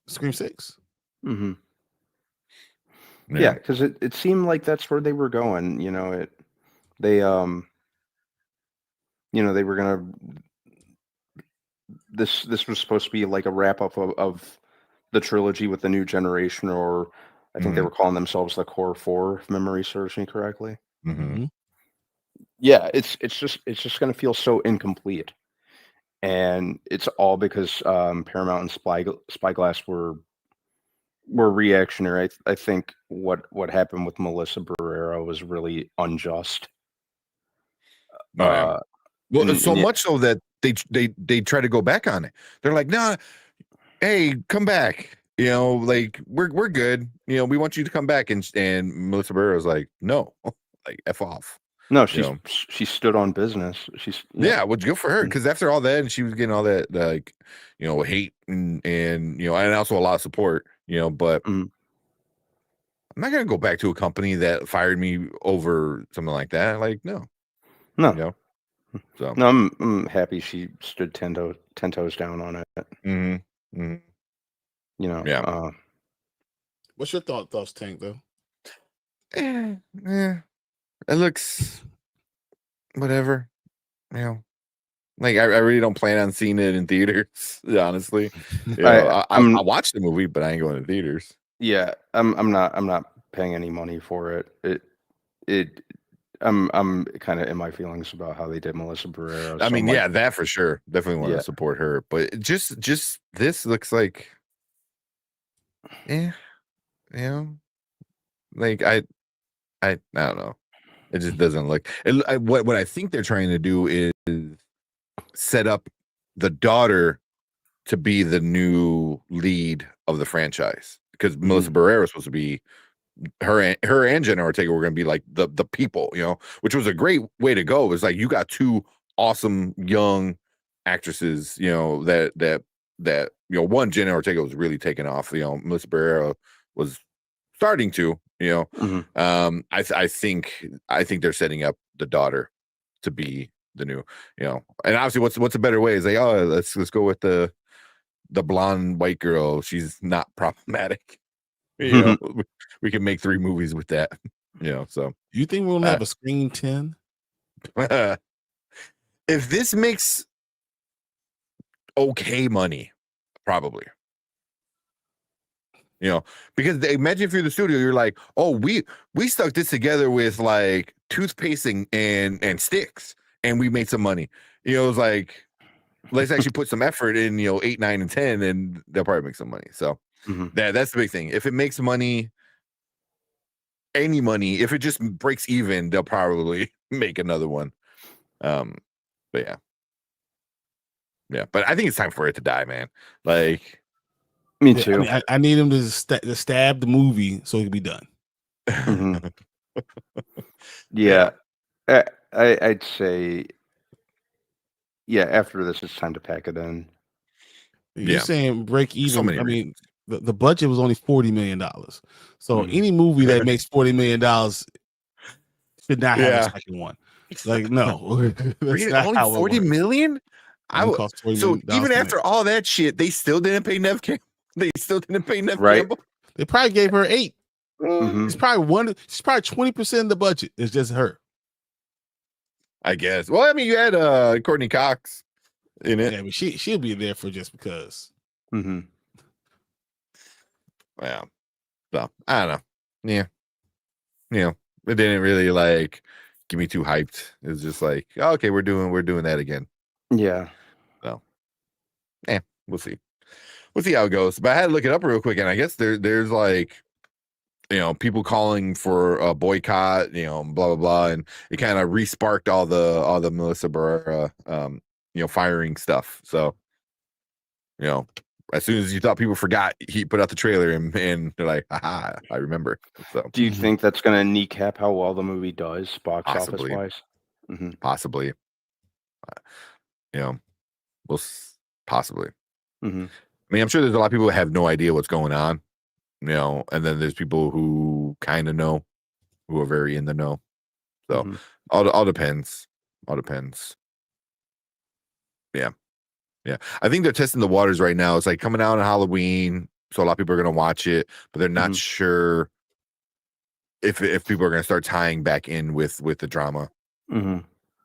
Speaker 1: 6?
Speaker 3: Mm-hmm. Yeah, because it seemed like that's where they were going. They they were gonna. This was supposed to be like a wrap up of the trilogy with the new generation, or I think they were calling themselves the Core Four, if memory serves me correctly.
Speaker 2: Mm-hmm.
Speaker 3: Yeah, it's just gonna feel so incomplete, and it's all because Paramount and Spyglass were reactionary. I think what happened with Melissa Barrera was really unjust.
Speaker 2: Oh, yeah. Well,
Speaker 3: And
Speaker 2: so
Speaker 3: yeah,
Speaker 2: much so that they try to go back on it. They're like, nah, hey, come back. Like we're good. We want you to come back. And Melissa Barrera was like, no, like F off.
Speaker 3: no,
Speaker 2: You
Speaker 3: she stood on business. She's
Speaker 2: Yeah, well, good for her. Because after all that, and she was getting all that like, hate and and also a lot of support. But
Speaker 3: Mhm.
Speaker 2: I'm not gonna go back to a company that fired me over something like that. Like, no.
Speaker 3: No.
Speaker 2: So
Speaker 3: No, I'm happy she stood 10 toes down on it.
Speaker 2: mm-hmm. Yeah.
Speaker 1: What's your thoughts, Tank? Though,
Speaker 2: It looks whatever. Like I really don't plan on seeing it in theaters. Honestly, I watched the movie, but I ain't going to theaters.
Speaker 3: Yeah, I'm not paying any money for it. I'm kind of in my feelings about how they did Melissa Barrera.
Speaker 2: I
Speaker 3: So
Speaker 2: mean, yeah, that for sure. Definitely want
Speaker 3: Yeah.
Speaker 2: to support her, but just this looks like, like I don't know. It just doesn't look. What I think they're trying to do is set up the daughter to be the new lead of the franchise, because Melissa Barrera was supposed to be her and Jenna Ortega were going to be like the people, which was a great way to go. It was like you got two awesome young actresses, that one, Jenna Ortega was really taking off. Melissa Barrera was starting to, I think they're setting up the daughter to be the new, and obviously what's a better way is like, oh, let's go with the blonde white girl. She's not problematic. We can make 3 movies with that. So
Speaker 1: you think we're gonna have a Screen 10?
Speaker 2: if this makes okay money, probably. Because imagine if you're the studio, you're like, oh, we stuck this together with like toothpaste and sticks, and we made some money. It's like, let's actually put some effort in, 8, 9, and 10, and they'll probably make some money. So that's the big thing. If it makes money, any money, if it just breaks even, they'll probably make another one. But yeah, but I think it's time for it to die, man. Like,
Speaker 3: Me too.
Speaker 1: I need him to stab the movie so it can be done.
Speaker 3: Yeah, I'd say, yeah. After this, it's time to pack it in.
Speaker 1: You're saying break even.
Speaker 2: So many
Speaker 1: I mean, the budget was only $40 million. So any movie that makes $40 million should not have a second one. Like, no, that's not
Speaker 2: only
Speaker 1: how
Speaker 2: 40 million. So even after all that shit, they still didn't pay Nev Campbell. They still didn't pay Nev Campbell.
Speaker 1: They probably gave her 8.
Speaker 3: Mm-hmm.
Speaker 1: It's probably she's probably 20% of the budget. It's just her,
Speaker 2: I guess. Well, I mean, you had Courtney Cox in it.
Speaker 1: Yeah, but she'll be there for just because.
Speaker 3: Mm-hmm.
Speaker 2: Yeah. So I don't know. Yeah. It didn't really like get me too hyped. It's just like, oh, okay, we're doing that again.
Speaker 3: Yeah.
Speaker 2: So, we'll see. We'll see how it goes. But I had to look it up real quick, and I guess there's like, people calling for a boycott, blah blah blah, and it kind of re-sparked all the Melissa Barrera, firing stuff. So, as soon as you thought people forgot, he put out the trailer, and they're like, "Haha, I remember." So,
Speaker 3: Do you think that's going to kneecap how well the movie does, box
Speaker 2: Possibly.
Speaker 3: office wise?
Speaker 2: possibly, possibly.
Speaker 3: Mm-hmm.
Speaker 2: I mean, I'm sure there's a lot of people who have no idea what's going on, and then there's people who kind of know, who are very in the know. So,
Speaker 3: Mm-hmm.
Speaker 2: all depends. All depends. Yeah. I think they're testing the waters right now. It's like coming out on Halloween, so a lot of people are going to watch it, but they're not
Speaker 3: Mhm.
Speaker 2: sure if people are going to start tying back in with the drama.
Speaker 3: Mm-hmm.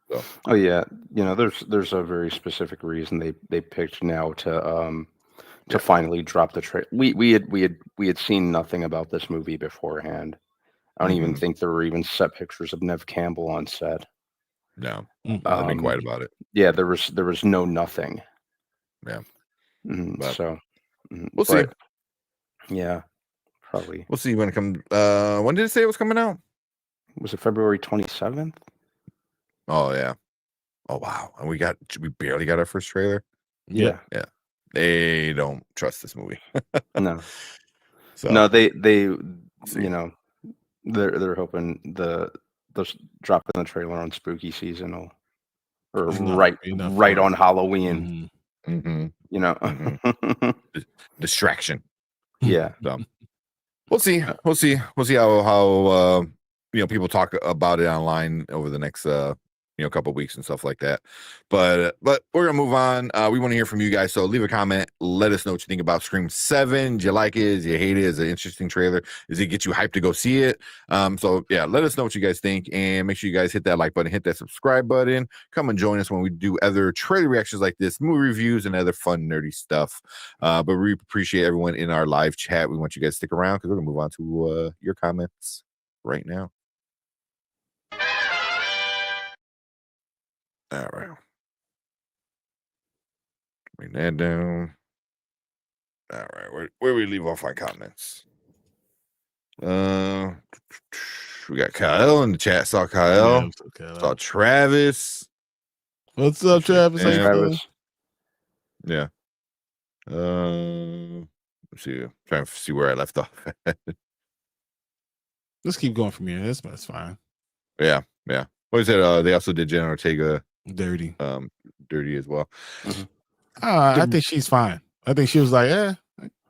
Speaker 2: So.
Speaker 3: Oh yeah, there's a very specific reason they picked now to finally drop the trailer. We had seen nothing about this movie beforehand. I don't even
Speaker 2: Mhm.
Speaker 3: think there were even set pictures of Nev Campbell on set.
Speaker 2: No, they've been quiet about it.
Speaker 3: Yeah, there was no nothing.
Speaker 2: Yeah.
Speaker 3: But, so
Speaker 2: we'll see.
Speaker 3: Yeah, probably.
Speaker 2: We'll see when it comes. When did it say it was coming out?
Speaker 3: Was it February 27th?
Speaker 2: Oh yeah. Oh wow. And we barely got our first trailer.
Speaker 3: Yeah.
Speaker 2: They don't trust this movie.
Speaker 3: No.
Speaker 2: So
Speaker 3: No, they
Speaker 2: see.
Speaker 3: they're hoping they'll drop in the trailer on spooky season or
Speaker 1: Enough
Speaker 3: right on Halloween.
Speaker 2: Distraction.
Speaker 3: Yeah.
Speaker 2: So we'll see. We'll see how people talk about it online over the next couple of weeks and stuff like that. But we're gonna move on. We want to hear from you guys, so leave a comment. Let us know what you think about Scream 7. Do you like it? Do you hate it? Is it an interesting trailer? Does it get you hyped to go see it? So yeah, let us know what you guys think, and make sure you guys hit that like button, hit that subscribe button. Come and join us when we do other trailer reactions like this, movie reviews, and other fun nerdy stuff. But we appreciate everyone in our live chat. We want you guys to stick around because we're gonna move on to your comments right now. All right. Bring that down. All right. Where we leave off our comments? We got Kyle in the chat. Saw Kyle. Saw Travis.
Speaker 1: What's up, Travis? How you doing?
Speaker 2: Yeah. Let's see. Trying to see where I left off.
Speaker 1: Let's keep going from here. That's fine.
Speaker 2: Yeah. What is it? They also did Jenna Ortega
Speaker 1: Dirty.
Speaker 2: Dirty as well.
Speaker 3: Mm-hmm.
Speaker 1: I think she's fine. I think she was like, I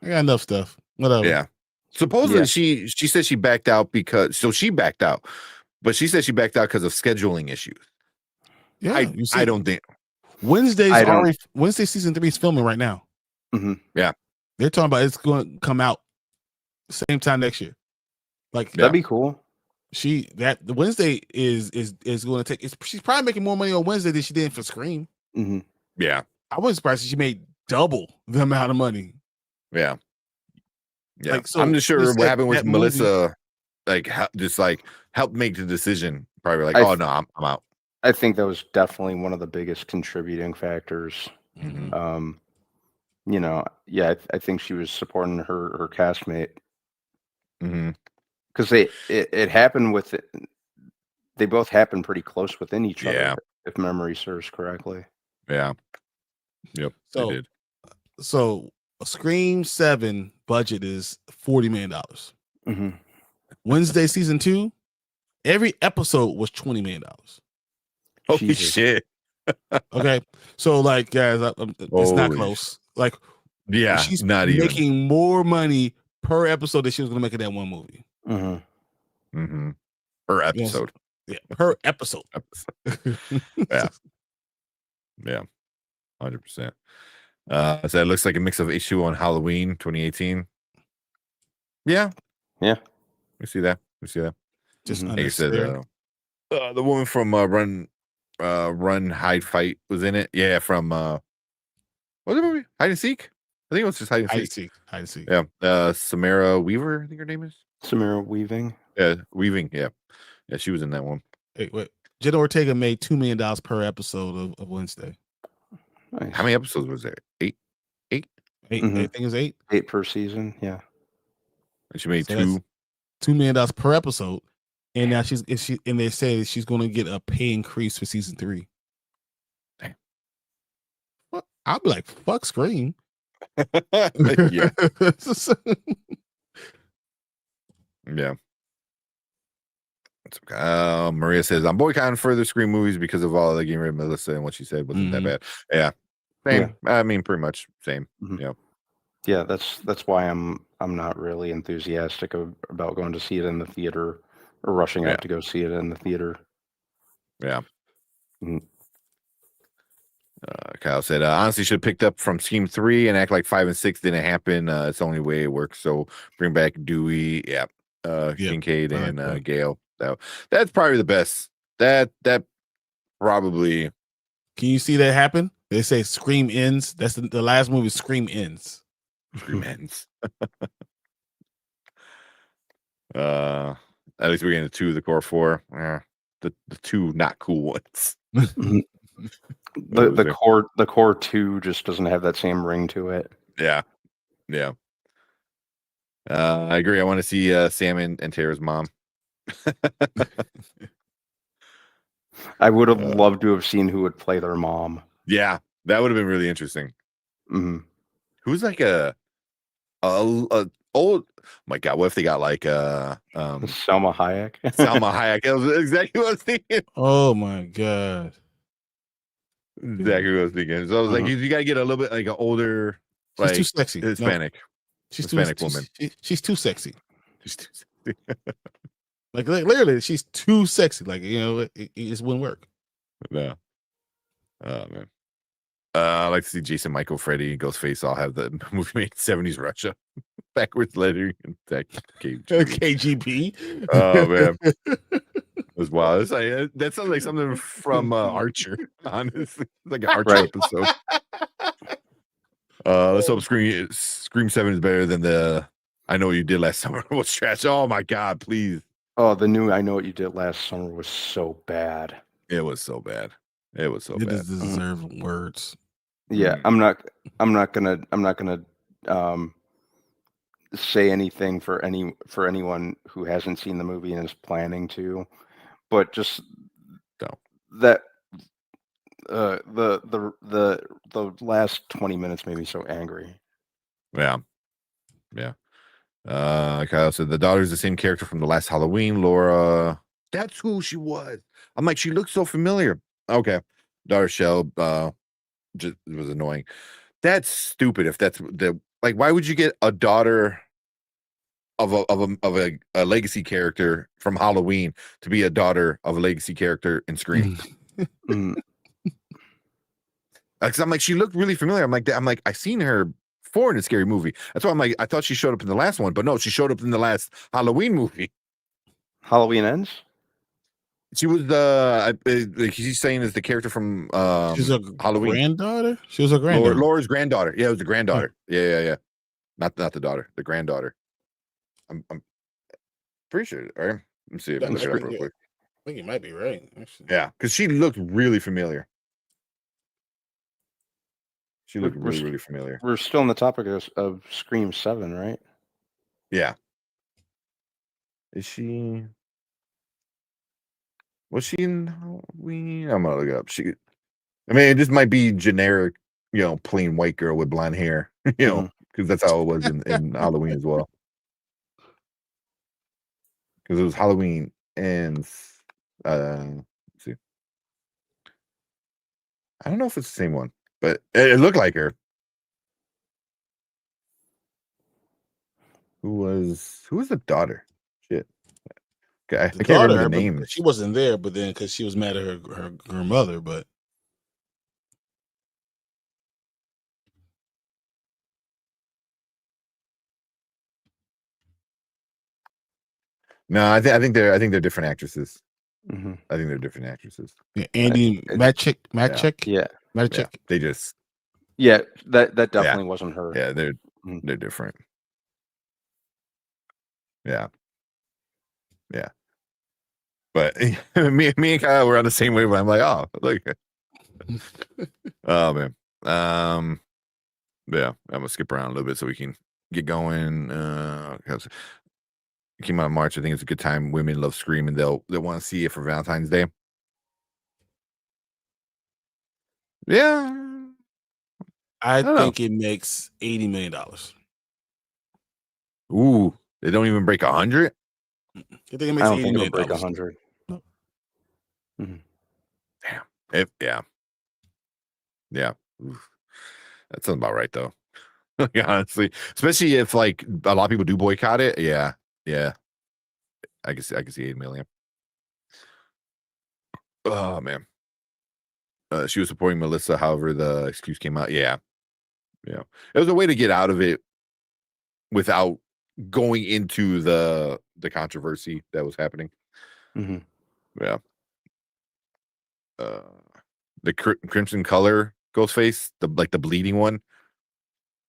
Speaker 1: got enough stuff. Whatever.
Speaker 2: Yeah. Supposedly she said she backed out she backed out, but she said she backed out because of scheduling issues.
Speaker 1: Yeah.
Speaker 2: I don't think
Speaker 1: Wednesday season 3 is filming right now.
Speaker 3: Mm-hmm.
Speaker 2: Yeah.
Speaker 1: They're talking about it's going to come out same time next year. Like
Speaker 3: that'd be cool.
Speaker 1: The Wednesday is going to take. She's probably making more money on Wednesday than she did for Scream.
Speaker 3: Mm-hmm.
Speaker 2: Yeah,
Speaker 1: I wasn't surprised she made double the amount of money.
Speaker 2: Yeah.
Speaker 1: Like, so
Speaker 2: I'm just sure what happened with Melissa,
Speaker 3: movie,
Speaker 2: helped make the decision. Probably like, no, I'm out.
Speaker 3: I think that was definitely one of the biggest contributing factors.
Speaker 1: Mm-hmm.
Speaker 3: I think she was supporting her castmate.
Speaker 2: Mm-hmm.
Speaker 3: Because it happened with it. They both happened pretty close within each other, if memory serves correctly.
Speaker 2: Yeah. Yep.
Speaker 1: So,
Speaker 2: they did.
Speaker 1: So Scream 7 budget is $40 million.
Speaker 3: Mm-hmm.
Speaker 1: Wednesday season 2, every episode was $20 million.
Speaker 2: Holy shit.
Speaker 1: Okay. So like, guys, it's not close. Like, she's
Speaker 2: not
Speaker 1: making more money per episode than she was going to make in that one movie.
Speaker 3: Mm-hmm.
Speaker 2: Mm-hmm. Per episode.
Speaker 1: Yes. Yeah, per episode.
Speaker 2: Yeah. 100%. So it looks like a mix of H2O and Halloween 2018. Yeah. We see that.
Speaker 1: Just
Speaker 2: like I said, the woman from Run Hide Fight was in it. Yeah, from what was the movie? Hide and Seek. I think it was just Hide and Seek.
Speaker 1: Hide and Seek.
Speaker 2: Yeah. Samara Weaver, I think her name is.
Speaker 3: Samara Weaving.
Speaker 2: Yeah, Weaving. Yeah, she was in that one.
Speaker 1: Hey, wait. Jenna Ortega made $2 million per episode of Wednesday.
Speaker 3: Nice.
Speaker 2: How many episodes was there? 8?
Speaker 1: 8.
Speaker 3: Mhm.
Speaker 1: I think it's 8.
Speaker 3: 8 per season. Yeah.
Speaker 2: And she made
Speaker 1: So that's
Speaker 2: 2.
Speaker 1: $2 million per episode, and now they say she's going to get a pay increase for season 3.
Speaker 2: Damn.
Speaker 1: Well, I'll be like, fuck Scream.
Speaker 2: Yeah. Yeah. It's okay. Maria says, I'm boycotting further Scream movies because of all the getting rid of Melissa, and what she said wasn't that bad. Yeah. Same.
Speaker 3: Yeah.
Speaker 2: I mean, pretty much same.
Speaker 3: Mhm.
Speaker 2: Yeah.
Speaker 3: Yeah, that's why I'm not really enthusiastic about going to see it in the theater or rushing
Speaker 2: Yeah.
Speaker 3: out to go see it in the theater.
Speaker 2: Yeah.
Speaker 3: Mhm.
Speaker 2: Kyle said, honestly, should have picked up from Scream 3 and act like 5 and 6 didn't happen. It's the only way it works. So bring back Dewey, Kincaid,
Speaker 1: I like
Speaker 2: and
Speaker 1: that.
Speaker 2: Gale. That's probably the best. That probably.
Speaker 1: Can you see that happen? They say Scream ends. That's the last movie. Scream ends.
Speaker 2: Scream ends. At least we're getting the 2 of the core 4. The 2 not cool ones.
Speaker 3: Mhm. The core 2 just doesn't have that same ring to it.
Speaker 2: Yeah. I agree. I want to see Sam and Tara's mom.
Speaker 3: I would have loved to have seen who would play their mom.
Speaker 2: Yeah, that would have been really interesting.
Speaker 3: Mm-hmm.
Speaker 2: Who's like a old? My God, what if they got like
Speaker 3: Selma Hayek?
Speaker 2: Salma Hayek? That was exactly what I was thinking.
Speaker 1: Oh my god.
Speaker 2: Exactly what I was thinking. So I was like, you got to get a little bit like an older,
Speaker 1: She's
Speaker 2: like
Speaker 1: too sexy. No,
Speaker 2: Hispanic.
Speaker 1: she's
Speaker 2: Hispanic
Speaker 1: too,
Speaker 2: woman.
Speaker 1: She's too sexy.
Speaker 2: She's too sexy.
Speaker 1: Like literally, she's too sexy. Like it just wouldn't work.
Speaker 2: No. Oh man. I like to see Jason, Michael, Freddy, Ghostface all have the movie made in 70s Russia. Backwards lettering and
Speaker 1: KGB.
Speaker 2: Oh man. It was wild. It's like, that sounds like something from Archer, honestly. It's like an Archer episode. Let's hope Scream 7 is better than the I Know What You Did Last Summer was trash. Oh my God, please.
Speaker 3: Oh, the new I Know What You Did Last Summer was so bad.
Speaker 2: It was so bad. It was so
Speaker 1: It
Speaker 2: bad.
Speaker 1: deserve words.
Speaker 3: Yeah, I'm not gonna say anything for anyone who hasn't seen the movie and is planning to, but just that the last 20 minutes made me so angry.
Speaker 2: Yeah. Kyle said the daughter's the same character from the last Halloween. Laura, that's who she was. I'm like, she looks so familiar. Okay, daughter Shell just was annoying. That's stupid. If that's the like, why would you get a daughter of a legacy character from Halloween to be a daughter of a legacy character in Scream? Like, I'm like, she looked really familiar. I'm like, I seen her before in a scary movie. That's why I'm like, I thought she showed up in the last one, but no, she showed up in the last Halloween movie.
Speaker 3: Halloween Ends.
Speaker 2: She was he's saying is the character from
Speaker 1: She's a
Speaker 2: Halloween.
Speaker 1: Granddaughter. She was a granddaughter.
Speaker 2: Laura's granddaughter. Yeah, it was the granddaughter. Yeah. Not the daughter, the granddaughter. I'm pretty sure. All right, let me see if I look it up real quick.
Speaker 1: I think you might be right. Actually.
Speaker 2: Yeah, because she looked really familiar. She looked really familiar.
Speaker 3: We're still on the topic of Scream 7, right?
Speaker 2: Yeah. Is she? Was she in Halloween? I'm gonna look it up. I mean, this might be generic, plain white girl with blonde hair, because that's how it was in Halloween as well. Because it was Halloween and let's see. I don't know if it's the same one, but it looked like her. Who was the daughter? Shit. Okay, I can't remember the name.
Speaker 1: She wasn't there, but then because she was mad at her mother, but
Speaker 2: no, I think they're different actresses.
Speaker 3: Mm-hmm.
Speaker 2: I think they're different actresses.
Speaker 1: Yeah, Andy Matchik.
Speaker 3: Yeah.
Speaker 2: Matchik. They just.
Speaker 3: Yeah, that definitely wasn't her.
Speaker 2: Yeah, they're different. Yeah. But me and Kyle were on the same wave. I'm like, oh, look. Oh man. Yeah, I'm gonna skip around a little bit so we can get going. Because it came out in March. I think it's a good time. Women love Scream, and they'll want to see it for Valentine's Day. Yeah,
Speaker 1: I
Speaker 2: don't know.
Speaker 1: think it makes $80 million.
Speaker 2: Ooh, they don't even break 100.
Speaker 1: I think it
Speaker 3: I
Speaker 1: makes
Speaker 3: don't
Speaker 1: $80
Speaker 3: think it'll
Speaker 1: million.
Speaker 3: break 100.
Speaker 2: Damn. Yeah. Oof. That sounds about right though. Honestly, especially if like a lot of people do boycott it. Yeah. I can see 8 million. Oh man. She was supporting Melissa, however, the excuse came out. Yeah. It was a way to get out of it without going into the controversy that was happening.
Speaker 3: Mm-hmm.
Speaker 2: Yeah. The Crimson Color Ghostface, the bleeding one.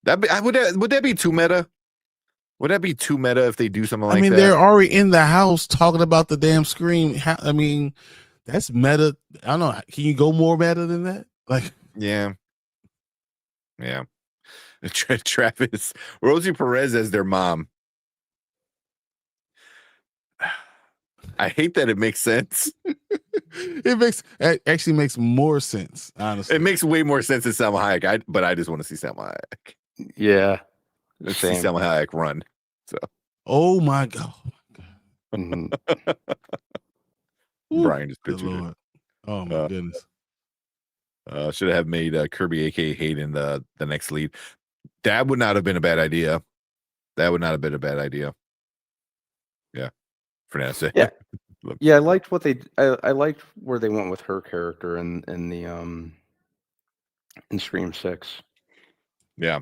Speaker 2: Would that be too meta? Would that be too meta if they do something like that?
Speaker 1: They're already in the house talking about the damn Scream. That's meta. I don't know. Can you go more meta than that? Like,
Speaker 2: yeah. Travis, Rosie Perez as their mom. I hate that it makes sense.
Speaker 1: it actually makes more sense, honestly.
Speaker 2: It makes way more sense than Salma Hayek. But I just want to see Salma Hayek.
Speaker 3: Yeah.
Speaker 2: Let's see Salma Hayek run. So.
Speaker 1: Oh my god.
Speaker 3: Mm-hmm.
Speaker 2: Brian just pictured it.
Speaker 1: Oh my goodness.
Speaker 2: Should have made Kirby, aka Hayden, the next lead. That would not have been a bad idea. Yeah. Fernando.
Speaker 3: Yeah, I liked what they. I liked where they went with her character in the in Scream 6.
Speaker 2: Yeah.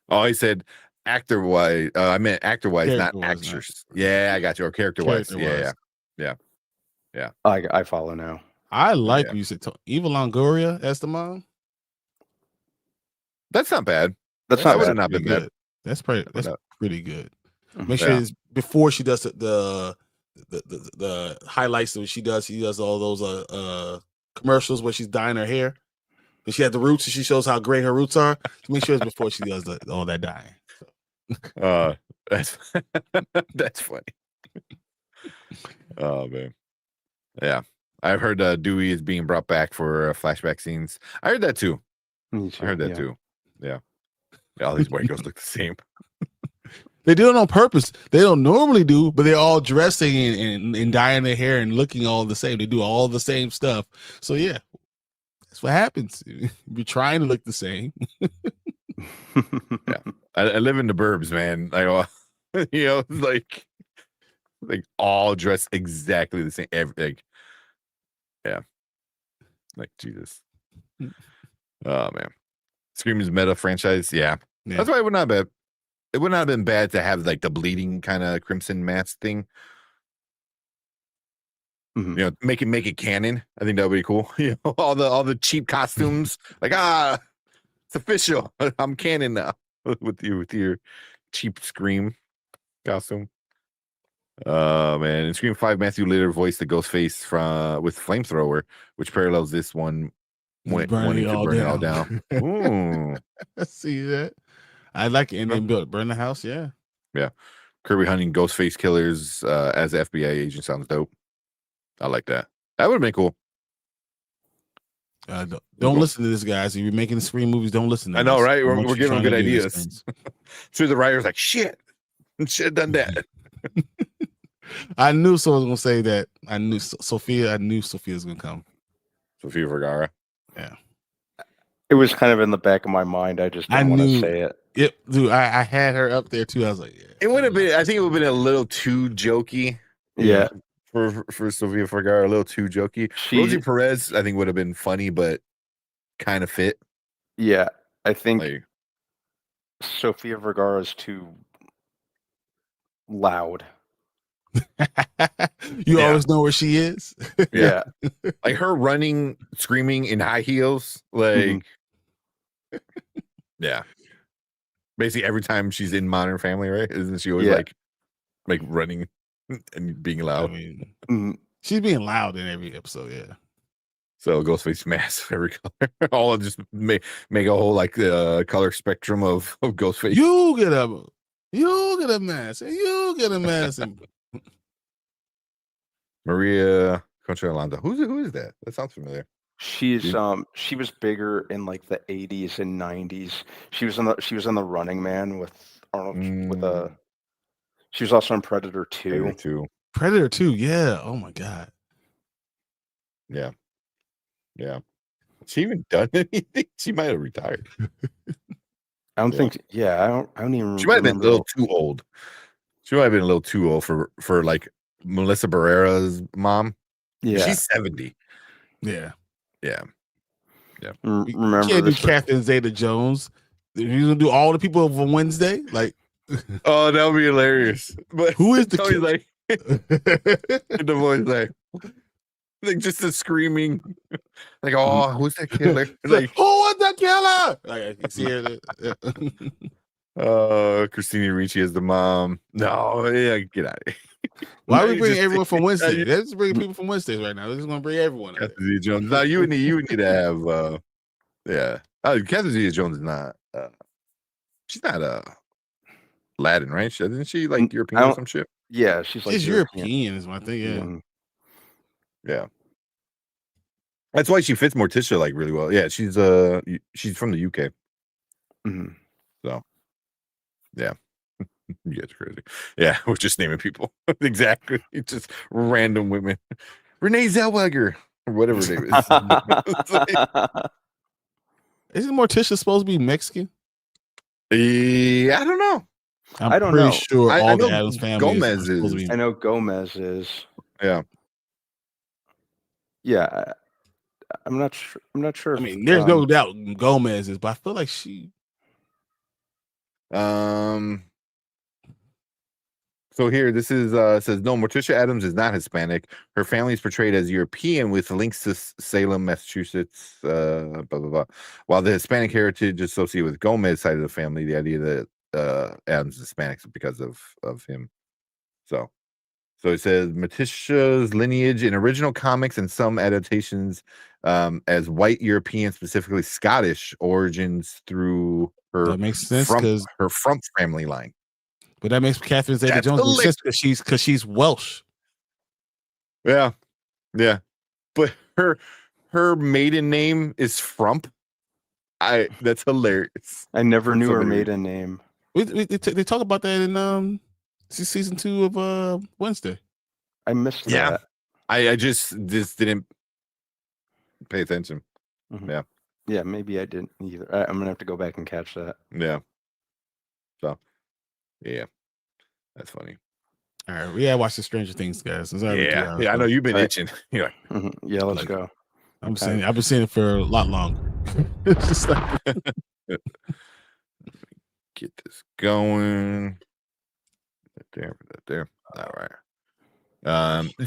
Speaker 2: Oh, he said actor wise. I meant actor wise, not
Speaker 1: Character-wise,
Speaker 2: actress. Yeah, I got you. Or character wise. Yeah.
Speaker 3: I follow now.
Speaker 1: I like what you said. Eva Longoria as the mom.
Speaker 2: That's not bad.
Speaker 3: That
Speaker 2: would have not been
Speaker 1: good.
Speaker 2: bad.
Speaker 1: That's pretty good.
Speaker 3: Mhm.
Speaker 1: Make sure it's before she does the highlights that she does all those commercials where she's dyeing her hair. And she had the roots and she shows how gray her roots are. Make sure it's before she does all that dyeing. So.
Speaker 2: That's funny. Oh man. Yeah. I've heard Dewey is being brought back for flashback scenes. I heard that too.
Speaker 3: Me too.
Speaker 2: I heard that too. Yeah. All these white girls look the same.
Speaker 1: They do it on purpose. They don't normally do, but they're all dressing and dyeing their hair and looking all the same. They do all the same stuff. So yeah, that's what happens. You're trying to look the same.
Speaker 2: Yeah, I live in the burbs, man. Like all dressed exactly the same. Everything. Yeah. Like Jesus. Oh man. Scream is meta franchise. Yeah. That's why it would not bad. It would not have been bad to have like the bleeding kind of crimson mask thing.
Speaker 3: Mm-hmm.
Speaker 2: Make it canon. I think that would be cool. All the cheap costumes. Like it's official. I'm canon now with your cheap Scream costume. Man, in Scream 5, Matthew later voiced the Ghostface with Flamethrower, which parallels this one wanting to burn it all down. Ooh.
Speaker 1: I see that. I like it. And then burn the house. Yeah.
Speaker 2: Kirby hunting Ghostface killers as an FBI agent sounds dope. I like that. That would have been cool.
Speaker 1: Don't listen to this, guys. If you're making Scream movies, don't listen to
Speaker 2: I know, right? We're giving them good ideas. So the writer's like, shit, should have done that.
Speaker 1: I knew someone was going to say that. I knew Sophia was going to come.
Speaker 2: Sofia Vergara.
Speaker 1: Yeah.
Speaker 3: It was kind of in the back of my mind. I just didn't want to say it.
Speaker 1: Yep, dude. I had her up there too. I was like, yeah.
Speaker 2: It would have been. I think it would have been a little too jokey.
Speaker 3: Yeah.
Speaker 2: For Sofia Vergara, a little too jokey. Rosie Perez, I think, would have been funny, but kind of fit.
Speaker 3: Yeah, I think Sofia Vergara is too loud.
Speaker 1: You always know where she is.
Speaker 3: Yeah.
Speaker 2: Like her running, screaming in high heels. Like, yeah. Basically, every time she's in Modern Family, right? Isn't she always like running and being
Speaker 1: I
Speaker 2: loud.
Speaker 1: mean,
Speaker 3: Mhm.
Speaker 1: she's being loud in every episode. Yeah.
Speaker 2: So Ghostface mask every color. All just make a whole like color spectrum of Ghostface.
Speaker 1: You get a mask, and you get a mask, and
Speaker 2: Maria Concha-Alonso. Who is that? That sounds familiar.
Speaker 3: She's
Speaker 2: Dude.
Speaker 3: she was bigger in like the 80s and 90s. She was in the Running Man with Arnold with a. She was also in Predator 2.
Speaker 2: Predator 2.
Speaker 1: Predator 2. Yeah. Oh my god.
Speaker 2: Yeah. Yeah. She even done anything? She might have retired.
Speaker 3: I don't
Speaker 2: Yeah.
Speaker 3: think. Yeah, I don't even.
Speaker 2: She might have been a
Speaker 3: remember.
Speaker 2: little too old. She might have been a little too old for like Melissa Barrera's mom.
Speaker 3: Yeah,
Speaker 2: She's 70.
Speaker 1: Yeah.
Speaker 2: Yeah.
Speaker 1: You
Speaker 3: remember
Speaker 1: can't do
Speaker 3: this?
Speaker 1: Catherine Zeta-Jones. You're gonna do all the people from Wednesday. Like,
Speaker 2: Oh, that would be hilarious. But
Speaker 1: who is the
Speaker 2: always
Speaker 1: kid?
Speaker 2: like the voice like just the screaming, like, oh, who's that killer? Like,
Speaker 1: who was the killer? Like, I can see it.
Speaker 2: Christina Ricci is the mom. No, yeah, get out of here.
Speaker 1: Why
Speaker 2: Now
Speaker 1: are we
Speaker 2: you
Speaker 1: bringing
Speaker 2: just-
Speaker 1: everyone from Wednesday? Let's bring people from Wednesdays right now. We're just gonna bring everyone.
Speaker 2: Catherine Zeta-Jones. No, you would need to have yeah. Catherine Zeta-Jones is not she's not Latin, right? Isn't she like European or some shit?
Speaker 3: Yeah, she's like
Speaker 1: She's European is my thing. Yeah.
Speaker 3: Mhm.
Speaker 2: Yeah. That's why she fits Morticia like really well. Yeah, she's from the UK.
Speaker 3: Mhm.
Speaker 2: So yeah. You guys are crazy. Yeah, we're just naming people. Exactly. It's just random women. Renee Zellweger or whatever her name is. It's like,
Speaker 1: Isn't Morticia supposed to be Mexican?
Speaker 2: yeah, I don't know.
Speaker 3: I don't
Speaker 1: pretty
Speaker 3: know.
Speaker 1: sure
Speaker 2: I
Speaker 1: all the
Speaker 2: know
Speaker 1: Addams family
Speaker 2: Gomez
Speaker 1: supposed to
Speaker 2: is.
Speaker 1: be.
Speaker 3: I know Gomez is.
Speaker 2: Yeah.
Speaker 3: Yeah, I'm not sure. I'm not sure.
Speaker 1: I mean, there's no doubt Gomez is, but I feel like she.
Speaker 2: So here, this is says no. Morticia Addams is not Hispanic. Her family is portrayed as European with links to Salem, Massachusetts. Blah blah blah. While the Hispanic heritage associated with Gomez side of the family, the idea that Addams is Hispanic is because of him. So it says Morticia's lineage in original comics and some adaptations as white European, specifically Scottish origins through her
Speaker 1: That makes sense because
Speaker 2: her front family line.
Speaker 1: But that makes Catherine Zeta-Jones make sense because she's Welsh.
Speaker 2: Yeah, but her maiden name is Frump. That's hilarious.
Speaker 3: I never
Speaker 2: That's
Speaker 3: knew her
Speaker 2: hilarious.
Speaker 3: maiden name.
Speaker 1: They talk about that in season 2 of Wednesday.
Speaker 3: I missed
Speaker 2: Yeah.
Speaker 3: that.
Speaker 2: I just didn't pay attention.
Speaker 3: Mhm.
Speaker 2: Yeah.
Speaker 3: Yeah, maybe I didn't either. I'm gonna have to go back and catch that.
Speaker 2: Yeah. So, yeah, that's funny.
Speaker 1: All right, we gotta watch the Stranger Things, guys. It's already 3 hours,
Speaker 2: I know
Speaker 1: but
Speaker 2: you've been
Speaker 3: Right.
Speaker 2: itching. Yeah,
Speaker 3: Mhm. Yeah, let's
Speaker 2: Like-
Speaker 3: go.
Speaker 1: I've
Speaker 3: Okay.
Speaker 1: been seeing it for a lot longer. It's just like,
Speaker 2: get this going. There. All right.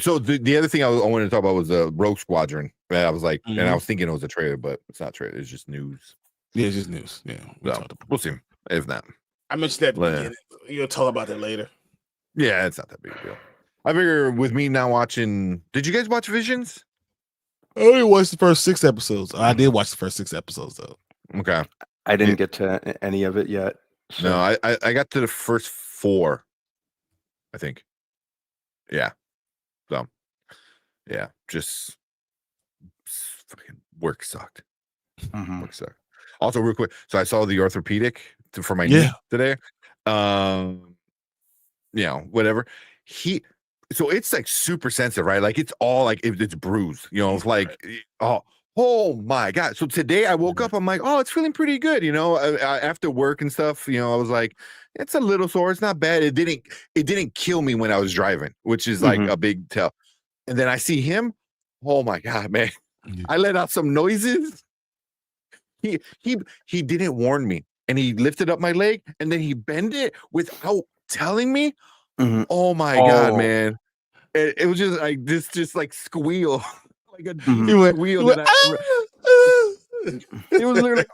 Speaker 2: So the other thing I wanted to talk about was the Rogue Squadron. And I was like, and I was thinking it was a trailer, but it's not a trailer. It's just news.
Speaker 1: yeah, it's just news. Yeah,
Speaker 2: So we'll see. If not,
Speaker 1: I mentioned that at the
Speaker 2: Yeah.
Speaker 1: beginning. You'll talk about that later.
Speaker 2: yeah, it's not that big a deal. I figure with me now watching. Did you guys watch Visions?
Speaker 1: I only watched the first 6 episodes. I did watch the first 6 episodes though.
Speaker 2: Okay.
Speaker 3: I didn't get to any of it yet. So.
Speaker 2: No, I got to the first 4. I think. Yeah. So. Yeah, just fucking work sucked.
Speaker 3: Mhm.
Speaker 2: Work sucked. Also, real quick, so I saw the orthopedic for my knee today. Whatever. So it's like super sensitive, right? Like it's all like it's bruised, it's like oh my god. So today I woke up, I'm like, oh, it's feeling pretty good, after work and stuff. I was like, it's a little sore, it's not bad. It didn't kill me when I was driving, which is like a big tell. And then I see him, oh my god, man. I let out some noises. He didn't warn me, and he lifted up my leg and then he bent it without telling me.
Speaker 3: Mhm.
Speaker 2: Oh my god, man. It was just like this, just like squeal. Like a
Speaker 3: Mhm.
Speaker 2: deep squeal. It was literally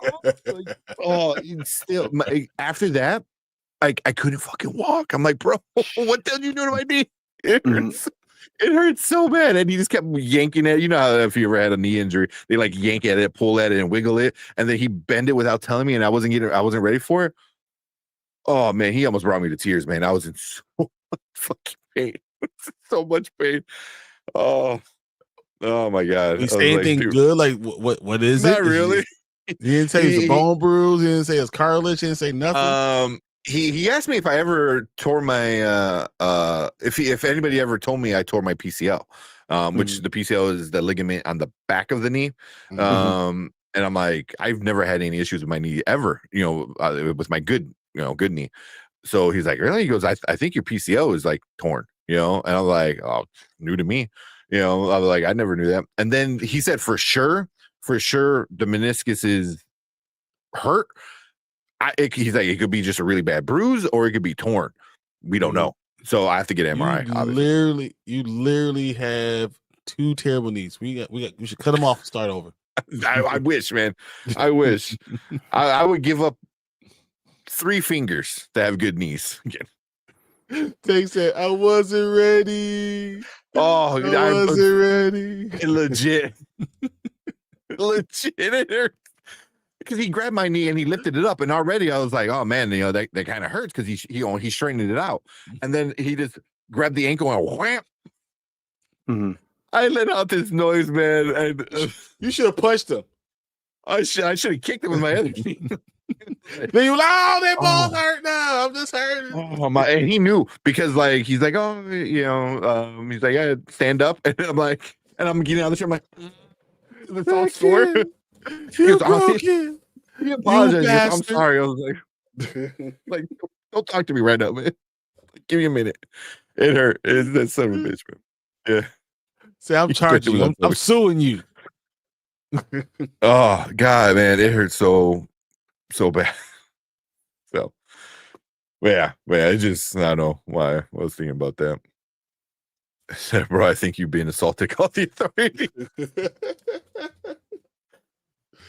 Speaker 2: still after that, I couldn't fucking walk. I'm like, bro, what the hell you doing to my knee? It
Speaker 3: Mhm.
Speaker 2: hurts. It hurts so bad, and he just kept yanking it. You know how if you ever had a knee injury, they like yank at it, pull at it, and wiggle it, and then he bend it without telling me, and I wasn't ready for it. Oh man, he almost brought me to tears, man. I was in so much fucking pain, so much pain. Oh, oh my god.
Speaker 1: He
Speaker 2: I was
Speaker 1: say
Speaker 2: like,
Speaker 1: anything
Speaker 2: dude,
Speaker 1: good? Like what is it?
Speaker 2: not
Speaker 1: Is
Speaker 2: really.
Speaker 1: he didn't say it's a
Speaker 2: He,
Speaker 1: bone bruise. He didn't say it's cartilage. He didn't say nothing.
Speaker 2: he asked me if I ever tore my if anybody ever told me I tore my PCL, which
Speaker 1: Mhm.
Speaker 2: the PCL is the ligament on the back of the knee.
Speaker 1: Mhm.
Speaker 2: And I'm like, I've never had any issues with my knee ever, with my good knee. So he's like, really? He goes, I think your PCL is like torn, and I'm like, oh, new to me. I was like, I never knew that. And then he said, for sure, the meniscus is hurt. He's like, it could be just a really bad bruise or it could be torn. We don't know. So I have to get an MRI, obviously.
Speaker 1: You literally have two terrible knees. We should cut them off and start over.
Speaker 2: I wish, man. I wish. I would give up 3 fingers to have good knees again.
Speaker 1: They said I wasn't ready.
Speaker 2: Oh,
Speaker 1: I wasn't ready.
Speaker 2: Legit. Legit. It hurt. Because he grabbed my knee and he lifted it up, and already I was like, "Oh man, that kind of hurts." Because he straightened it out, and then he just grabbed the ankle and wham!
Speaker 3: Mm-hmm.
Speaker 2: I let out this noise, man. And
Speaker 1: you should have punched him.
Speaker 2: I should have kicked him with my other knee.
Speaker 1: Then you like, oh, they both hurt now. I'm just hurting.
Speaker 2: Oh my! And he knew because he's like, oh, he's like, yeah, stand up, and I'm like, and I'm getting out of the chair. I'm like, it's all sore.
Speaker 1: You broken.
Speaker 2: He apologized.
Speaker 1: You
Speaker 2: I'm sorry. I was like, don't talk to me right now, man. Like, give me a minute. It hurt. It's that son of a bitch, man. Yeah.
Speaker 1: Say, I'm charging you. I'm suing you.
Speaker 2: Oh God, man, it hurts so bad. So, yeah, I don't know why I was thinking about that. Bro, I think you being assaulted called the authority.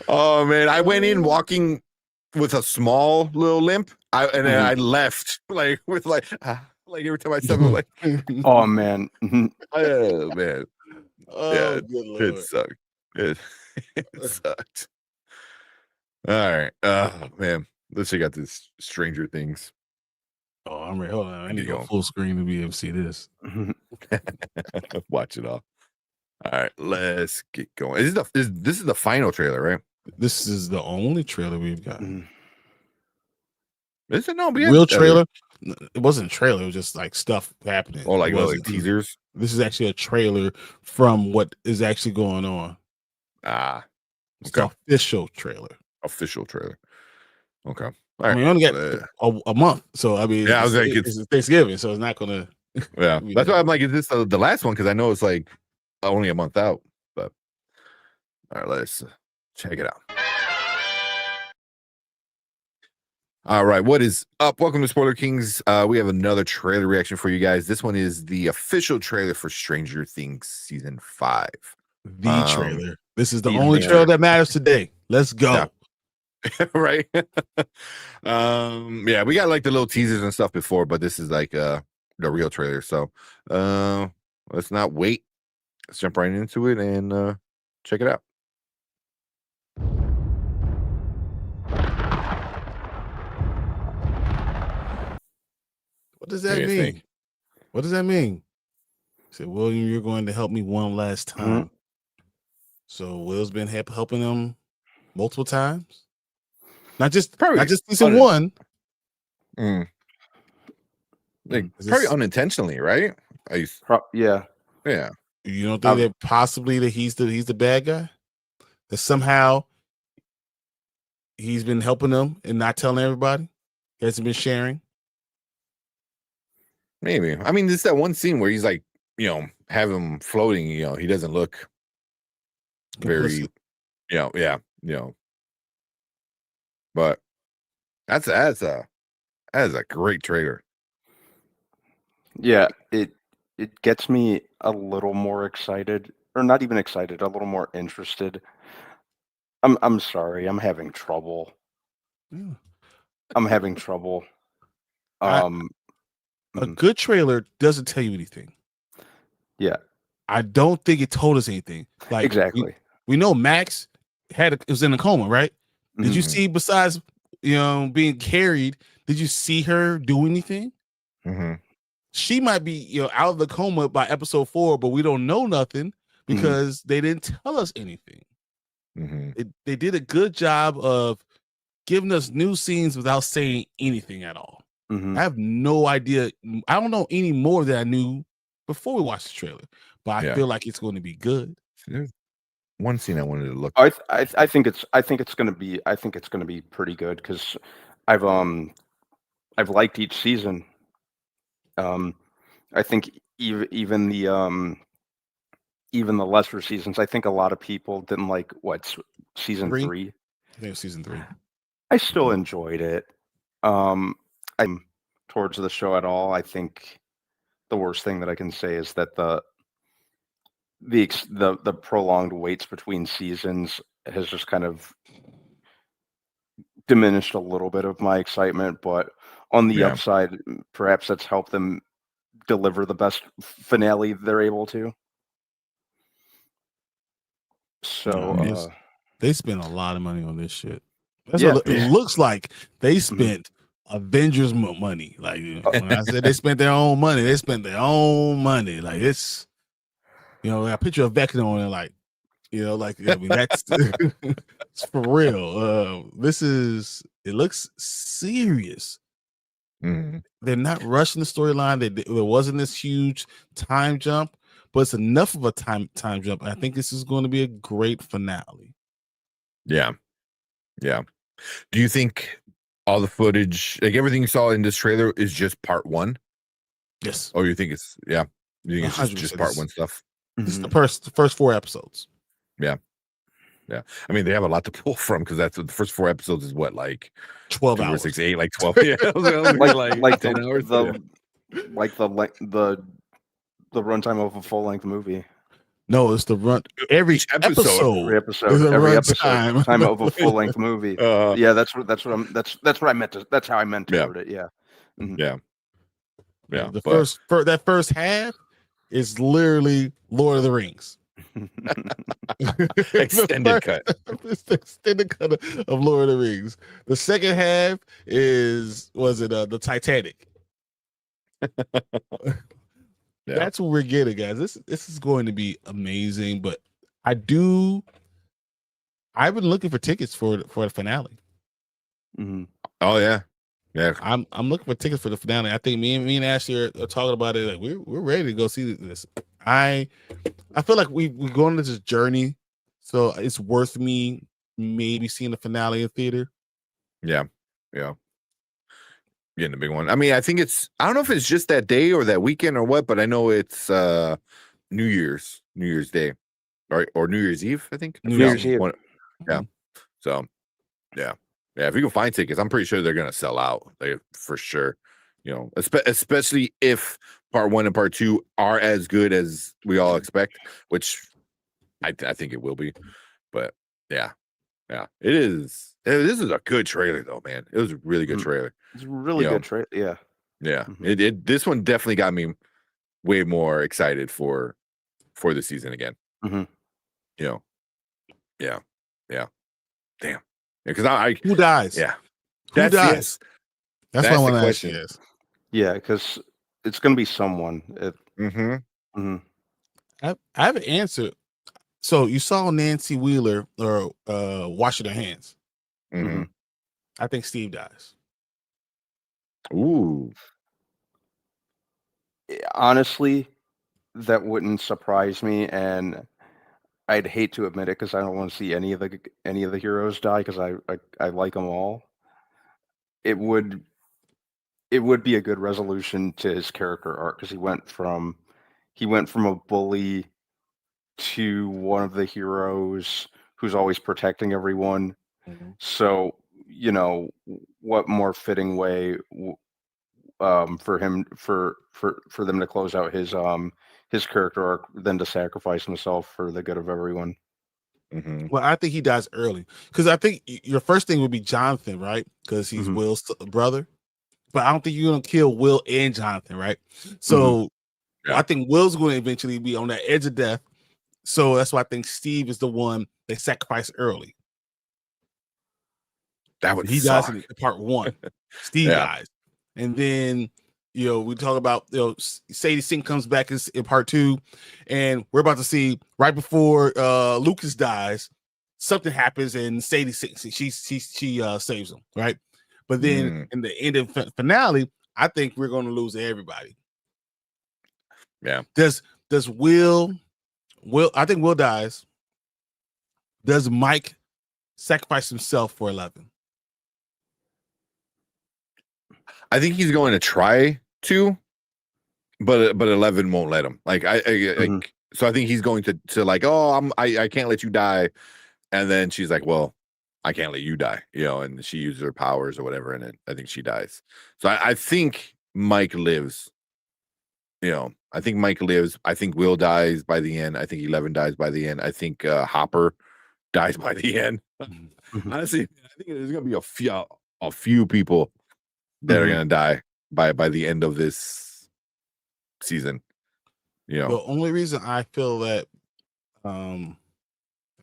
Speaker 2: Oh man, I went in walking with a small little limp, and then I left with every time I stepped, I'm like,
Speaker 3: oh man,
Speaker 2: oh man,
Speaker 1: oh
Speaker 2: yeah,
Speaker 1: good Lord.
Speaker 2: it sucked. It sucked. All right, oh man, let's check out this Stranger Things.
Speaker 1: Oh, I'm ready. Hold on, I need to go full screen to be able to see this.
Speaker 2: Watch it all. All right, let's get going. This is the final trailer, right?
Speaker 1: This is the only trailer we've got.
Speaker 2: Is it? No,
Speaker 1: real trailer. It wasn't a trailer. It was just like stuff happening.
Speaker 2: Oh, like teasers.
Speaker 1: This is actually a trailer from what is actually going on.
Speaker 2: Ah,
Speaker 1: it's the official trailer.
Speaker 2: Official trailer. Okay. All
Speaker 1: right.
Speaker 2: I
Speaker 1: mean, we only got a month, so I mean,
Speaker 2: yeah, I was like,
Speaker 1: it's Thanksgiving, so it's not gonna.
Speaker 2: Yeah, that's why I'm like, is this the last one? Because I know it's like only a month out. But all right, let's check it out. All right, what is up? Welcome to Spoiler Kings. We have another trailer reaction for you guys. This one is the official trailer for Stranger Things season 5.
Speaker 1: The trailer. This is the only trailer that matters today. Let's go.
Speaker 2: Yeah. Right. Yeah, we got like the little teasers and stuff before, but this is like the real trailer. So let's not wait. Let's jump right into it and check it out.
Speaker 1: What does that mean? What does that mean? He said, William, you're going to help me one last time. So Will's been helping them multiple times. Not just season 1.
Speaker 2: Like, probably unintentionally, right?
Speaker 3: Yeah.
Speaker 1: You don't think that possibly that he's the bad guy? That somehow he's been helping them and not telling everybody? He hasn't been sharing?
Speaker 2: Maybe. I mean, it's that one scene where he's like, have him floating, he doesn't look very, but that's a great trailer.
Speaker 3: Yeah, it gets me a little more excited, or not even excited, a little more interested. I'm sorry, I'm having trouble.
Speaker 1: Yeah.
Speaker 3: I'm having trouble.
Speaker 1: A good trailer doesn't tell you anything.
Speaker 3: Yeah.
Speaker 1: I don't think it told us anything. Like
Speaker 3: Exactly.
Speaker 1: we know Max was in a coma, right? Did you
Speaker 2: Mhm.
Speaker 1: see, besides being carried, did you see her do anything?
Speaker 2: Mhm.
Speaker 1: She might be out of the coma by episode 4, but we don't know nothing because they didn't tell us anything.
Speaker 2: Mhm.
Speaker 1: They did a good job of giving us new scenes without saying anything at all.
Speaker 3: Mhm.
Speaker 1: I have no idea. I don't know any more than I knew before we watched the trailer, but I
Speaker 2: Yeah.
Speaker 1: feel like it's going to be good.
Speaker 2: There's one scene I wanted to look.
Speaker 3: I think it's gonna be pretty good because I've liked each season. I think even the lesser seasons. I think a lot of people didn't like season
Speaker 1: 3?
Speaker 3: 3.
Speaker 1: I think it was season 3.
Speaker 3: I still enjoyed it. I'm towards the show at all. I think the worst thing that I can say is that the prolonged waits between seasons has just kind of diminished a little bit of my excitement. But on the
Speaker 2: Yeah.
Speaker 3: upside, perhaps that's helped them deliver the best finale they're able to. So,
Speaker 1: I mean, they spent a lot of money on this shit. That's
Speaker 3: Yeah.
Speaker 1: what it
Speaker 2: Yeah.
Speaker 1: looks like. They spent Avengers money. Like when I said they spent their own money, they spent their own money. Like it's, I picture a Vecna on it, like, I mean, that's it's for real. It looks serious.
Speaker 2: Mhm.
Speaker 1: They're not rushing the storyline. There wasn't this huge time jump, but it's enough of a time jump. I think this is going to be a great finale.
Speaker 2: Yeah. Yeah. Do you think all the footage, like everything you saw in this trailer, is just part 1?
Speaker 1: Yes.
Speaker 2: Or you think it's You think it's just
Speaker 1: 100%.
Speaker 2: part 1 stuff?
Speaker 1: This is the first 4 episodes.
Speaker 2: Yeah. Yeah. I mean, they have a lot to pull from because that's what the first 4 episodes is, what, like
Speaker 1: 12
Speaker 2: 2 or
Speaker 1: hours.
Speaker 2: 6, 8, like 12. Yeah.
Speaker 3: like
Speaker 2: 10 hours.
Speaker 3: the runtime of a full length movie.
Speaker 1: No, it's the run every
Speaker 2: Each episode.
Speaker 3: Every
Speaker 1: is a
Speaker 3: every
Speaker 1: runtime.
Speaker 3: time of a full length movie. Yeah, that's what I meant to. That's how I meant to
Speaker 2: Yeah.
Speaker 3: word it. Yeah. Mhm.
Speaker 2: Yeah. Yeah.
Speaker 1: The
Speaker 2: but
Speaker 1: that first half is literally Lord of the Rings.
Speaker 2: extended cut.
Speaker 1: It's the extended cut of Lord of the Rings. The second half was the Titanic.
Speaker 2: Yeah.
Speaker 1: That's what we're getting, guys. This is going to be amazing. But I've been looking for tickets for the finale.
Speaker 3: Mhm.
Speaker 2: Oh yeah. Yeah.
Speaker 1: I'm looking for tickets for the finale. I think me and Ashley are talking about it. Like we're ready to go see this. I feel like we're going on this journey, so it's worth me maybe seeing the finale in theater.
Speaker 2: Yeah. Yeah. Getting the big one. I mean, I think I don't know if it's just that day or that weekend or what, but I know it's New Year's Day, right? Or New Year's Eve, I think.
Speaker 1: New Year's
Speaker 3: Eve.
Speaker 2: Yeah. So yeah. If you can find tickets, I'm pretty sure they're gonna sell out. For sure. Especially if part 1 and part 2 are as good as we all expect, which I think it will be. But yeah. It is. This is a good trailer though, man. It was a really good trailer.
Speaker 3: It's a really good trailer. Yeah.
Speaker 2: Yeah.
Speaker 3: Mhm.
Speaker 2: This one definitely got me way more excited for the season again.
Speaker 3: Mhm.
Speaker 2: Yeah. Damn. Because I
Speaker 1: Who dies?
Speaker 2: yeah.
Speaker 1: Who dies?
Speaker 2: Yes.
Speaker 1: That's what I
Speaker 2: That's
Speaker 1: want
Speaker 2: the
Speaker 1: to ask
Speaker 2: question.
Speaker 1: you. Guys.
Speaker 3: Yeah, because it's gonna be someone.
Speaker 2: Mm-hmm.
Speaker 3: Mhm.
Speaker 1: I have an answer. So you saw Nancy Wheeler washing her hands.
Speaker 2: Mm-hmm.
Speaker 1: I think Steve dies.
Speaker 2: Ooh.
Speaker 3: Honestly, that wouldn't surprise me, and I'd hate to admit it because I don't want to see any of the heroes die because I like them all. It would be a good resolution to his character arc because he went from a bully to one of the heroes who's always protecting everyone. So, what more fitting way for him for them to close out his character arc than to sacrifice himself for the good of everyone.
Speaker 2: Mm-hmm.
Speaker 1: Well, I think he dies early because I think your first thing would be Jonathan, right? Because he's Will's brother. But I don't think you're gonna kill Will and Jonathan, right? So I think Will's going to eventually be on that edge of death. So that's why I think Steve is the one they sacrifice early.
Speaker 2: That would
Speaker 1: He
Speaker 2: suck.
Speaker 1: dies in part 1. Steve dies. And then, we talk about, Sadie Sink comes back in part 2. And we're about to see right before Lucas dies, something happens and Sadie Sink, she saves him, right? But then in the end of finale, I think we're going to lose everybody.
Speaker 2: Yeah.
Speaker 1: Does Will, I think Will dies. Does Mike sacrifice himself for 11?
Speaker 2: I think he's going to try to, but 11 won't let him. Like so I think he's going to like, oh, I can't let you die, and then she's like, well, I can't let you die, and she uses her powers or whatever, and then I think she dies. So I think Mike lives. I think Mike lives. I think Will dies by the end. I think 11 dies by the end. I think Hopper dies by the end. Honestly, I think there's gonna be a few people that are gonna die by the end of this season.
Speaker 1: The only reason I feel that that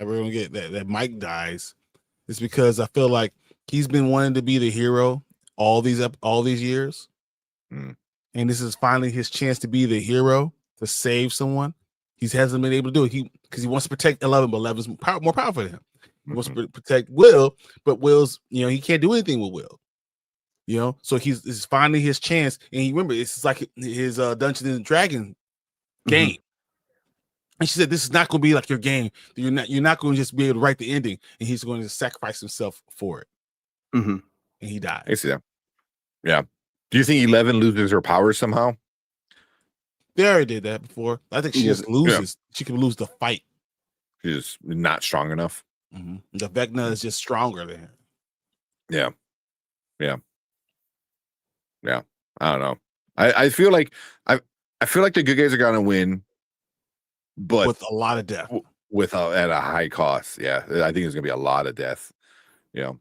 Speaker 1: we're gonna get that Mike dies is because I feel like he's been wanting to be the hero all these years, and this is finally his chance to be the hero to save someone. He hasn't been able to do it. Because he wants to protect 11, but 11's more powerful than him. He wants to protect Will, but Will's he can't do anything with Will. So this is finally his chance, and he remember it's like his Dungeons and Dragons game. And she said, "This is not going to be like your game. You're not going to just be able to write the ending." And he's going to sacrifice himself for it. And he died.
Speaker 2: I see that. Yeah. Do you think 11 loses her powers somehow?
Speaker 1: They already did that before. I think she just loses. Yeah. She can lose the fight.
Speaker 2: She's just not strong enough.
Speaker 1: The Vecna is just stronger than her.
Speaker 2: Yeah. I don't know. I feel like I feel like the good guys are gonna win, but
Speaker 1: with a lot of death,
Speaker 2: at a high cost. Yeah, I think there's gonna be a lot of death. And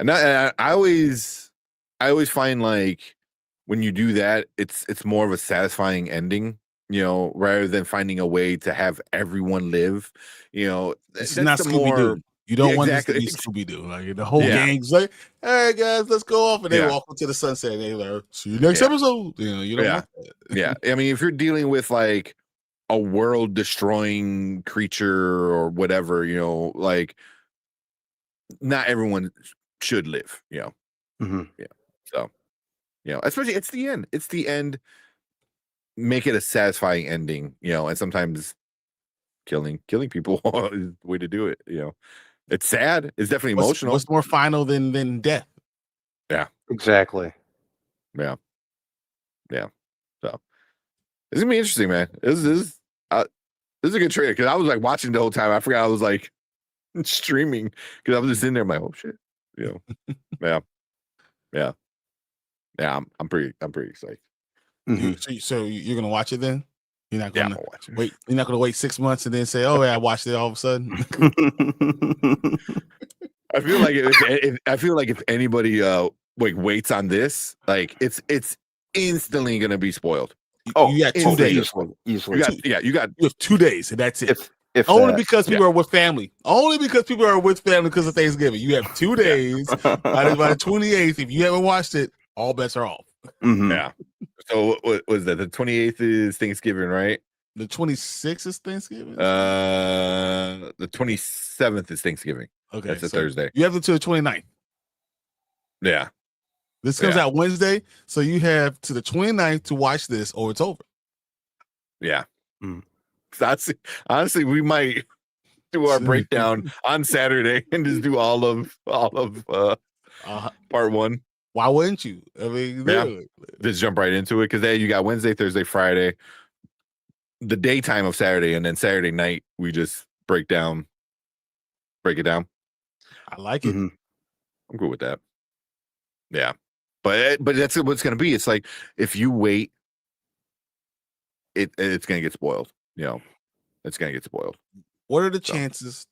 Speaker 2: I always find like when you do that, it's more of a satisfying ending. Rather than finding a way to have everyone live.
Speaker 1: It's not Scooby-Doo. You don't want this to be Scooby-Doo. Like the whole gang's like, "Hey guys, let's go off," and they walk into the sunset. And they like, "See you next episode." You don't want that.
Speaker 2: Yeah, I mean, if you're dealing with like a world-destroying creature or whatever, like not everyone should live. Yeah. So, especially it's the end. It's the end. Make it a satisfying ending. And sometimes killing people is the way to do it. It's sad. It's definitely emotional.
Speaker 1: What's more final than death?
Speaker 2: Yeah,
Speaker 3: exactly.
Speaker 2: Yeah. So it's gonna be interesting, man. This is a good trailer because I was like watching the whole time. I forgot I was like streaming because I was just in there. I'm like, oh shit. Yeah. I'm pretty excited.
Speaker 1: So you're gonna watch it then? You're not gonna watch it. Wait. You're not gonna wait 6 months and then say, "Oh yeah, I watched it all of a sudden."
Speaker 2: I feel like if anybody waits on this, like it's instantly gonna be spoiled.
Speaker 1: You got 2 days.
Speaker 3: Easily.
Speaker 2: You have
Speaker 1: 2 days, and that's it.
Speaker 3: If
Speaker 1: only because people are with family. Only because people are with family because of Thanksgiving. You have 2 days. By the 28th, if you haven't watched it, all bets are off.
Speaker 2: Yeah. So what was that? The 28th is Thanksgiving, right?
Speaker 1: The 26th is Thanksgiving.
Speaker 2: The 27th is Thanksgiving.
Speaker 1: Okay,
Speaker 2: that's a Thursday.
Speaker 1: You have until the 29th.
Speaker 2: Yeah.
Speaker 1: This comes out Wednesday, so you have to the 29th to watch this, or it's over.
Speaker 2: Yeah. Honestly, we might do our breakdown on Saturday and just do all of part 1.
Speaker 1: Why wouldn't you? I mean,
Speaker 2: just jump right into it because then you got Wednesday, Thursday, Friday, the daytime of Saturday, and then Saturday night we just break it down.
Speaker 1: I like it.
Speaker 2: I'm good with that. Yeah, but that's what it's gonna be. It's like if you wait, it's gonna get spoiled. It's gonna get spoiled.
Speaker 1: What are the chances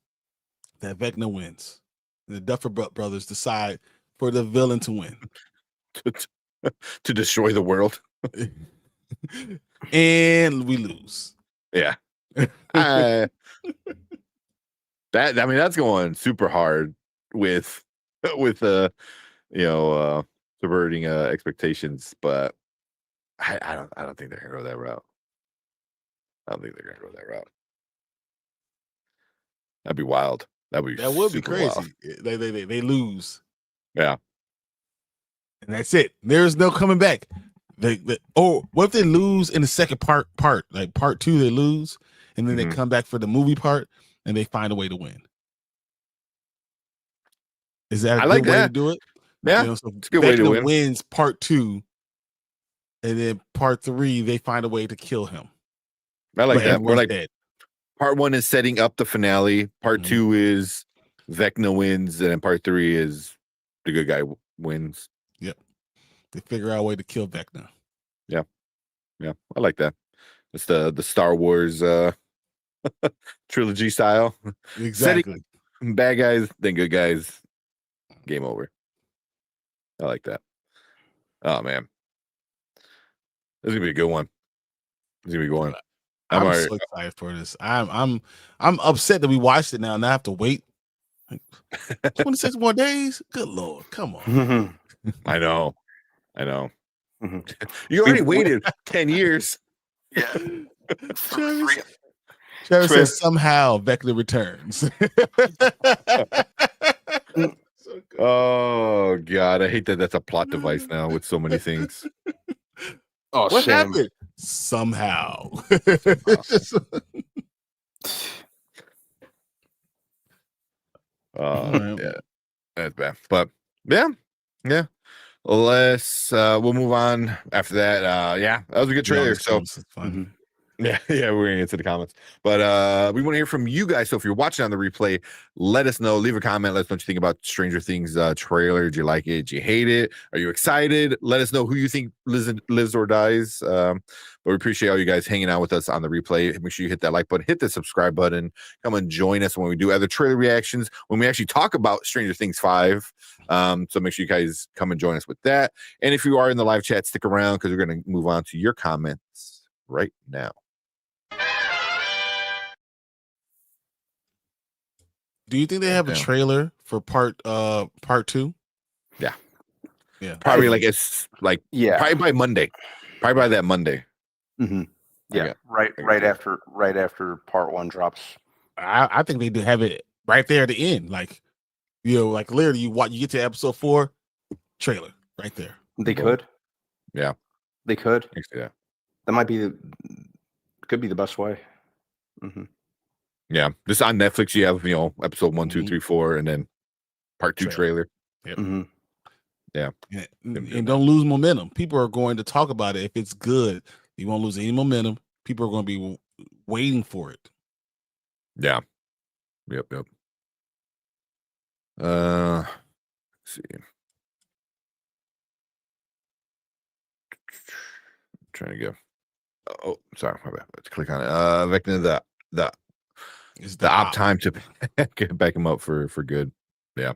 Speaker 1: that Vecna wins? The Duffer Brothers decide for the villain to win,
Speaker 2: to destroy the world.
Speaker 1: and we lose.
Speaker 2: Yeah. That I mean that's going super hard with subverting expectations, but I don't think they're gonna go that route. I don't think they're gonna go that route. That'd be wild. That would be
Speaker 1: crazy.
Speaker 2: wild.
Speaker 1: They lose.
Speaker 2: Yeah.
Speaker 1: And that's it. There's no coming back. What if they lose in the second part? Like part 2, they lose, and then they come back for the movie part, and they find a way to win. Is that a good way to do it?
Speaker 2: Yeah,
Speaker 1: so
Speaker 2: it's a good way to win.
Speaker 1: Wins part 2, and then part 3, they find a way to kill him.
Speaker 2: I like that. We're like
Speaker 1: dead.
Speaker 2: Part 1 is setting up the finale. Part 2 is Vecna wins, and then part 3 is the good guy wins.
Speaker 1: Yep. They figure out a way to kill Vecna.
Speaker 2: Yeah. Yeah. I like that. It's the Star Wars trilogy style.
Speaker 1: Exactly.
Speaker 2: Setting bad guys, then good guys. Game over. I like that. Oh man. This is gonna be a good one. It's gonna be going.
Speaker 1: I'm so excited for this. I'm upset that we watched it now and I have to wait 26 more days. Good Lord, come on.
Speaker 2: I know. You already waited 10 years.
Speaker 3: Yeah.
Speaker 1: Travis says somehow Vecna returns.
Speaker 2: Oh God, I hate that that's a plot device now with so many things.
Speaker 3: Oh,
Speaker 1: what
Speaker 3: Sam.
Speaker 1: happened? Somehow.
Speaker 2: Yeah, that's bad. But yeah. We'll move on after that. Yeah, that was a good trailer. So
Speaker 1: fun.
Speaker 2: Yeah, we're gonna get to the comments, but we want to hear from you guys. So if you're watching on the replay, let us know. Leave a comment. Let us know what you think about Stranger Things trailer. Did you like it? Did you hate it? Are you excited? Let us know who you think lives or dies. But we appreciate all you guys hanging out with us on the replay. Make sure you hit that like button, hit the subscribe button. Come and join us when we do other trailer reactions, when we actually talk about Stranger Things 5. So make sure you guys come and join us with that. And if you are in the live chat, stick around because we're going to move on to your comments right now.
Speaker 1: Do you think they have a trailer for part 2?
Speaker 2: Yeah.
Speaker 1: Probably
Speaker 2: probably by Monday. Probably by that Monday.
Speaker 3: Mm-hmm. Yeah. Right after part 1 drops.
Speaker 1: I think they do have it right there at the end. Like literally you get to episode 4, trailer right there.
Speaker 3: They could.
Speaker 2: Yeah.
Speaker 3: They could.
Speaker 2: Yeah.
Speaker 3: That could be the best way. Mm-hmm.
Speaker 2: Yeah, this on Netflix. You have episode 1, 2, 3, 4, and then part 2 trailer.
Speaker 1: Yep.
Speaker 3: Mm-hmm.
Speaker 2: Yeah,
Speaker 1: and don't lose momentum. People are going to talk about it if it's good. You won't lose any momentum. People are going to be waiting for it.
Speaker 2: Yeah. Yep. Let's see. Trying to go. Oh, sorry, my bad. Let's click on it. Vecna the op time to back him up for good. Yeah.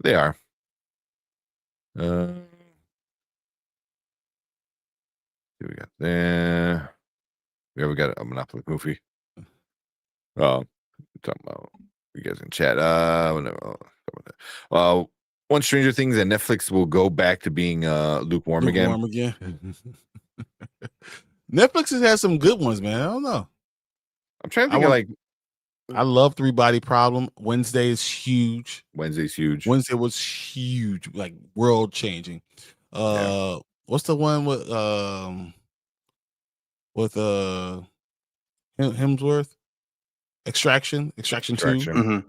Speaker 2: They are. Here we got there. We got a Monopoly movie. Talking about you guys in chat. One Stranger Things and Netflix will go back to being lukewarm again.
Speaker 1: Netflix has had some good ones, man. I don't know.
Speaker 2: I'm trying to think
Speaker 1: I love Three Body Problem. Wednesday is huge.
Speaker 2: Wednesday's huge.
Speaker 1: Wednesday was huge, like world changing. What's the one with Hemsworth? Extraction 2.
Speaker 3: Mm-hmm.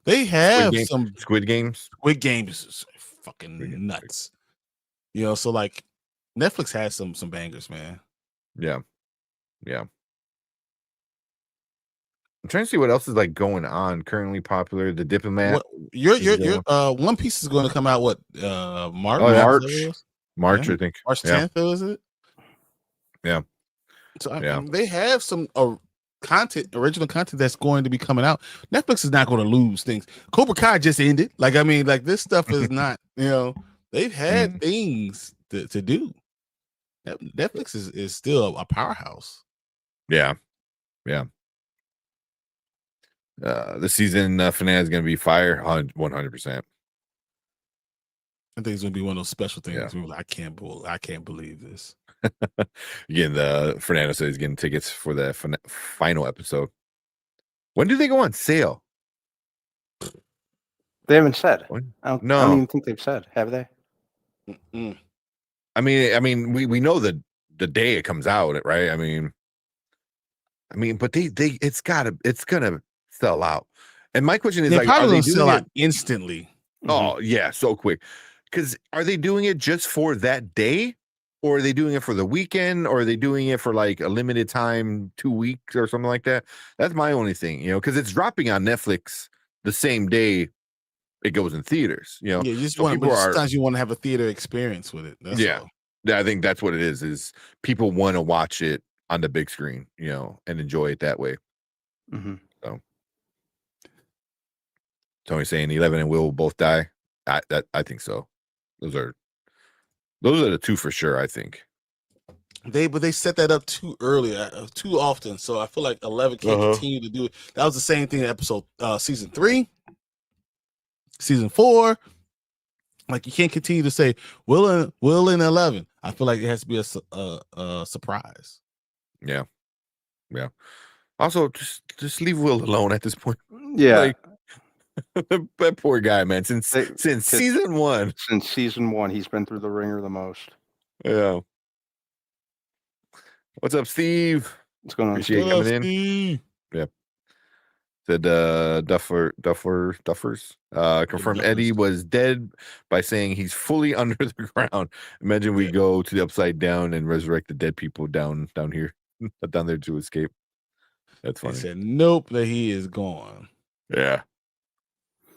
Speaker 1: They have
Speaker 2: Squid Games.
Speaker 1: Squid Games is fucking nuts. So like Netflix has some bangers, man.
Speaker 2: Yeah. I'm trying to see what else is like going on currently popular. The Diplomat.
Speaker 1: Your One Piece is going to come out March?
Speaker 2: March, I think.
Speaker 1: March 10th, is it?
Speaker 2: Yeah.
Speaker 1: So they have some original content that's going to be coming out. Netflix is not going to lose things. Cobra Kai just ended. This stuff is not. They've had things to do. Netflix is still a powerhouse.
Speaker 2: Yeah. The season finale is going to be fire, 100%.
Speaker 1: I think it's gonna be one of those special things.
Speaker 2: Yeah.
Speaker 1: We're like, I can't believe this.
Speaker 2: Again, Fernando said he's getting tickets for the final episode. When do they go on sale?
Speaker 3: They haven't said.
Speaker 2: When?
Speaker 3: I don't
Speaker 2: No.
Speaker 3: even think they've said. Have they?
Speaker 1: Mm-mm.
Speaker 2: I mean, we know the day it comes out, right? I mean, but it's gonna sell out. And my question is,
Speaker 1: They
Speaker 2: like,
Speaker 1: probably
Speaker 2: are they
Speaker 1: gonna
Speaker 2: doing
Speaker 1: sell
Speaker 2: it?
Speaker 1: out instantly.
Speaker 2: Oh yeah, so quick. Because are they doing it just for that day, or are they doing it for the weekend, or are they doing it for like a limited time, 2 weeks or something like that? That's my only thing, because it's dropping on Netflix the same day it goes in theaters.
Speaker 1: Yeah, you just
Speaker 2: so
Speaker 1: want,
Speaker 2: people
Speaker 1: but
Speaker 2: are,
Speaker 1: sometimes you want to have a theater experience with it. That's
Speaker 2: yeah,
Speaker 1: all.
Speaker 2: yeah. I think that's what it is. Is people want to watch it on the big screen, and enjoy it that way.
Speaker 3: Mm-hmm.
Speaker 2: So, Tony saying 11 and Will both die. I think so. Those are the two for sure. I think.
Speaker 1: But they set that up too early, too often. So I feel like 11 can't continue to do it. That was the same thing in episode season 3, season 4. Like you can't continue to say Will and 11. I feel like it has to be a surprise.
Speaker 2: Yeah. Also, just leave Will alone at this point.
Speaker 3: Yeah.
Speaker 2: Like, that poor guy, man. Since season 1.
Speaker 3: Since season 1, he's been through the ringer the most.
Speaker 2: Yeah. What's up, Steve?
Speaker 3: What's going on?
Speaker 2: Appreciate you coming in.
Speaker 1: Steve?
Speaker 2: Yeah. Said Duffers. Confirmed Eddie was dead by saying he's fully under the ground. Imagine we go to the upside down and resurrect the dead people down here, down there to escape. That's funny.
Speaker 1: They said nope, that he is gone.
Speaker 2: Yeah.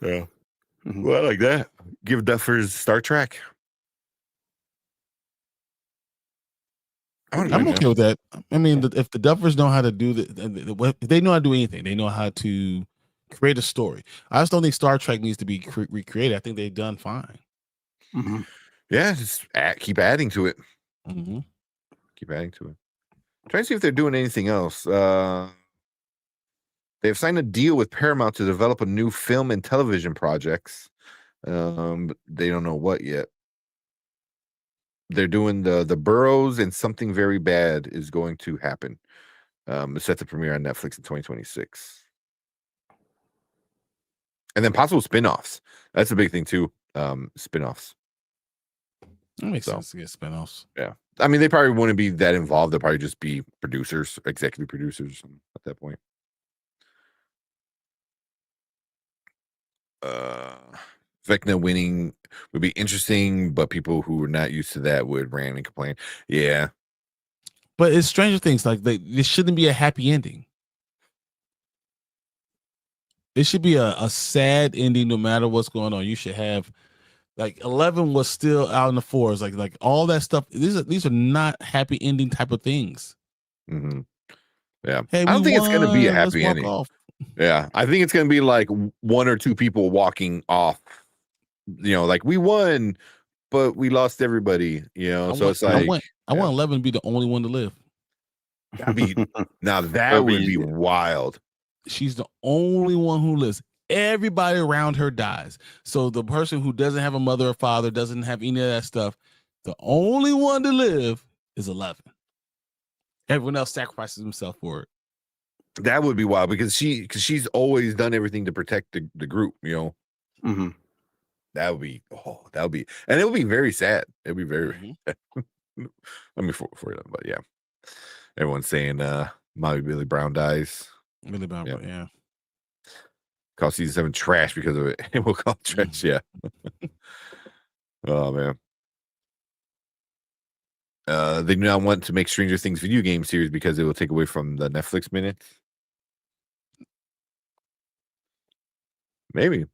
Speaker 3: Mm-hmm.
Speaker 2: Well, I like that. Give Duffers Star Trek.
Speaker 1: I'm okay with that. I mean, if the Duffers know how to do if they know how to do anything, they know how to create a story. I just don't think Star Trek needs to be recreated. I think they've done fine.
Speaker 3: Mm-hmm.
Speaker 2: Yeah, just keep adding to it.
Speaker 1: Mm-hmm.
Speaker 2: Keep adding to it. Trying to see if they're doing anything else. They've signed a deal with Paramount to develop a new film and television projects. But they don't know what yet. They're doing the Burrows, and Something Very Bad is going to happen. It's set to premiere on Netflix in 2026. And then possible spinoffs. That's a big thing too. Spinoffs.
Speaker 1: That makes sense to get spinoffs.
Speaker 2: Yeah. I mean, they probably wouldn't be that involved. They'll probably just be producers, executive producers at that point. Vecna winning would be interesting, but people who are not used to that would rant and complain. Yeah.
Speaker 1: But it's Stranger Things. Like this shouldn't be a happy ending. It should be a sad ending no matter what's going on. You should have like 11 was still out in the forest. Like all that stuff. These are not happy ending type of things.
Speaker 2: Mm-hmm. Yeah.
Speaker 1: Hey,
Speaker 2: I don't think it's going to be a happy ending.
Speaker 1: Off.
Speaker 2: Yeah. I think it's going to be like one or two people walking off. Like we won, but we lost everybody. It's like
Speaker 1: I want 11 to be the only one to live.
Speaker 2: That would be wild.
Speaker 1: She's the only one who lives. Everybody around her dies. So the person who doesn't have a mother or father, doesn't have any of that stuff, the only one to live is 11. Everyone else sacrifices himself for it.
Speaker 2: That would be wild because she's always done everything to protect the group.
Speaker 3: Mm-hmm.
Speaker 2: That would be, and it would be very sad. It'd be very, I mean, for them, but yeah. Everyone's saying, Molly Billy Brown dies.
Speaker 1: Billy Brown, yeah.
Speaker 2: Call season 7 trash because of it. We'll call it trash, yeah. Oh, man. They do not want to make Stranger Things video game series because it will take away from the Netflix minutes. Maybe.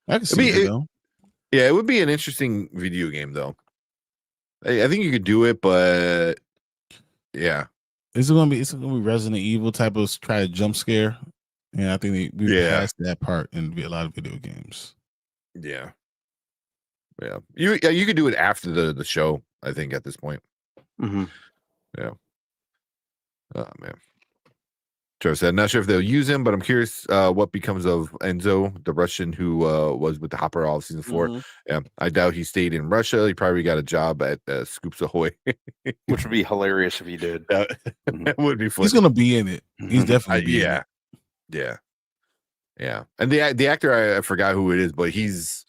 Speaker 1: I can see it, though.
Speaker 2: Yeah, it would be an interesting video game, though. I think you could do it, but yeah.
Speaker 1: It's gonna be Resident Evil type of try to jump scare. Yeah, I think we passed that part in a lot of video games.
Speaker 2: Yeah. You could do it after the show, I think, at this point.
Speaker 3: Mm-hmm.
Speaker 2: Yeah. Oh man. Trevor said, not sure if they'll use him, but I'm curious what becomes of Enzo, the Russian who was with the Hopper all of season 4.
Speaker 1: Mhm.
Speaker 2: Yeah, I doubt he stayed in Russia. He probably got a job at Scoops Ahoy.
Speaker 3: Which would be hilarious if he did.
Speaker 2: That would be funny.
Speaker 1: He's gonna be in it. He's
Speaker 3: Mhm.
Speaker 1: definitely be in it.
Speaker 2: Yeah. And the actor, I forgot who it is, but he's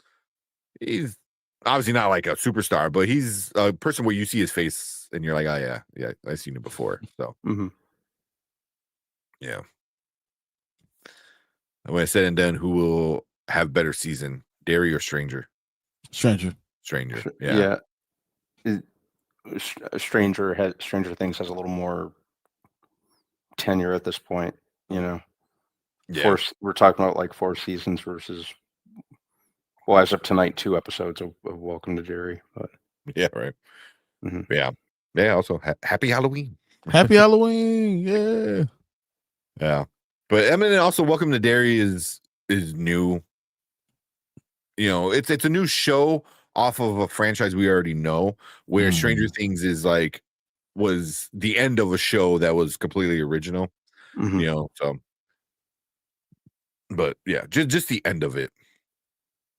Speaker 2: obviously not like a superstar, but he's a person where you see his face and you're like, oh yeah, I've seen it before. So
Speaker 3: Mm-hmm.
Speaker 2: yeah. And when I said and done, who will have better season, Derry or Stranger?
Speaker 1: Stranger.
Speaker 2: Yeah.
Speaker 3: Stranger Things has a little more tenure at this point. You know, we're talking about like 4 seasons versus, well, as of tonight, 2 episodes of Welcome to Jerry. But
Speaker 2: Yeah, right.
Speaker 3: Mhm.
Speaker 2: Yeah. Also, happy Halloween.
Speaker 1: Happy Halloween. Yeah.
Speaker 2: Yeah, but I mean, also Welcome to Derry is new. You know, it's a new show off of a franchise we already know. Where Stranger Things is like was the end of a show that was completely original.
Speaker 3: Mhm.
Speaker 2: You know, so but yeah, just the end of it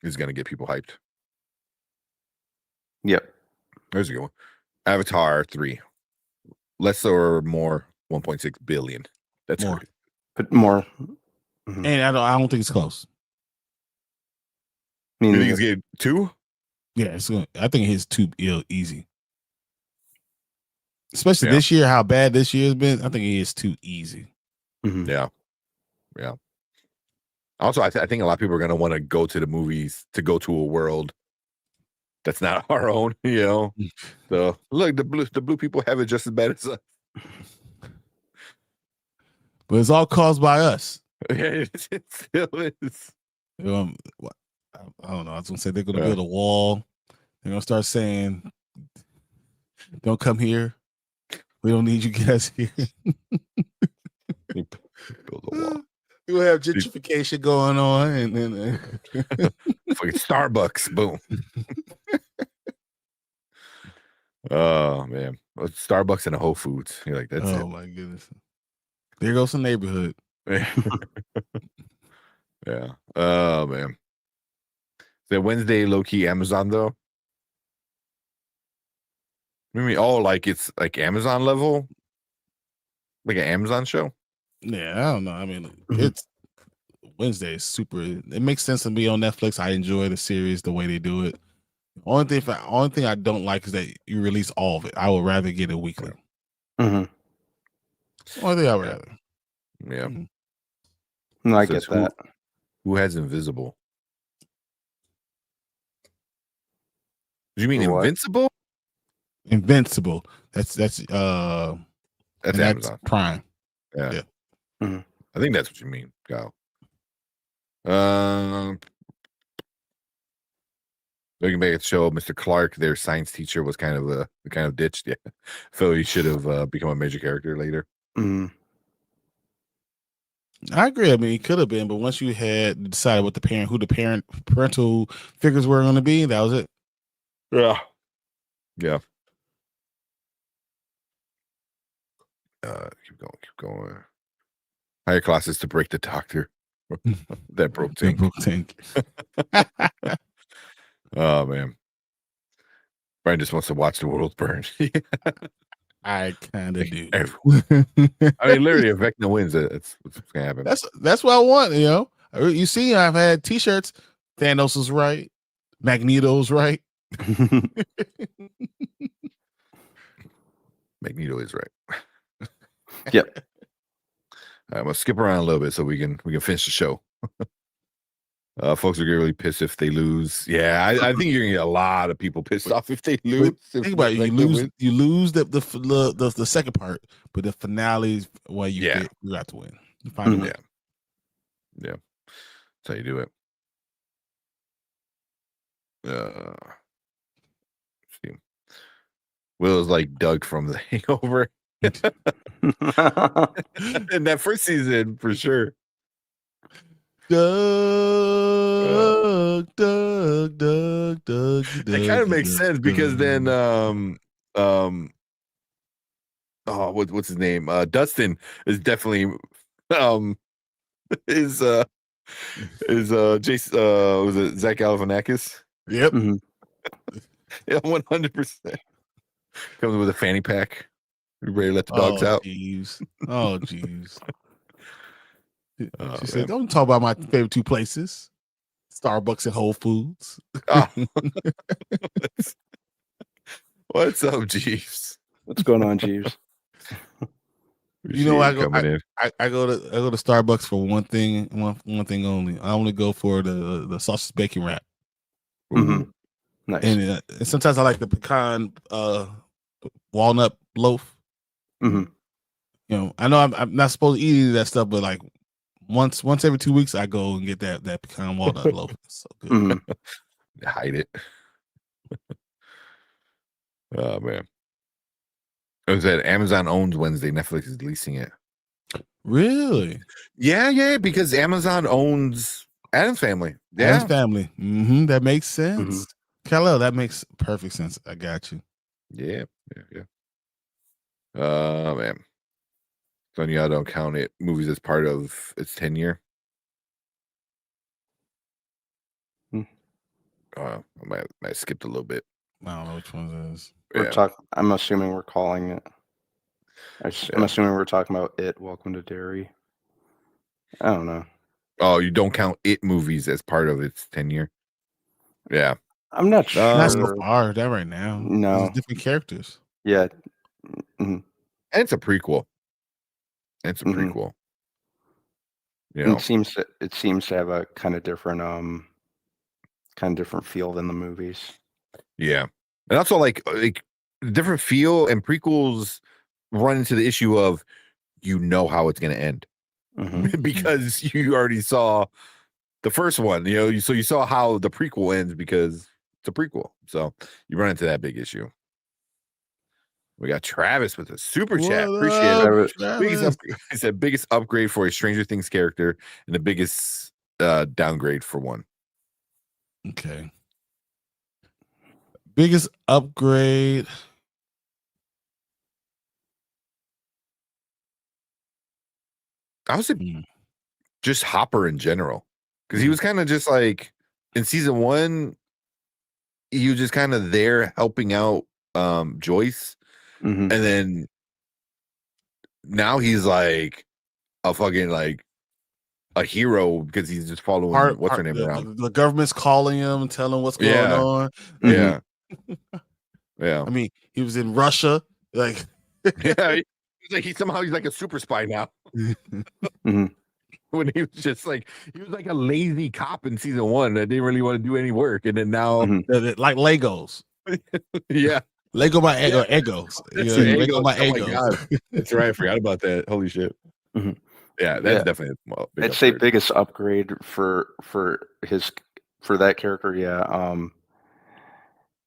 Speaker 2: is gonna get people hyped.
Speaker 3: Yep.
Speaker 2: There's a good one. Avatar 3, less or more 1.6 billion. That's
Speaker 1: More.
Speaker 2: crazy.
Speaker 3: But more. Mhm.
Speaker 1: And I don't think it's close.
Speaker 3: I
Speaker 2: You
Speaker 3: mean,
Speaker 2: think he's getting 2?
Speaker 1: Yeah, I think it's too easy. Especially
Speaker 2: Yeah.
Speaker 1: this year, how bad this year has been. I think it is too easy.
Speaker 3: Mhm.
Speaker 2: Yeah. Also, I think a lot of people are going to want to go to the movies to go to a world that's not our own, you know. So look, the blue people have it just as bad as us.
Speaker 1: But it's all caused by us.
Speaker 2: It still is.
Speaker 1: I don't know. I was gonna say they're gonna build a wall. They're gonna start saying, "Don't come here. We don't need you guys here."
Speaker 2: Build a wall.
Speaker 1: You have gentrification going on, and then
Speaker 2: Fucking Starbucks, boom. Oh man, Starbucks and a Whole Foods. You're like, that's it.
Speaker 1: Oh my goodness, there goes the neighborhood.
Speaker 2: Yeah. Oh man. The Wednesday low key Amazon though. I mean, like it's like Amazon level, like an Amazon show.
Speaker 1: Yeah, I don't know. I mean, it's Wednesday is super. It makes sense to be on Netflix. I enjoy the series the way they do it. Only thing I don't like is that you release all of it. I would rather get it weekly.
Speaker 3: Mhm.
Speaker 1: Only thing I would rather.
Speaker 2: Yeah.
Speaker 3: No, I get that.
Speaker 2: Who has Invisible? Do you mean
Speaker 3: What?
Speaker 2: Invincible?
Speaker 1: Invincible. That's
Speaker 2: Amazon.
Speaker 1: That's Prime.
Speaker 2: Yeah.
Speaker 3: Mhm.
Speaker 2: I think that's what you mean, Kyle. Looking back at the show, Mr. Clark, their science teacher, was kind of ditched. Yeah, feel he should have become a major character later.
Speaker 3: Mhm.
Speaker 1: I agree. I mean, he could have been, but once you had decided what who the parental figures were going to be, that was it.
Speaker 2: Yeah. Keep going. Higher classes to break the doctor. That broke tank. Oh man. Brian just wants to watch the world burn.
Speaker 1: I kind of do.
Speaker 2: I mean, literally, if Vecna wins, that's what's gonna happen.
Speaker 1: That's what I want. You know, you see, I've had T-shirts. Thanos is right. Magneto's right.
Speaker 2: Magneto is right.
Speaker 3: Yep.
Speaker 2: I'm gonna skip around a little bit so we can finish the show. Folks are gonna really pissed if they lose. Yeah, I think you're gonna get a lot of people pissed off if they lose.
Speaker 1: Think about it. You lose the second part, but the finale is where you got to win.
Speaker 2: Yeah. That's how you do it. See. Will is like Doug from The Hangover. In that first season, for sure.
Speaker 1: Doug.
Speaker 2: It kind of makes sense because then what's his name? Dustin is definitely is Jason was it Zach Galifianakis?
Speaker 1: Yep.
Speaker 3: Mhm.
Speaker 2: Yeah, 100%. Comes with a fanny pack. You ready to let the dogs out?
Speaker 1: Jeez. Oh, jeez.
Speaker 2: Oh,
Speaker 1: She said,
Speaker 2: man.
Speaker 1: "Don't talk about my favorite two places: Starbucks and Whole Foods."
Speaker 2: Oh. What's up, Jeeves?
Speaker 3: What's going on, Jeeves?
Speaker 1: You know,
Speaker 2: Appreciate you coming in.
Speaker 1: I go to Starbucks for one thing, one thing only. I only go for the sausage bacon wrap,
Speaker 3: Mhm.
Speaker 2: Ooh.
Speaker 3: Nice.
Speaker 1: and sometimes I like the pecan walnut loaf.
Speaker 3: Mhm.
Speaker 1: You know, I know I'm not supposed to eat any of that stuff, but like once every 2 weeks, I go and get that pecan walnut loaf. It's so good.
Speaker 3: Mhm.
Speaker 2: Hide it. Oh man. It was that Amazon owns Wednesday. Netflix is leasing it.
Speaker 1: Really?
Speaker 2: Yeah, because Amazon owns Adam's Family.
Speaker 1: Adam's
Speaker 2: Yeah.
Speaker 1: Family. That makes sense. Kal-El, that makes perfect sense. I got you.
Speaker 2: Yeah. Man. So y'all don't count it movies as part of its tenure.
Speaker 3: Mm.
Speaker 2: I might have skipped a little bit.
Speaker 1: I don't know which one it is.
Speaker 3: I'm assuming we're calling it. I'm assuming we're talking about It. Welcome to Derry. I don't know.
Speaker 2: Oh, you don't count It movies as part of its tenure? Yeah.
Speaker 3: I'm not sure.
Speaker 1: Not so far. That right now.
Speaker 3: No.
Speaker 1: There's different characters.
Speaker 3: Yeah. Mhm.
Speaker 2: And it's a prequel. It's a
Speaker 3: Mhm.
Speaker 2: prequel. You
Speaker 3: And
Speaker 2: know.
Speaker 3: it seems to have a kind of different feel than the movies.
Speaker 2: Yeah. And also like different feel, and prequels run into the issue of how it's going to end.
Speaker 3: Mhm.
Speaker 2: Because you already saw the first one, so you saw how the prequel ends because it's a prequel. So you run into that big issue. We got Travis with a super chat.
Speaker 1: What
Speaker 2: Appreciate
Speaker 1: up,
Speaker 2: it.
Speaker 1: Travis?
Speaker 2: He said biggest upgrade for a Stranger Things character and the biggest downgrade for one.
Speaker 1: Okay. Biggest upgrade.
Speaker 2: I would say just Hopper in general, because he
Speaker 1: Mm.
Speaker 2: was kind of just like in season 1, he was just kind of there helping out Joyce,
Speaker 3: Mhm.
Speaker 2: and then now he's like a fucking like a hero because he's just following what's her name around.
Speaker 1: The government's calling him and telling what's going
Speaker 2: Yeah.
Speaker 1: on.
Speaker 2: Yeah. Yeah.
Speaker 1: I mean, he was in Russia. Like,
Speaker 2: Yeah. He's like a super spy now.
Speaker 3: Mhm.
Speaker 2: When he was just like, he was like a lazy cop in season 1 that didn't really want to do any work, and then now,
Speaker 3: Mhm.
Speaker 1: like Legos.
Speaker 2: yeah,
Speaker 1: Lego my Egos.
Speaker 2: that's
Speaker 1: Yeah,
Speaker 2: right,
Speaker 1: Lego
Speaker 2: Egos.
Speaker 1: my
Speaker 2: Oh my
Speaker 1: Egos.
Speaker 2: god, that's right. I forgot about that. Holy shit.
Speaker 3: Mhm.
Speaker 2: Yeah, that's definitely a big
Speaker 3: I'd say
Speaker 2: upgrade.
Speaker 3: biggest upgrade for that character. Yeah.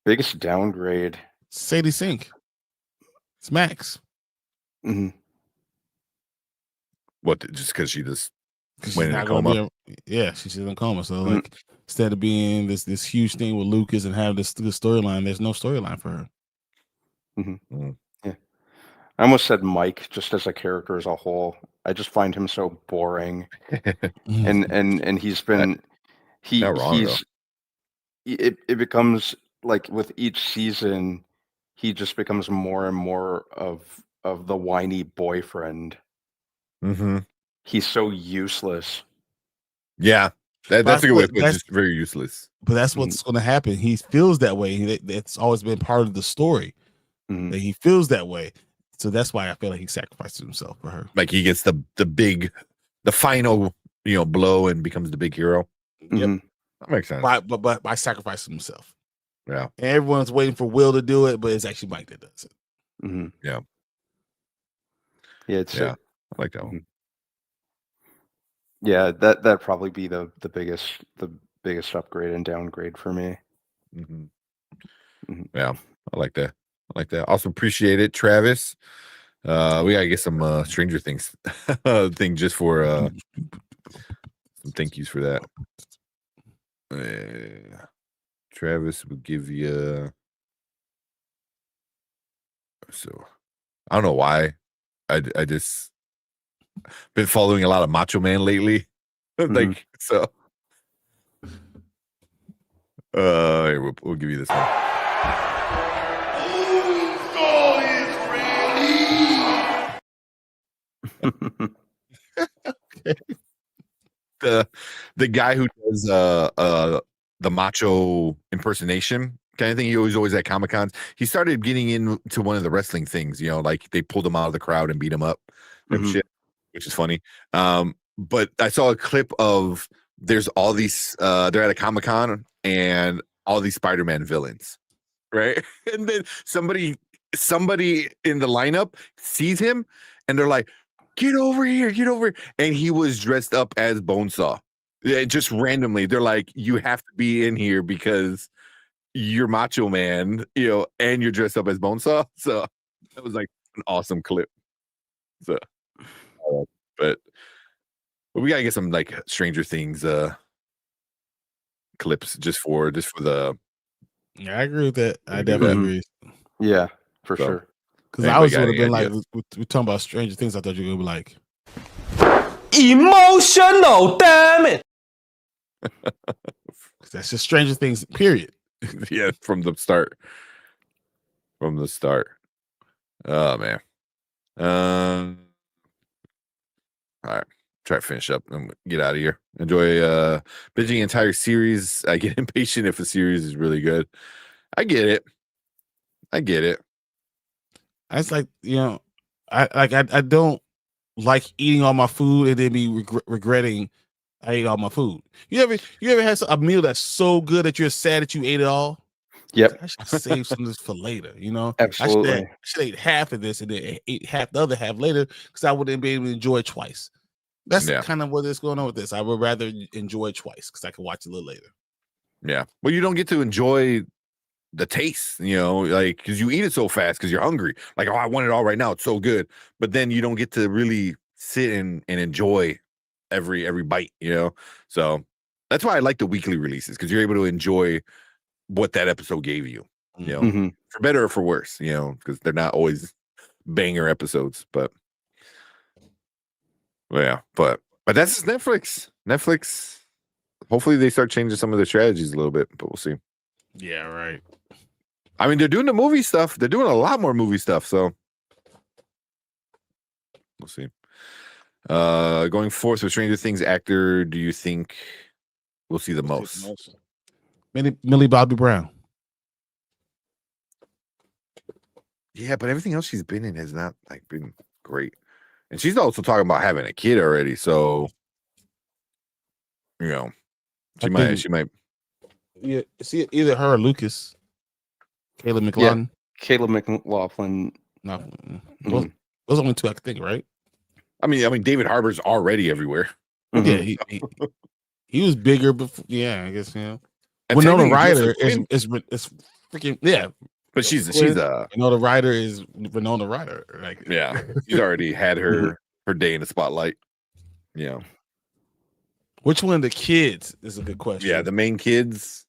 Speaker 3: Biggest downgrade.
Speaker 1: Sadie Sink. It's Max.
Speaker 3: Mhm.
Speaker 2: What? Just because she just
Speaker 1: Because she's
Speaker 2: went in a
Speaker 1: not going
Speaker 2: coma?
Speaker 1: to be she's in a coma. So
Speaker 3: Mhm.
Speaker 1: like, instead of being this huge thing with Lucas and have this storyline, there's no storyline for her.
Speaker 3: Mhm.
Speaker 2: Mm.
Speaker 3: Yeah. I almost said Mike just as a character as a whole. I just find him so boring, and he's been
Speaker 2: Not wrong though.
Speaker 3: it becomes like with each season, he just becomes more and more of the whiny boyfriend.
Speaker 2: Mm-hmm.
Speaker 3: He's so useless.
Speaker 2: Yeah, that's a good way to put it. Just very useless.
Speaker 1: But that's what's going to happen. He feels that way. It's always been part of the story
Speaker 3: Mhm.
Speaker 1: that he feels that way. So that's why I feel like he sacrifices himself for her.
Speaker 2: Like he gets the final blow and becomes the big hero.
Speaker 1: Yep,
Speaker 3: Mhm.
Speaker 2: That makes sense.
Speaker 1: but by sacrificing himself.
Speaker 2: Yeah,
Speaker 1: and everyone's waiting for Will to do it, but it's actually Mike that does it.
Speaker 3: Mhm.
Speaker 2: yeah,
Speaker 3: Yeah. It's
Speaker 2: I like that one.
Speaker 3: Mhm. Yeah, that'd probably be the biggest upgrade and downgrade for me.
Speaker 2: Mm-hmm.
Speaker 3: Mhm.
Speaker 2: Yeah, I like that. Also appreciate it, Travis. We gotta get some Stranger Things thing just for some thank yous for that. Travis will give you so I don't know why. I just been following a lot of Macho Man lately. Like so. Here, we'll give you this one. The guy who does the macho impersonation kind of thing. He was always at Comic Cons. He started getting into one of the wrestling things, like they pulled him out of the crowd and beat him up and shit, which is funny. But I saw a clip of there's all these they're at a Comic Con and all these Spider-Man villains, right? And then somebody in the lineup sees him and they're like, get over here. And he was dressed up as Bonesaw. Just randomly. They're like, you have to be in here because you're Macho Man, and you're dressed up as Bonesaw. So that was like an awesome clip. So, but we gotta get some like Stranger Things clips just for the.
Speaker 1: Yeah, I agree with that. I definitely agree.
Speaker 3: Yeah, for sure.
Speaker 1: Because I was would have been like, we're talking about Stranger Things. I thought you were gonna be like,
Speaker 5: emotional, damn it.
Speaker 1: That's just Stranger Things, period.
Speaker 2: Yeah, from the start. Oh man. All right. Try to finish up and get out of here. Enjoy binging the entire series. I get impatient if a series is really good. I get it.
Speaker 1: It's like, I don't like eating all my food and then be regretting I ate all my food. You ever had a meal that's so good that you're sad that you ate it all?
Speaker 3: Yep.
Speaker 1: I should save some of this for later,
Speaker 3: Absolutely.
Speaker 1: I should eat half of this and then eat half the other half later because I wouldn't be able to enjoy it twice. That's kind of what is going on with this. I would rather enjoy it twice because I can watch it a little later.
Speaker 2: Yeah. Well, you don't get to enjoy the taste, like because you eat it so fast because you're hungry. Like, oh, I want it all right now. It's so good. But then you don't get to really sit and enjoy every bite, So that's why I like the weekly releases because you're able to enjoy what that episode gave you, for better or for worse, because they're not always banger episodes, but yeah, but that's just Netflix. Hopefully they start changing some of their strategies a little bit, but we'll see.
Speaker 1: Yeah, right.
Speaker 2: I mean, they're doing the movie stuff. They're doing a lot more movie stuff, so we'll see. Going forth with Stranger Things actor, do you think we'll see the most?
Speaker 1: Millie Bobby Brown.
Speaker 2: Yeah, but everything else she's been in has not been great. And she's also talking about having a kid already, so she might.
Speaker 1: Yeah, see either her or Lucas. Caleb McLaughlin.
Speaker 3: Yeah, Caleb McLaughlin.
Speaker 1: No, those are only two I could think, right?
Speaker 2: I mean, David Harbour's already everywhere.
Speaker 1: Yeah, he was bigger before. Yeah, I guess Winona Ryder is freaking
Speaker 2: but she's
Speaker 1: Winona Ryder is Winona Ryder. Like
Speaker 2: she's already had her day in the spotlight. Yeah.
Speaker 1: Which one of the kids is a good question?
Speaker 2: Yeah, the main kids.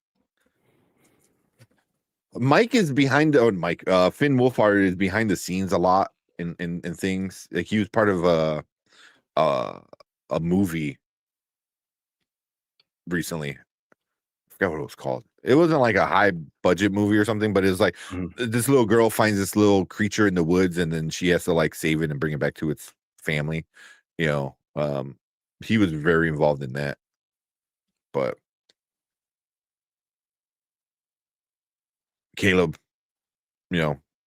Speaker 2: Mike is behind. Finn Wolfhard is behind the scenes a lot in things. Like he was part of a movie recently. I forgot what it was called. It wasn't like a high budget movie or something, but it was like this little girl finds this little creature in the woods, and then she has to save it and bring it back to its family. He was very involved in that, but. Caleb,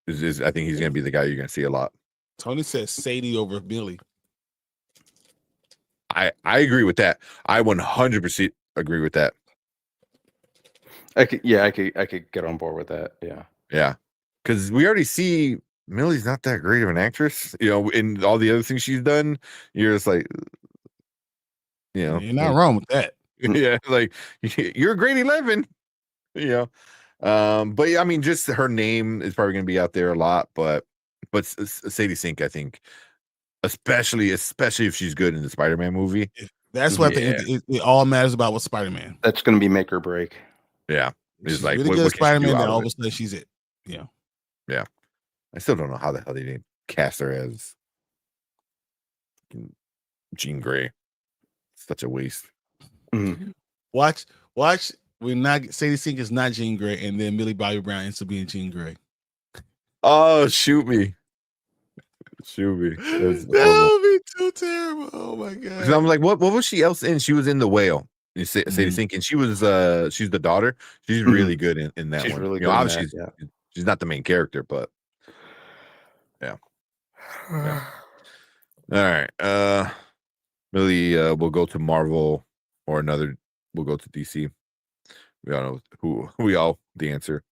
Speaker 2: is I think he's going to be the guy you're going to see a lot.
Speaker 1: Tony says Sadie over Millie.
Speaker 2: I agree with that. I 100% agree with that.
Speaker 3: I could get on board with that. Yeah.
Speaker 2: Yeah. Because we already see Millie's not that great of an actress. In all the other things she's done, you're just like,
Speaker 1: you're not wrong with that.
Speaker 2: Yeah, like you're a grade 11. But yeah, I mean, just her name is probably going to be out there a lot, but Sadie Sink, I think, especially if she's good in the Spider-Man movie.
Speaker 1: That's what I think it all matters about with Spider-Man.
Speaker 3: That's going to be make or break.
Speaker 2: Yeah,
Speaker 1: it's she's like really good at Spider-Man. Then all of a sudden she's it. Yeah.
Speaker 2: I still don't know how the hell they didn't cast her as Jean Grey. Such a waste.
Speaker 3: Mhm.
Speaker 1: Watch. We're not Sadie Sink is not Jean Grey, and then Millie Bobby Brown ends up being Jean Grey.
Speaker 2: Oh, shoot me. Shoot me. That's
Speaker 1: That
Speaker 2: horrible.
Speaker 1: would be too terrible. Oh my
Speaker 2: Because
Speaker 1: god.
Speaker 2: I'm like, what was she else in? She was in The Whale. You say
Speaker 1: Mhm.
Speaker 2: Sink, and she's the daughter. She's
Speaker 3: Mhm.
Speaker 2: really good in that
Speaker 3: She's
Speaker 2: one.
Speaker 3: really
Speaker 2: You know,
Speaker 3: good in
Speaker 2: obviously
Speaker 3: that,
Speaker 2: she's not the main character, but yeah.
Speaker 3: yeah.
Speaker 2: All right. Millie will go to Marvel or another we'll go to DC. We all know the answer.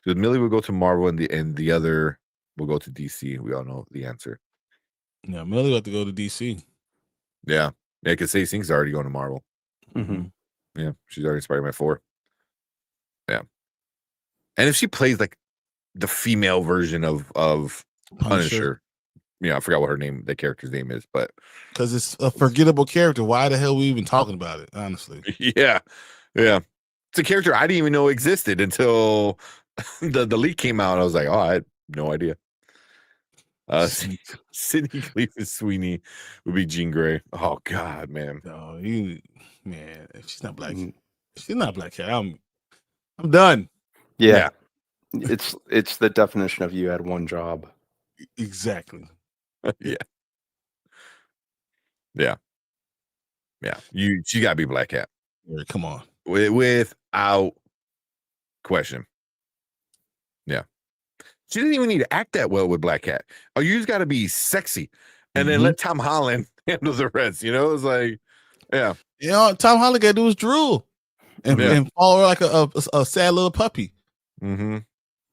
Speaker 2: So Millie will go to Marvel and the other will go to DC. We all know the answer.
Speaker 1: Yeah, Millie got to go to DC.
Speaker 2: Yeah. Yeah, because Sadie Sink's already going to Marvel.
Speaker 3: Mhm.
Speaker 2: Yeah, she's already Spider-Man 4. Yeah. And if she plays like the female version of Punisher, I forgot what the character's name is, but
Speaker 1: because it's a forgettable character. Why the hell are we even talking about it? Honestly,
Speaker 2: yeah. It's a character I didn't even know existed until the leak came out. I was like, oh, I had no idea. Sidney Cleveland Sweeney would be Jean Grey. Oh God, man.
Speaker 1: No, if she's not black,
Speaker 3: Mhm.
Speaker 1: if she's not black cat, I'm done.
Speaker 3: Yeah. It's the definition of you had one job.
Speaker 1: Exactly.
Speaker 2: Yeah. She gotta be Black Cat.
Speaker 1: Yeah, come on.
Speaker 2: Without question. Yeah. She didn't even need to act that well with Black Cat. Oh, you just gotta be sexy. And then let Tom Holland handle the rest. It's like, yeah.
Speaker 1: Tom Holland got to do his drool and follow her like a sad little puppy
Speaker 2: Mm-hmm.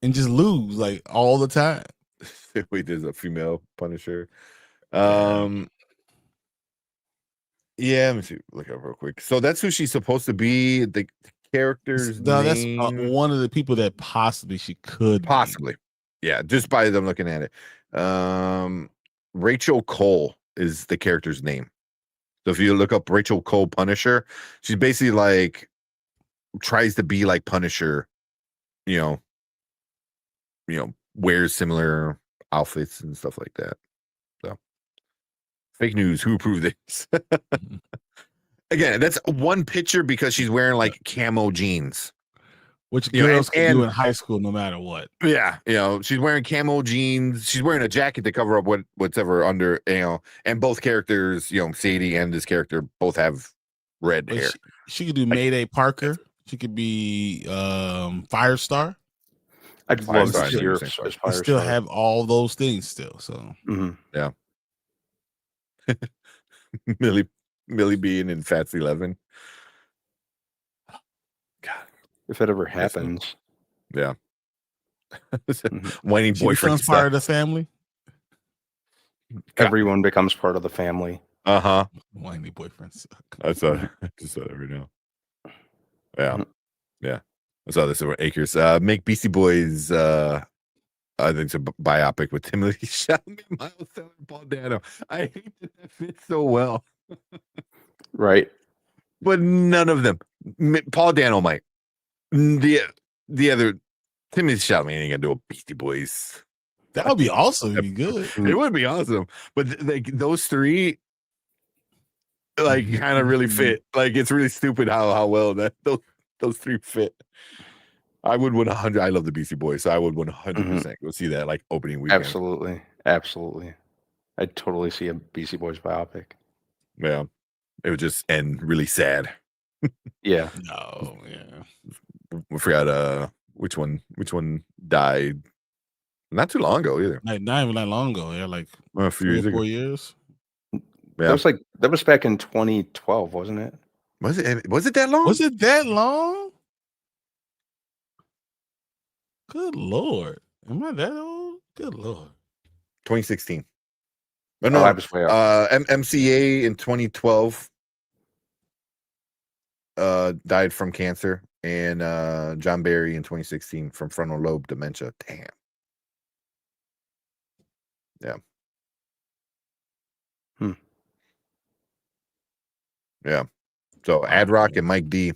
Speaker 1: and just lose like all the time.
Speaker 2: Wait, there's a female Punisher. Yeah, let me see. Look up real quick. So that's who she's supposed to be. The character's
Speaker 1: That's
Speaker 2: name.
Speaker 1: one of the people that possibly she could be.
Speaker 2: Possibly. Yeah, just by them looking at it. Rachel Cole is the character's name. So if you look up Rachel Cole Punisher, she's basically like tries to be like Punisher, wears similar outfits and stuff like that. So fake news. Who proved this? Again, that's one picture because she's wearing like camo jeans.
Speaker 1: Which girls can do in high school no matter what.
Speaker 2: Yeah, she's wearing camo jeans. She's wearing a jacket to cover up whatever under, and both characters, Sadie and this character both have red hair.
Speaker 1: She could do Mayday Parker. She could be Firestar.
Speaker 3: I'd love to see her as Firestar.
Speaker 1: Still have all those things still. So
Speaker 2: yeah. Millie being in Fats 11. God,
Speaker 3: if it ever happens.
Speaker 2: Yeah. Whiny
Speaker 1: she
Speaker 2: boyfriend
Speaker 1: becomes part of the family.
Speaker 3: Everyone becomes part of the family.
Speaker 1: Whiny boyfriends.
Speaker 2: I just saw that right now. Yeah. Yeah. I saw this over Acres. Make Beastie Boys I think it's a biopic with Timothy Chalamet, Miles Teller, and Paul Dano. I hate that fits so well.
Speaker 3: Right.
Speaker 2: But none of them. Paul Dano might. The other Timothy Chalamet ain't gonna do a Beastie Boys.
Speaker 1: That would be awesome. It'd be good.
Speaker 2: It would be awesome. But like those three like kind of really fit. Like it's really stupid how well that those three fit. I would 100. I love the Beastie Boys, so I would 100% go see that like opening weekend.
Speaker 3: Absolutely. I'd totally see a Beastie Boys biopic.
Speaker 2: Yeah, it would just end really sad.
Speaker 3: Yeah.
Speaker 1: No. Yeah.
Speaker 2: I forgot which one died. Not too long ago either.
Speaker 1: Not even that long ago. Yeah, like
Speaker 2: a few years ago.
Speaker 1: 4 years.
Speaker 2: Yeah.
Speaker 3: That was back in 2012, wasn't it?
Speaker 2: Was it that long?
Speaker 1: Was it that long? Good Lord. Am I that old? Good Lord.
Speaker 2: 2016.
Speaker 3: Oh, no, I was way off.
Speaker 2: MCA in 2012 died from cancer, and John Barry in 2016 from frontal lobe dementia. Damn. Yeah. Yeah. So Ad Rock and Mike D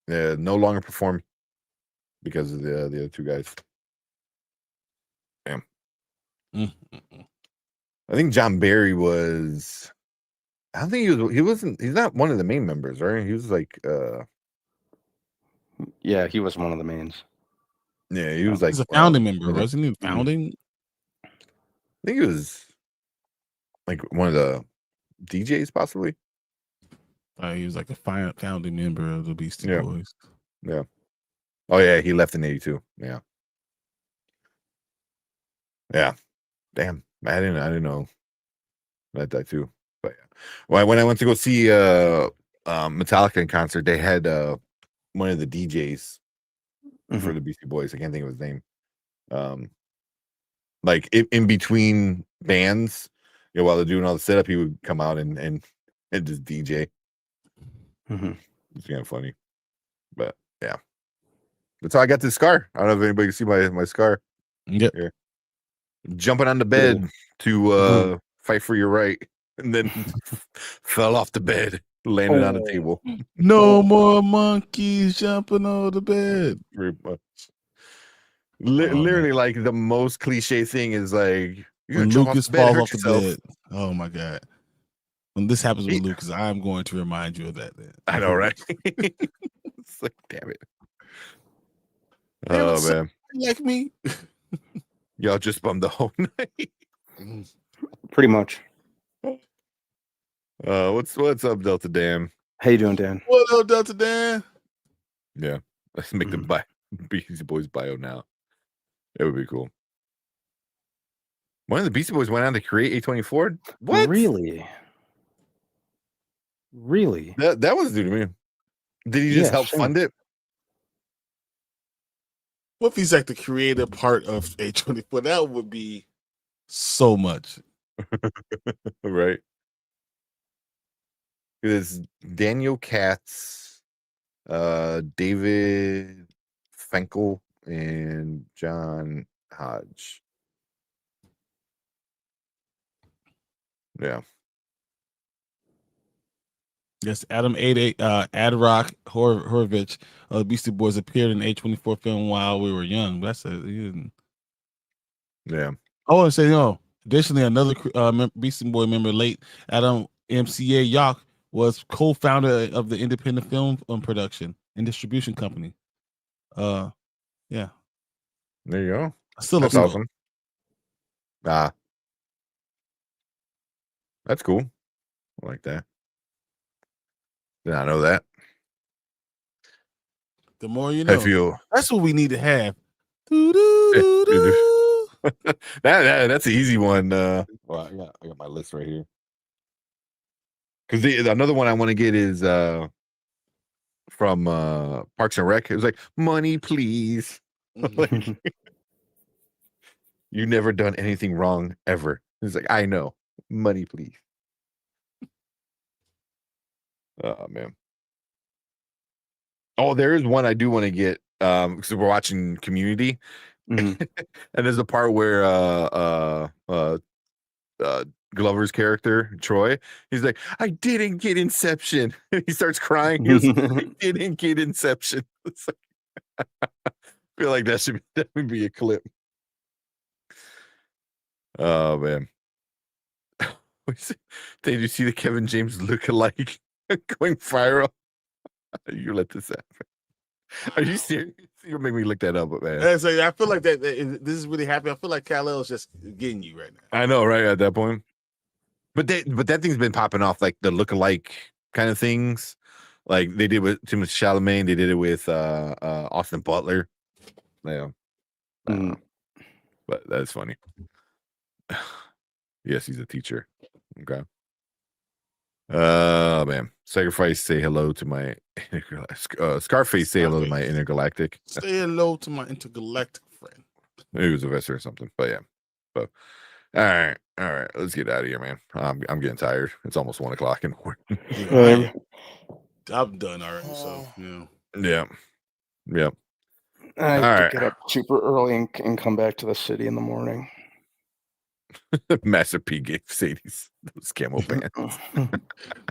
Speaker 2: no longer perform because of the other two guys. Damn. I think John Barry was. I don't think he was. He wasn't. He's not one of the main members, right? He was like.
Speaker 3: Yeah, he was one of the mains.
Speaker 2: Yeah, he was like.
Speaker 1: He's a founding member, wasn't he?
Speaker 3: Mhm.
Speaker 1: Founding.
Speaker 2: I think he was. Like one of the DJs, possibly.
Speaker 1: He was like a founding member of the Beastie
Speaker 2: Yeah.
Speaker 1: Boys.
Speaker 2: Yeah. Oh yeah, he left in '82. Yeah. Yeah. Damn, I didn't know that too. But yeah. Well, when I went to go see Metallica in concert, they had one of the DJs for the Beastie Boys. I can't think of his name. Like in between bands, you know, while they're doing all the setup, he would come out and just DJ. It's kind of funny, but yeah. That's how I got this scar. I don't know if anybody can see my scar.
Speaker 1: Yep.
Speaker 2: Here. Jumping on the bed to fight for your right, and then fell off the bed, landed on the table.
Speaker 1: No more monkeys jumping on the bed.
Speaker 2: Very much. Literally, like the most cliche thing is like
Speaker 1: when Lucas falls off the bed. Oh my god! When this happens with Lucas, I'm going to remind you of that. Then
Speaker 2: I know, right? It's like, damn it! Oh man,
Speaker 1: like me.
Speaker 2: Y'all just bummed the whole night.
Speaker 3: Pretty much.
Speaker 2: What's up, Delta Dan?
Speaker 3: How you doing, Dan?
Speaker 1: What up, Delta Dan?
Speaker 2: Yeah, let's make the Beastie Boys bio now. It would be cool. One of the Beastie Boys went on to create A24. What?
Speaker 3: Really? Really?
Speaker 2: That was new to me. Did he just help fund it?
Speaker 1: What if he's like the creative part of A24? That would be so much.
Speaker 2: Right. It's Daniel Katz, David Fenkel, and John Hodge. Yeah.
Speaker 1: Yes, Adam Adrock Horvich of the Beastie Boys appeared in A24 film while we were young. That's
Speaker 2: yeah.
Speaker 1: Oh, and say no. Additionally, another Beastie Boy member, late Adam MCA Yawk, was co-founder of the independent film production and distribution company. Yeah.
Speaker 2: There you go.
Speaker 1: Still
Speaker 2: that's awesome. That's cool. I like that. Did not know that.
Speaker 1: The more you know.
Speaker 2: I feel
Speaker 1: that's what we need to have.
Speaker 2: That's an easy one. Well, I got my list right here. Because another one I want to get is from Parks and Rec. It was like, money, please. Like, you never done anything wrong ever. It's like, I know. Money, please. Oh man. Oh, there is one I do want to get because we're watching Community. And there's a part where Glover's character, Troy, he's like, I didn't get Inception. He starts crying. He goes, I didn't get Inception. It's like, I feel like that should be a clip. Oh man. Did you see the Kevin James look-alike going viral? You let this happen. Are you serious? You'll make me look that up, man.
Speaker 1: I feel like that this is really happening. I feel like Kal-El is just getting you right now.
Speaker 2: I know, right? At that point. But that thing's been popping off, like the look-alike kind of things. Like they did with Timothée Chalamet, they did it with Austin Butler. Yeah. But that's funny. Yes, he's a teacher. Okay. Man. Sacrifice, say hello to my Scarface, say hello to my intergalactic.
Speaker 1: Say hello to my intergalactic friend.
Speaker 2: Maybe it was a vest or something, but yeah. But all right. Let's get out of here, man. I'm getting tired. It's almost 1 o'clock in the morning.
Speaker 1: I'm done already, so yeah.
Speaker 2: Yeah.
Speaker 3: I have to get up super early and come back to the city in the morning.
Speaker 2: Master P gave Sadie's those camo pants.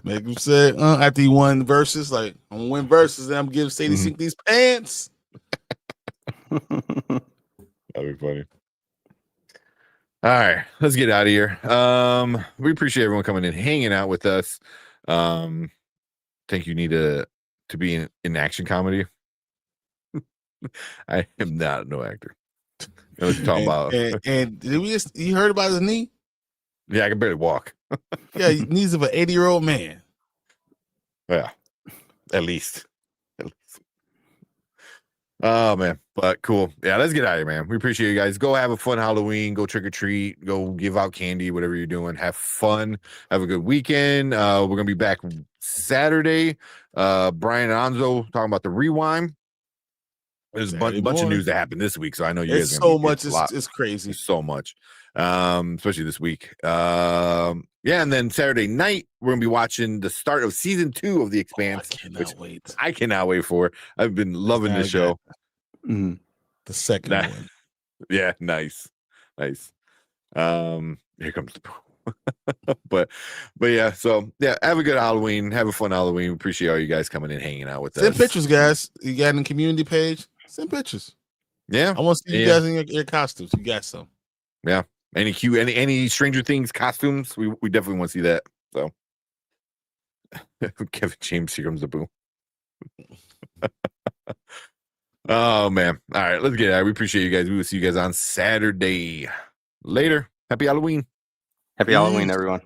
Speaker 1: Make him say, after he won verses, like, I'm gonna win verses, and I'm giving Sadie Sink these pants.
Speaker 2: That'd be funny. All right, let's get out of here. We appreciate everyone coming in, hanging out with us. Think you need to be in action comedy? I am not no actor. I know what you're talking about.
Speaker 1: And did you heard about his knee?
Speaker 2: Yeah, I can barely walk.
Speaker 1: Yeah, knees of an 80-year-old man.
Speaker 2: Yeah, at least. Oh man, but cool. Yeah, let's get out of here, man. We appreciate you guys. Go have a fun Halloween. Go trick or treat. Go give out candy. Whatever you're doing, have fun. Have a good weekend. We're gonna be back Saturday. Brian and Anzo talking about the rewind. There's a bunch of news that happened this week, so I know you guys
Speaker 1: It's
Speaker 2: are gonna
Speaker 1: so
Speaker 2: be
Speaker 1: much.
Speaker 2: a lot.
Speaker 1: It's crazy.
Speaker 2: There's so much, especially this week. Yeah, and then Saturday night we're gonna be watching the start of season 2 of The Expanse.
Speaker 1: I cannot wait.
Speaker 2: I cannot wait for. I've been loving this show.
Speaker 1: The second one.
Speaker 2: Yeah, nice. Here comes the but yeah, so yeah, have a good Halloween. Have a fun Halloween. Appreciate all you guys coming in, hanging out with us.
Speaker 1: Send pictures, guys. You got a community page? Send pictures.
Speaker 2: Yeah,
Speaker 1: I want to see you guys in your costumes. You got some.
Speaker 2: Yeah, any cute, any Stranger Things costumes? We definitely want to see that. So, Kevin James, here comes the boom. Oh man! All right, let's get it. We appreciate you guys. We will see you guys on Saturday. Later. Happy Halloween.
Speaker 3: Happy Halloween, everyone.